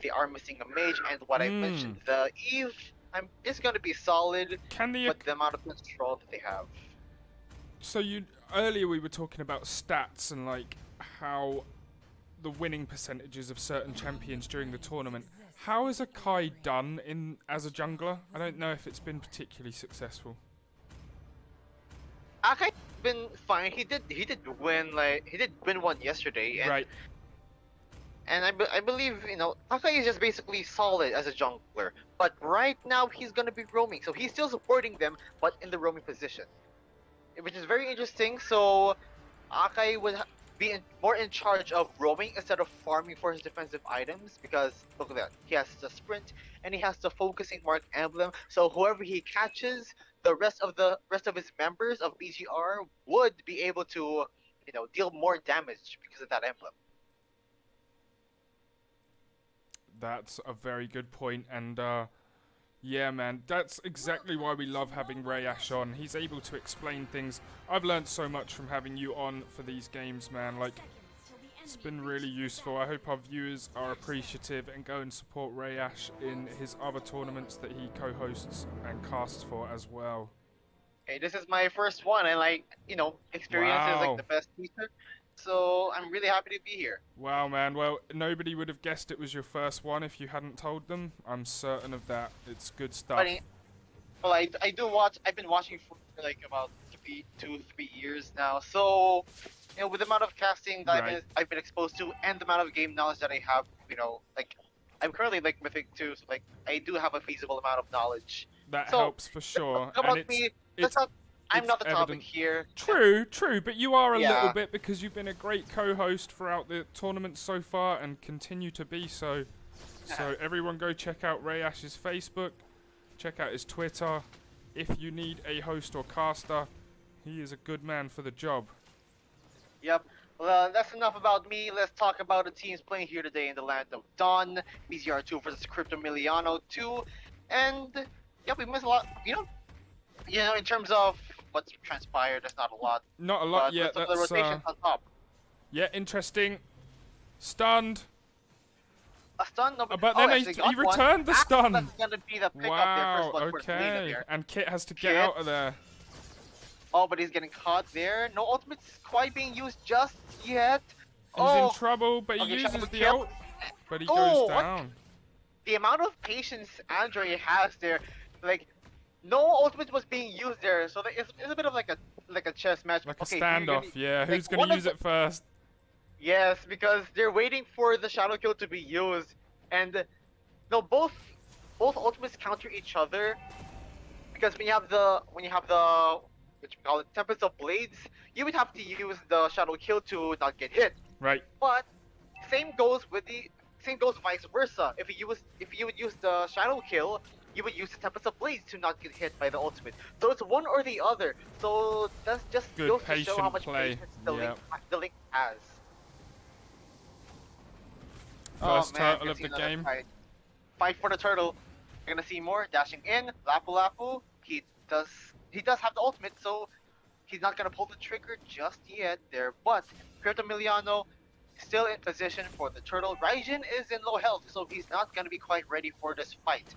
They are missing a mage, and what I mentioned, the Eve is going to be solid, but the amount of control that they have. So earlier we were talking about stats and how the winning percentages of certain champions during the tournament. How is Akai done as a jungler? I don't know if it's been particularly successful. Akai's been fine. He did win one yesterday, and right. And I believe, Akai is just basically solid as a jungler. But right now, he's going to be roaming. So he's still supporting them, but in the roaming position. Which is very interesting. So Akai would be more in charge of roaming instead of farming for his defensive items. Because look at that. He has the sprint, and he has the focusing mark emblem. So whoever he catches, the rest of his members of BGR would be able to, deal more damage because of that emblem. That's a very good point, and yeah, man, that's exactly why we love having Rayash on. He's able to explain things. I've learned so much from having you on for these games, man. Like, it's been really useful. I hope our viewers are appreciative and go and support Rayash in his other tournaments that he co-hosts and casts for as well. Hey, this is my first one, and experience is Wow. like the best teacher. So I'm really happy to be here. Wow, man. Well, nobody would have guessed it was your first one if you hadn't told them. I'm certain of that. It's good stuff. Well, I do watch. I've been watching for like about 3 years now. So, with the amount of casting that Right. I've been exposed to, and the amount of game knowledge that I have, I'm currently like Mythic 2, so like I do have a feasible amount of knowledge. That So, helps for sure. Talk about me. I'm not the topic evident. here. True, but you are a Yeah. little bit because you've been a great co-host throughout the tournament so far and continue to be so. So everyone go check out Rayash's Facebook, check out his Twitter. If you need a host or caster, he is a good man for the job. Yep. Well, that's enough about me. Let's talk about the teams playing here today in the land of Dawn. BZR2 versus Cryptomiliano 2. And, yeah, we missed a lot. In terms of what's transpired, there's not a lot. Not a lot But yet. some of the That's rotations on top. yeah, interesting. Stunned. A stun? No, But then actually he got one. returned the stun. That's going to be the pick up there. Wow. First blood for Selena Okay. there. And Kit has to get Kit. out of there. Oh, but he's getting caught there. No ultimate's quite being used just yet. He's in trouble, but he Okay, uses Shadow the Kill. ult. But he Oh, goes what? down. The amount of patience Andre has there, like, no ultimate was being used there, so it's a bit of like a chess match. Like a Okay, standoff, yeah. like, Who's one gonna of use the- it first? Yes, because they're waiting for the shadow kill to be used, and no, both ultimates counter each other. Because when you have the what you call it, Tempest of Blades, you would have to use the shadow kill to not get hit. Right. But same goes vice versa. If you would use the shadow kill, you would use the Tempest of Blades to not get hit by the ultimate. So it's one or the other. So that's just Good goes to show how patient much play. patience Yep. the link has. First man, turtle gonna of see the another game. Fight for the turtle. You're gonna see more dashing in. Lapu Lapu. He does have the ultimate, so he's not gonna pull the trigger just yet there. But Cryptomiliano still in position for the turtle. Raijin is in low health, so he's not gonna be quite ready for this fight.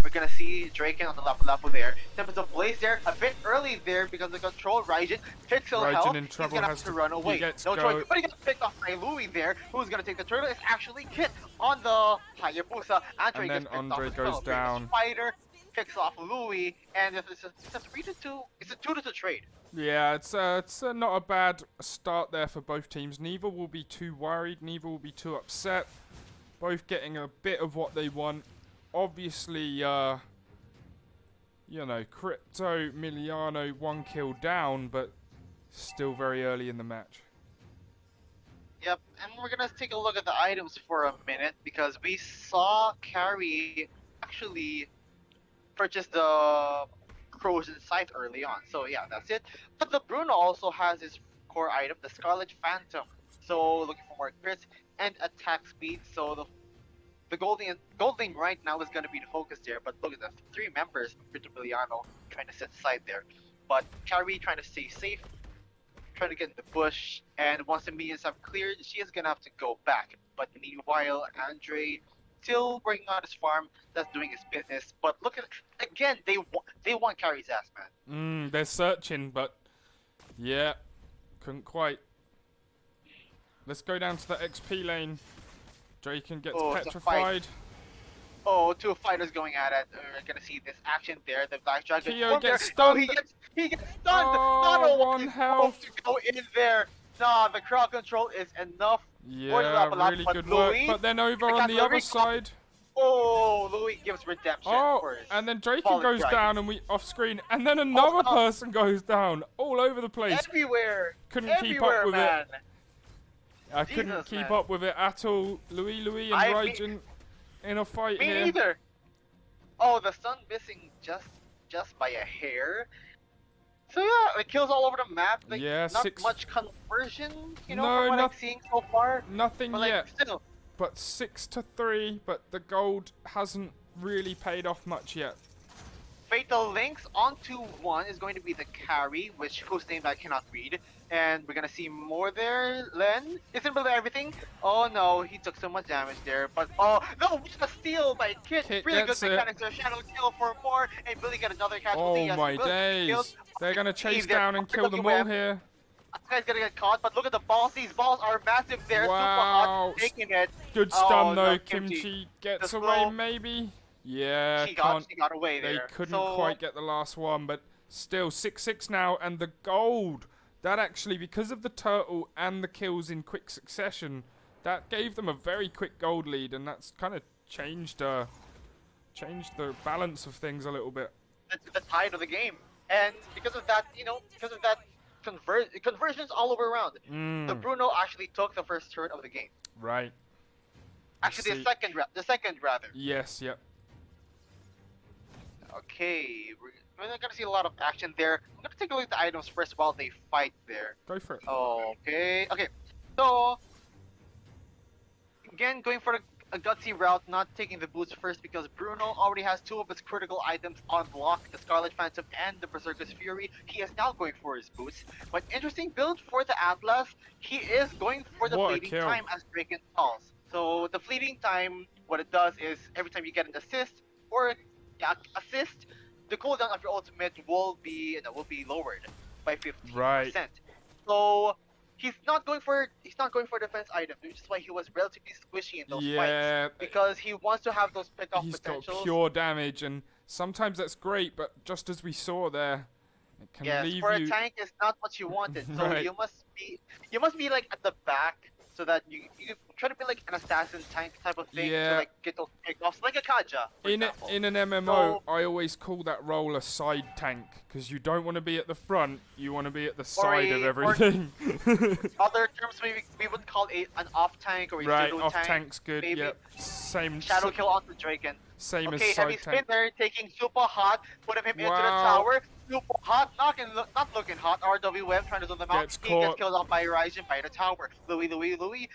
We're gonna see Draken on the Lapu Lapu there. Tempest of Blaze there, a bit early there because of the control. Raijin, pixel Raijin health, in trouble, he's gonna has have to to- run he away. gets No go- choice, but he gets picked off by Louis there. Who's gonna take the turtle? It's actually Kit on the Hayabusa. Andre And then gets picked Andre off as goes well. down. Spider picks off Louis, and it's a 3-2. It's a 2-2 trade. Yeah, it's not a bad start there for both teams. Neither will be too worried. Neither will be too upset. Both getting a bit of what they want. Obviously, Crypto Miliano 1 kill down, but still very early in the match. Yep, and we're gonna take a look at the items for a minute because we saw Carrie actually purchase the Crows and Scythe early on. So yeah, that's it. But the Bruno also has his core item, the Scarlet Phantom. So looking for more crits and attack speed. So the gold lane right now is gonna be the focus there. But look at the 3 members of Cryptomiliano trying to set aside there. But Carrie trying to stay safe, trying to get in the bush, and once the minions have cleared, she is gonna have to go back. But meanwhile, Andre still working on his farm, that's doing his business. But look at again, they want Carrie's ass, man. They're searching, but yeah, couldn't quite. Let's go down to the XP lane. Draken gets Oh, it's a petrified. Oh, 2 fighters going at it. We're gonna see this action there. The Black Dragon. Kyo form gets there. stunned. Oh, he gets stunned. Oh, Not a one one health. to go in there. Nah, the crowd control is enough Yeah, really good work. But then over on the other side. Oh, Louis gives redemption Oh, for his and then Draken fallen goes dragon. down and we off screen, and then another person goes down all over the place. Everywhere. Couldn't keep up with man. it. I couldn't Jesus, keep man. up with it at all. Louis and Raijin in a fight Me here. neither. Oh, the sun missing just by a hair. So yeah, it kills all over the map. Like, Yeah, not 6 much conversion, you know, No, from what I'm not- seeing so far. Nothing But like, yet, still, but 6-3. But the gold hasn't really paid off much yet. Fatal Links onto 1 is going to be the carry, whose name I cannot read. And we're gonna see more there. Len isn't really everything. Oh no, he took so much damage there. But oh no, just a steal by Kit. Kit Really good gets it. mechanics there. Shadow kill for more, and Billy got another casualty. Oh Yes, my Billy killed. days! They're gonna chase There. down and kill them all here. This guy's gonna get caught, but look at the balls. These balls are massive there. Wow. Super hot, taking it. Good Oh, stun though. no, Kimchi gets The away slow- maybe. Yeah, She can't. got away They there. couldn't So, quite get the last one, but still 6-6 now, and the gold. That actually, because of the turtle and the kills in quick succession, that gave them a very quick gold lead, and that's kind of changed the balance of things a little bit. It's the tide of the game, and because of that, conversions all over around. The Bruno actually took the first turn of the game. Right. Actually, see. the second rather. Yes. Yep. Okay, we're not gonna see a lot of action there. I'm gonna take a look at the items first while they fight there. Go for it. Okay. So again, going for a gutsy route, not taking the boots first because Bruno already has 2 of his critical items on block, the Scarlet Phantom and the Berserker's Fury. He is now going for his boots. But interesting build for the Atlas. He is going for the What a fleeting kill. time as Draken falls. So the fleeting time, what it does is every time you get an assist or assist, the cooldown of your ultimate will be lowered by 50%. Right. So he's not going for defense items, which is why he was relatively squishy in those Yeah. fights. Because he wants to have those pick-off He's got potentials. pure damage, and sometimes that's great, but just as we saw there, it can Yes, leave for you. a tank, it's not what you wanted. So Right. you must be like at the back, so that you try to be like an assassin tank type of thing Yeah. to like get those pick-offs, like a Kaja, for In example. an MMO, I always call that role a side tank, because you don't want to be at the front, you want to be at the side of or- everything. Other terms we would call an off tank or a Right, pseudo off tank. tank's good. maybe. Yep. Same. Shadow kill onto Draken. Same Okay, as heavy side spin tank. there, taking super hot, putting him into the Wow. tower. Super hot, not looking hot. RWM trying to zoom them out. Gets He caught. gets killed off by Ryzen by the tower. Louis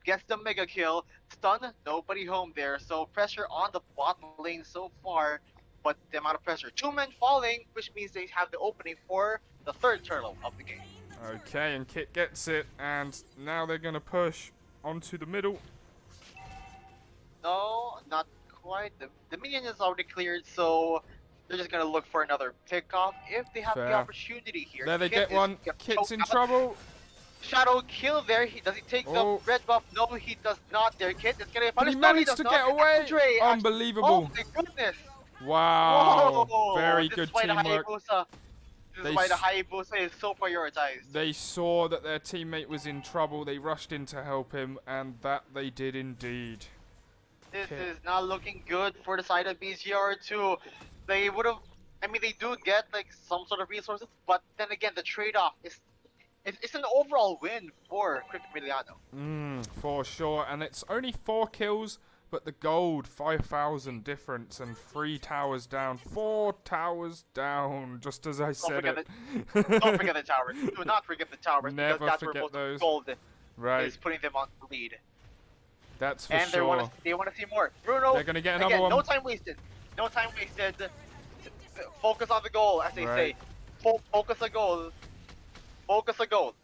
gets the mega kill. Stun, nobody home there. So pressure on the bot lane so far, but the amount of pressure. 2 men falling, which means they have the opening for the 3rd turtle of the game. Okay, and Kit gets it, and now they're gonna push onto the middle. No, not quite. The minion is already cleared, so they're just gonna look for another pickoff if they have the Fair. opportunity here. There they Kit get is one. choked Kit's in out. trouble. Shadow kill there. Does he take Oh. the red buff? No, he does not. There, Kit is gonna get But punished. he No, managed does to not. get away. Andre, Unbelievable. Oh my goodness! Wow. Whoa, Very this good is why the teamwork. Hayabusa- This They is why the s- Hayabusa is so prioritized. They saw that their teammate was in trouble. They rushed in to help him, and that they did indeed. This Kit. is not looking good for the side of BCR2. They would have. I mean, they do get like some sort of resources, but then again, the trade-off is it's an overall win for Crypto Emiliano. For sure. And it's only 4 kills, but the gold, 5,000 difference, and 3 towers down. 4 towers down, just as I said forget it. Don't forget the towers. Do not forget the towers. Never because that's forget where most those. of the gold Right, is putting them on the lead. that's for And sure. they want to see more. Bruno. They're gonna get another again, one. No time wasted. No time wasted. Focus on the goal, as they Right. say. Focus the goal. Focus the goal.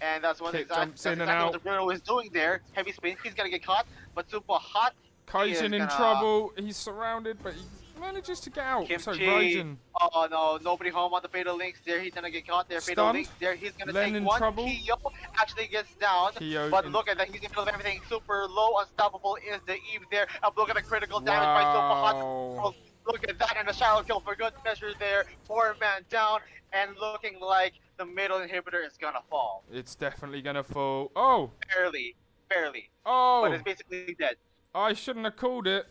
And that's what Kit jumps in and exactly out. what Bruno is doing there. Heavy spin. He's gonna get caught, but super hot. Kaijin in gonna- trouble. He's surrounded, but he manages to get out. So Kimchi. Raijin. Oh no, nobody home on the Fatal Links there. He's gonna get caught there. Fatal Stunned. Links there. He's gonna Len take in one. trouble. Kyo actually gets down. Kyo But in- look at that. He's in the middle of everything. Super low. Unstoppable is the Eve there. And look at the critical damage by Super Hot. Wow. Look at that, and a shallow kill for good measure there. 4-man down, and looking like the middle inhibitor is gonna fall. It's definitely gonna fall. Oh! Barely, barely. Oh! But it's basically dead. I shouldn't have called it.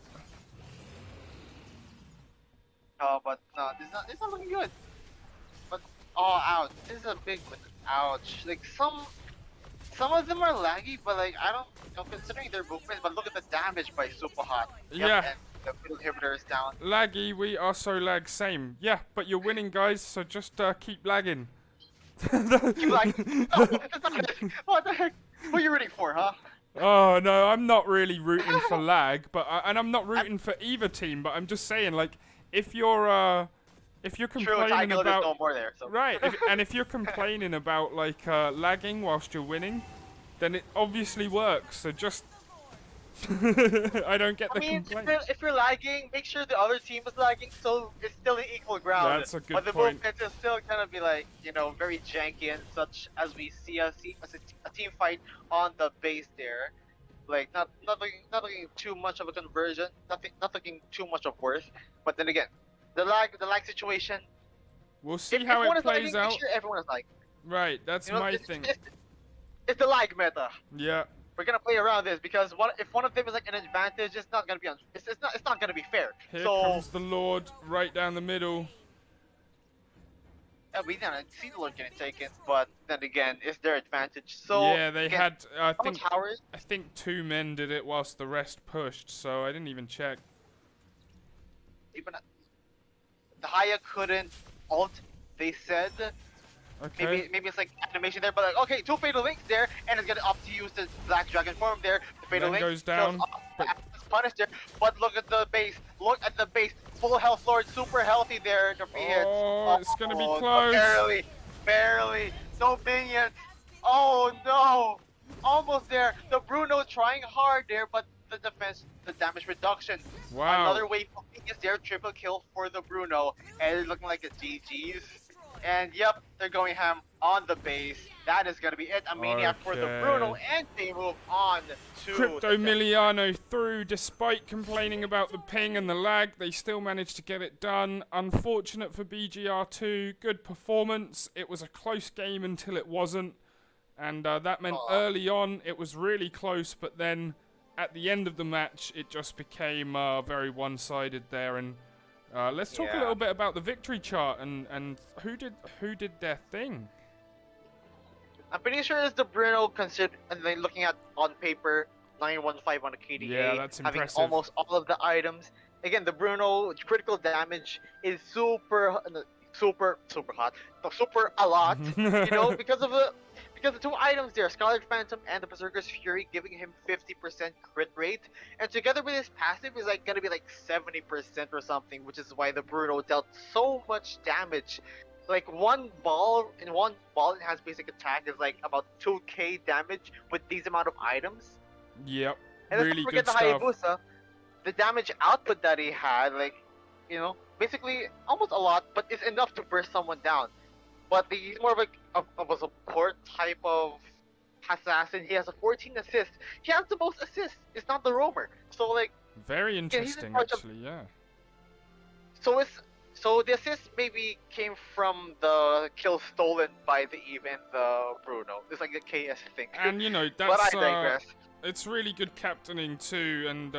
Oh, but no, this not looking good. But oh, ouch! This is a big ouch. Like some of them are laggy, but like I don't, you know, considering their movements. But look at the damage by Super Hot. Yeah. And the middle inhibitor is down. Laggy, we are so lag same. Yeah, but you're winning, guys, so just keep lagging. Keep lagging. No, that's not it. What the heck? Who are you rooting for, huh? Oh no, I'm not really rooting for lag, but and I'm not rooting for either team. But I'm just saying, like, if you're True, complaining there's about no more there. So. right, and if you're complaining about like lagging whilst you're winning, then it obviously works. So just I don't get the I mean, complaint. if you're lagging, make sure the other team is lagging, so it's still an equal ground. That's a good but the point. movements is still gonna be like, you know, very janky and such as we see a team fight on the base there. Like not looking too much of a conversion, not looking too much of worth. But then again, the lag situation. We'll see If how everyone it is plays lagging, out. make sure everyone is lagging. Right, that's You know, my thing. It's the lag meta. Yeah. We're gonna play around this because if one of them is like an advantage, it's not gonna be it's not gonna be fair. Here so comes the Lord right down the middle. yeah, we didn't see the Lord getting taken, but then again, it's their advantage. So Yeah, they again, had. I how much think. towers? I think 2 men did it whilst the rest pushed, so I didn't even check. Even the Haya couldn't ult. They said Okay. maybe it's like animation there, but like okay, 2 fatal links there, and it's gonna opt to use the Black Dragon form there. The fatal Then link goes down, kills but- is punished there. But look at the base. Look at the base. Full health Lord, super healthy there. The free hits. Oh, it's gonna be Oh, close. barely. No minions. Oh no, almost there. The Bruno trying hard there, but the defense, the damage reduction. Wow. Another wave of minions there. Triple kill for the Bruno, and it's looking like a GG's. And yep, they're going ham on the base. That is gonna be it. A maniac for the Okay. Bruno, and they move on to Crypto the Miliano through, despite complaining about the ping and the lag, they still managed to get it done. Unfortunate for BGR2, good performance. It was a close game until it wasn't, and that meant early on it was really close, but then at the end of the match it just became very one-sided there. And let's talk a Yeah. little bit about the victory chart and who did their thing. I'm pretty sure it's the Bruno considered, and then looking at on paper, 915 on the KDA, Yeah, that's having impressive. almost all of the items. Again, the Bruno critical damage is super hot, no, super a lot. You know, because the 2 items there, Scarlet Phantom and the Berserker's Fury, giving him 50% crit rate, and together with his passive is like gonna be like 70% or something, which is why the Bruno dealt so much damage. Like one ball it has basic attack is like about 2k damage with these amount of items. Yep, And let's really not good forget the stuff. Hayabusa, the damage output that he had, like, you know, basically almost a lot, but it's enough to burst someone down. But he's more of a support type of assassin. He has a 14 assists. He has the most assists. It's not the roamer. So like, Very he's in interesting, charge of- actually. Yeah. so the assist maybe came from the kill stolen by the Eve and the Bruno. It's like a KS thing. And you know but that's I digress. it's really good captaining too. And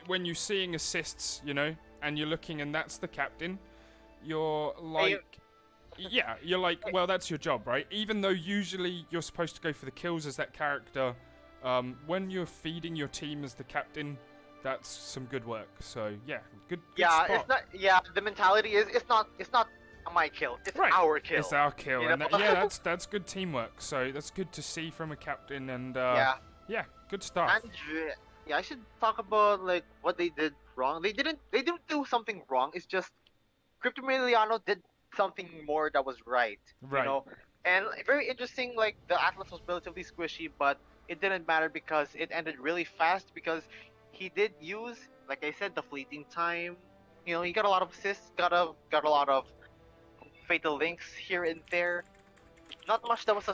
when you're seeing assists, you know, and you're looking, and that's the captain, you're like, yeah, you're like, well, that's your job, right? Even though usually you're supposed to go for the kills as that character, when you're feeding your team as the captain, that's some good work. So yeah, good Yeah, spot. it's not. Yeah, the mentality is it's not my kill. It's Right. our kill. It's our kill, you and know? yeah, that's good teamwork. So that's good to see from a captain, and Yeah. good stuff. And yeah, I should talk about like what they did wrong. They didn't do something wrong. It's just Crypto Miliano did something more that was right. Right. You know? And very interesting, like the Atlas was relatively squishy, but it didn't matter because it ended really fast because he did use, like I said, the fleeting time. You know, he got a lot of assists, got a lot of fatal links here and there. not much that was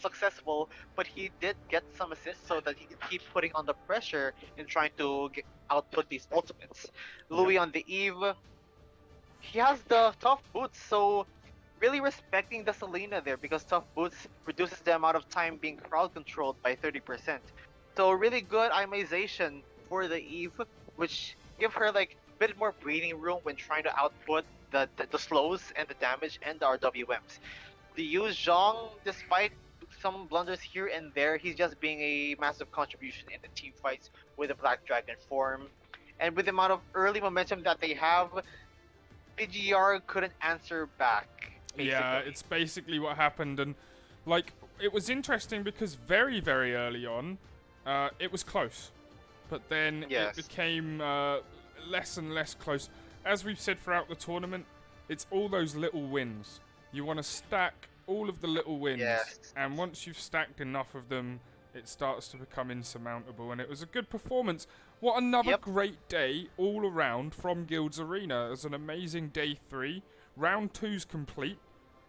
successful, but he did get some assists so that he could keep putting on the pressure in trying to output these ultimates. Louis on the Eve, he has the tough boots, so really respecting the Selena there because tough boots reduces the amount of time being crowd controlled by 30%. So really good imization for the Eve, which give her like a bit more breathing room when trying to output the slows and the damage and the RWMs. The Yu Zhong, despite some blunders here and there, he's just being a massive contribution in the team fights with the Black Dragon form. And with the amount of early momentum that they have, PGR couldn't answer back. Basically. Yeah, it's basically what happened, and like it was interesting because very, very early on, it was close, but then Yes. it became less and less close. As we've said throughout the tournament, it's all those little wins. You want to stack all of the little wins, Yes. and once you've stacked enough of them, it starts to become insurmountable, and it was a good performance. What another Yep. great day all around from GuildsArena. It was an amazing day 3. Round 2's complete.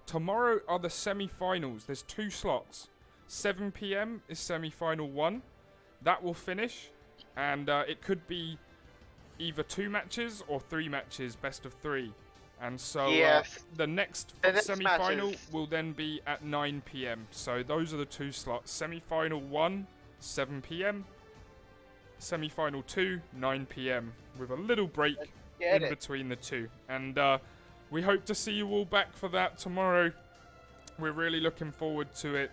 Tomorrow are the semi-finals. There's 2 slots. 7 p.m. is semi-final 1. That will finish, and it could be either 2 matches or 3 matches, best of 3. And so Yes. the next The next semi-final matches. will then be at 9 p.m. So those are the 2 slots. Semi-final 1, 7 p.m. Semi-final 2, 9 p.m. with a little break Get in it. between the 2. And we hope to see you all back for that tomorrow. We're really looking forward to it.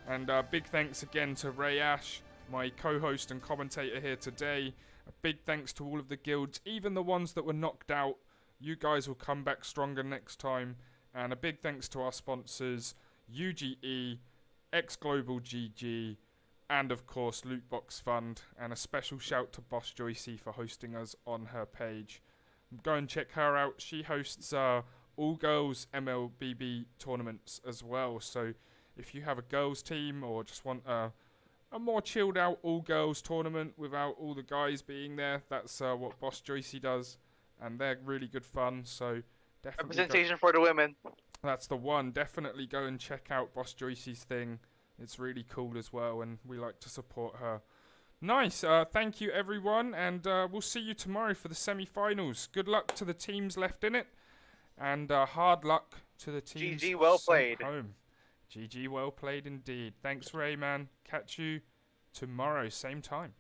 And big thanks again to Ray Ash, my co-host and commentator here today. A big thanks to all of the guilds, even the ones that were knocked out. You guys will come back stronger next time. And a big thanks to our sponsors, UGE, X-Global GG, and of course Lootbox Fund. And a special shout to Boss Joycey for hosting us on her page. Go and check her out. She hosts all girls MLBB tournaments as well. So if you have a girls team or just want a more chilled out all girls tournament without all the guys being there, that's what Boss Joycey does. And they're really good fun. So definitely Representation for the women. that's the one. Definitely go and check out Boss Joycey's thing. It's really cool as well, and we like to support her. Nice. Thank you, everyone, and we'll see you tomorrow for the semi-finals. Good luck to the teams left in it, and hard luck to the teams GG, well sent played. home. GG, well played indeed. Thanks, Ray, man. Catch you tomorrow, same time.